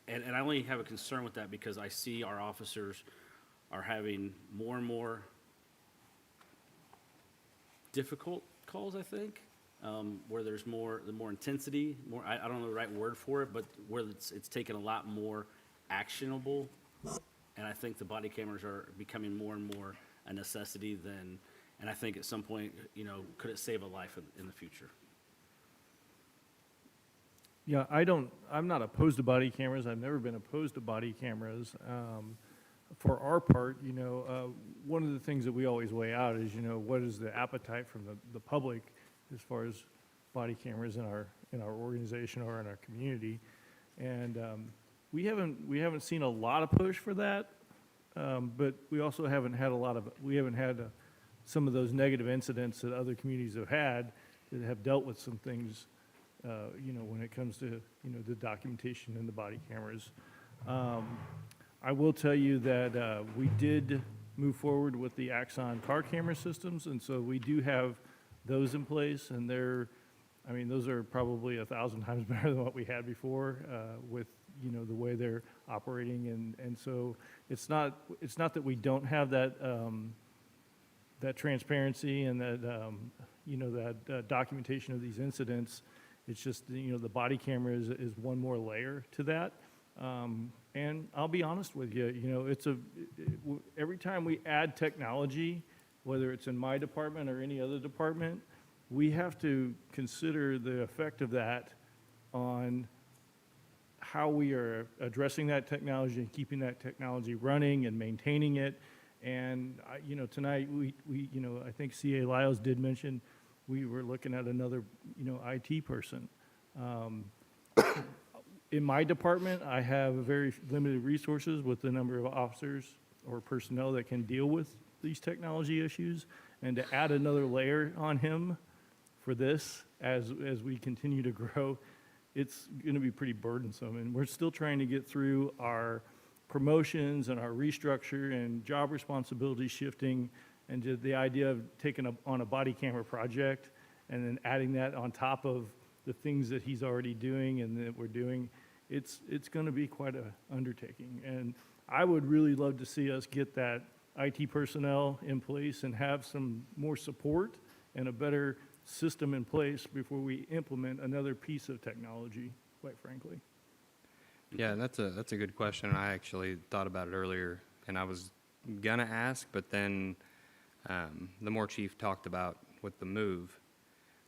and I only have a concern with that because I see our officers are having more and more difficult calls, I think, where there's more intensity, I don't know the right word for it, but where it's taken a lot more actionable. And I think the body cameras are becoming more and more a necessity and I think at some point, could it save a life in the future? Yeah, I'm not opposed to body cameras. I've never been opposed to body cameras. For our part, one of the things that we always weigh out is, what is the appetite from the public as far as body cameras in our organization or in our community. And we haven't seen a lot of push for that, but we also haven't had some of those negative incidents that other communities have had that have dealt with some things, when it comes to, the documentation and the body cameras. I will tell you that we did move forward with the Axon car camera systems, and so we do have those in place, and those are probably 1,000 times better than what we had before with, the way they're operating, and so it's not that we don't have that that transparency and that that documentation of these incidents. It's just the body camera is one more layer to that. And I'll be honest with you, every time we add technology, whether it's in my department or any other department, we have to consider the effect of that on how we are addressing that technology and keeping that technology running and maintaining it. And tonight we I think C.A. Lyles did mention we were looking at another IT person. In my department, I have very limited resources with the number of officers or personnel that can deal with these technology issues, and to add another layer on him for this as we continue to grow, it's going to be pretty burdensome. And we're still trying to get through our promotions and our restructure and job responsibility shifting, and just the idea of taking on a body camera project and then adding that on top of the things that he's already doing and that we're doing. It's going to be quite an undertaking. And I would really love to see us get that IT personnel in place and have some more support and a better system in place before we implement another piece of technology, quite frankly. Yeah, that's a good question. I actually thought about it earlier, and I was gonna ask, but then the more Chief talked about with the move,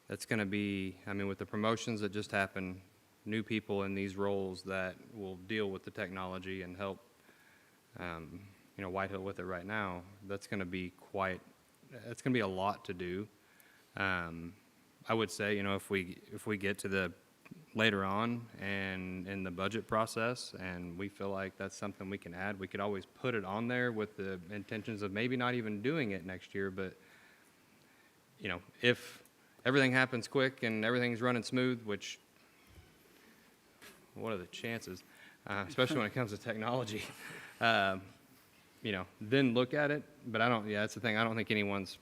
that's gonna be, I mean, with the promotions that just happened, new people in these roles that will deal with the technology and help, White Hill with it right now, that's gonna be it's gonna be a lot to do. I would say, if we get to the later on and in the budget process and we feel like that's something we can add, we could always put it on there with the intentions of maybe not even doing it next year, but if everything happens quick and everything's running smooth, which what are the chances, especially when it comes to technology, then look at it. But that's the thing, I don't think anyone's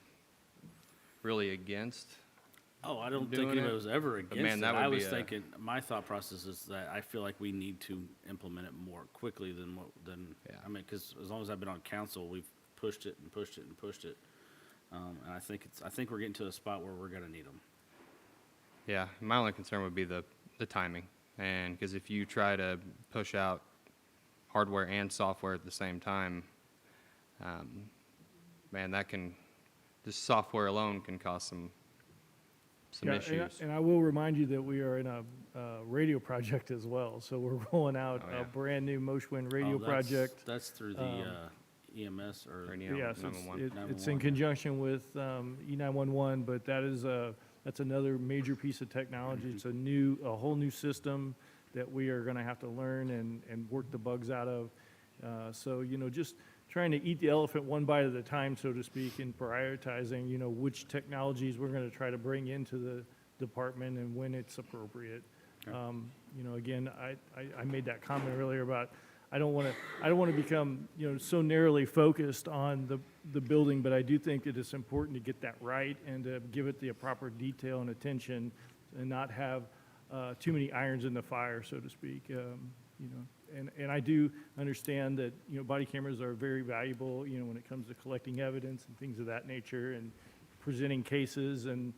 really against. Oh, I don't think doing anybody it. was ever But against man, it. that would I be was a- thinking, my thought process is that I feel like we need to implement it more quickly than Yeah. I mean, because as long as I've been on council, we've pushed it and pushed it and pushed it. And I think we're getting to a spot where we're gonna need them. Yeah, my only concern would be the timing, and because if you try to push out hardware and software at the same time, that can, just software alone can cause some Yeah, issues. and I will remind you that we are in a radio project as well. So we're rolling out Oh, yeah. a brand-new Moshwin radio Oh, project. That's through the EMS or. Or, Yes, it's 911. it's in 911. conjunction with E911, but that's another major piece of technology. It's a whole new system that we are going to have to learn and work the bugs out of. So, just trying to eat the elephant one bite at a time, so to speak, and prioritizing, which technologies we're going to try to bring into the department and when it's appropriate. Again, I made that comment earlier about I don't want to become, so narrowly focused on the building, but I do think that it's important to get that right and to give it the proper detail and attention and not have too many irons in the fire, so to speak. And I do understand that, body cameras are very valuable, when it comes to collecting evidence and things of that nature and presenting cases and,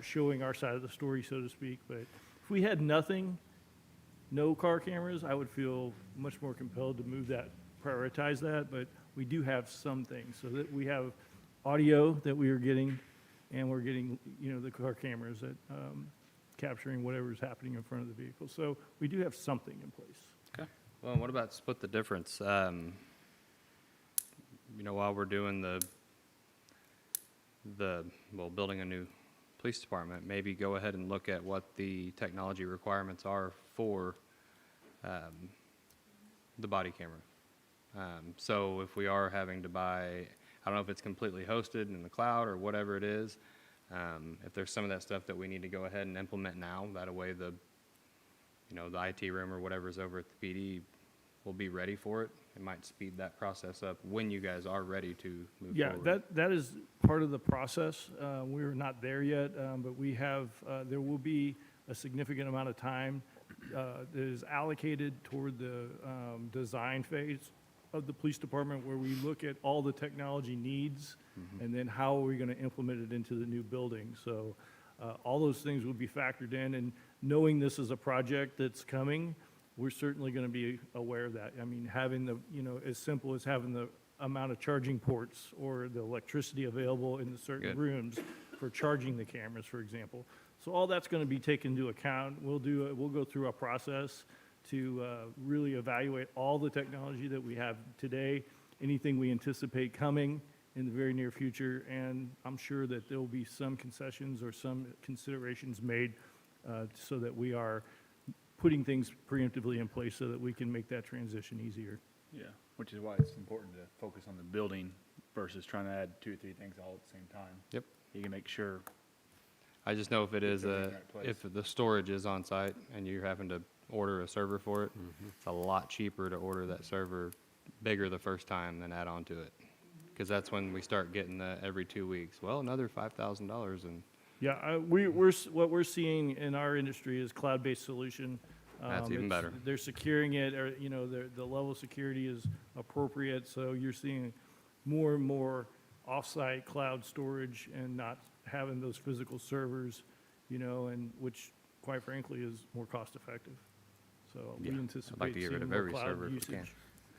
showing our side of the story, so to speak. But if we had no car cameras, I would feel much more compelled to prioritize that. But we do have some things, so that we have audio that we are getting, and we're getting, the car cameras that capturing whatever's happening in front of the vehicle. So we do have something in place. Okay. Well, what about split the difference? While we're doing building a new police department, maybe go ahead and look at what the technology requirements are for the body camera. So if we are having to buy, I don't know if it's completely hosted in the cloud or whatever it is, if there's some of that stuff that we need to go ahead and implement now, that way the IT room or whatever's over at the PD will be ready for it. It might speed that process up when you guys are ready to move forward. Yeah, that is part of the process. We're not there yet, but we have, there will be a significant amount of time that is allocated toward the design phase of the police department, where we look at all the technology needs and then how are we going to implement it into the new building. So all those things will be factored in, and knowing this is a project that's coming, we're certainly going to be aware of that. I mean, having as simple as having the amount of charging ports or the electricity available in the certain Good. rooms for charging the cameras, for example. So all that's going to be taken into account. We'll go through a process to really evaluate all the technology that we have today, anything we anticipate coming in the very near future, and I'm sure that there will be some concessions or some considerations made so that we are putting things preemptively in place so that we can make that transition easier. Yeah, which is why it's important to focus on the building versus trying to add 2 or 3 things all at the same time. Yep. You can make sure. I just know if it is everything in the right place. if the storage is on site and you're having to order a server for it, it's a lot cheaper to order that server bigger the first time than add on to it. Because that's when we start getting the every 2 weeks. Well, another $5,000 and Yeah, what we're seeing in our industry is cloud-based solution. That's even better. They're securing it, or, the level of security is appropriate, so you're seeing more and more off-site cloud storage and not having those physical servers, you know, and which quite frankly is more cost effective. So we Yeah, I'd anticipate like to get rid seeing of more every cloud server if we can. usage.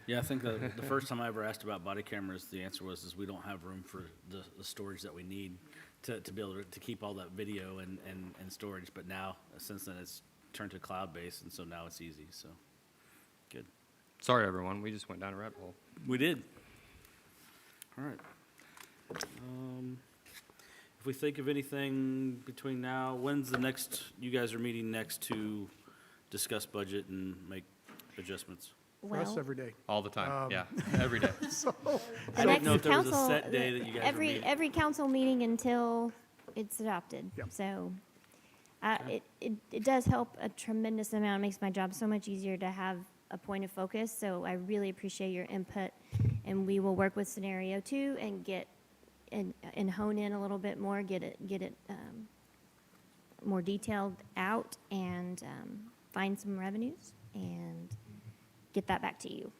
Yeah, I think the first time I ever asked about body cameras, the answer was we don't have room for the storage that we need to be able to keep all that video and storage. But now, since then, it's turned to cloud-based, and so now it's easy, so, good. Sorry, everyone, we just went down a rabbit hole. We did. All right. If we think of anything between now, when's the next, you guys are meeting next to discuss budget and make adjustments? For us, Well, every day. All the time, yeah, every day. So, the don't know next if there was a council, set day that you guys were meeting. every council meeting until it's adopted. Yep. So, it does help a tremendous amount. It makes my job so much easier to have a point of focus. So I really appreciate your input, and we will work with scenario 2 and get, and hone in a little bit more, get it more detailed out, and find some revenues and get that back to you.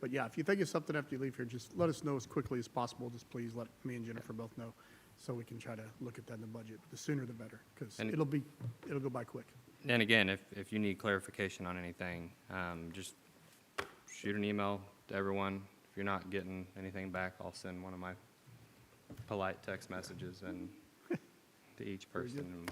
but yeah, if you think of something after you leave here, just let us know as quickly as possible. Just please let me and Jennifer both know, so we can try to look at that in the budget. The sooner the better, because And- it'll go by quick. And again, if you need clarification on anything, just shoot an email to everyone. If you're not getting anything back, I'll send one of my polite text messages and to each person.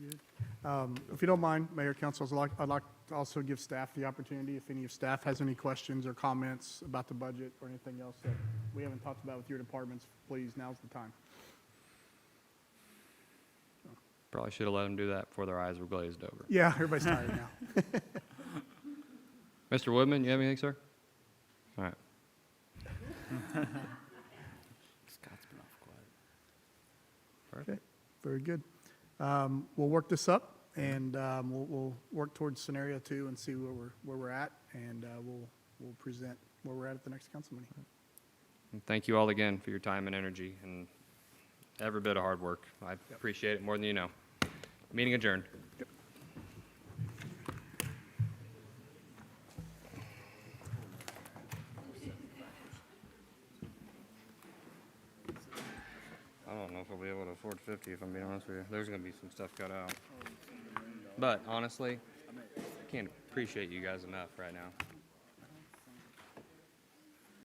If you don't mind, Mayor, Council, I'd like to also give staff the opportunity, if any of staff has any questions or comments about the budget or anything else that we haven't talked about with your departments, please, now's the time. Probably should have let them do that before their eyes were glazed over. Yeah, everybody's tired now. Mr. Woodman, you have anything, sir? All right. Scott's been off quiet. Okay, very good. We'll work this up, and we'll work towards scenario 2 and see where we're at, and we'll present where we're at the next council meeting. And thank you all again for your time and energy and every bit of hard work. I appreciate it more than you know. Meeting adjourned. I don't know if I'll be able to afford 50, if I'm being honest with you. There's going to be some stuff cut out. But honestly, I can't appreciate you guys enough right now.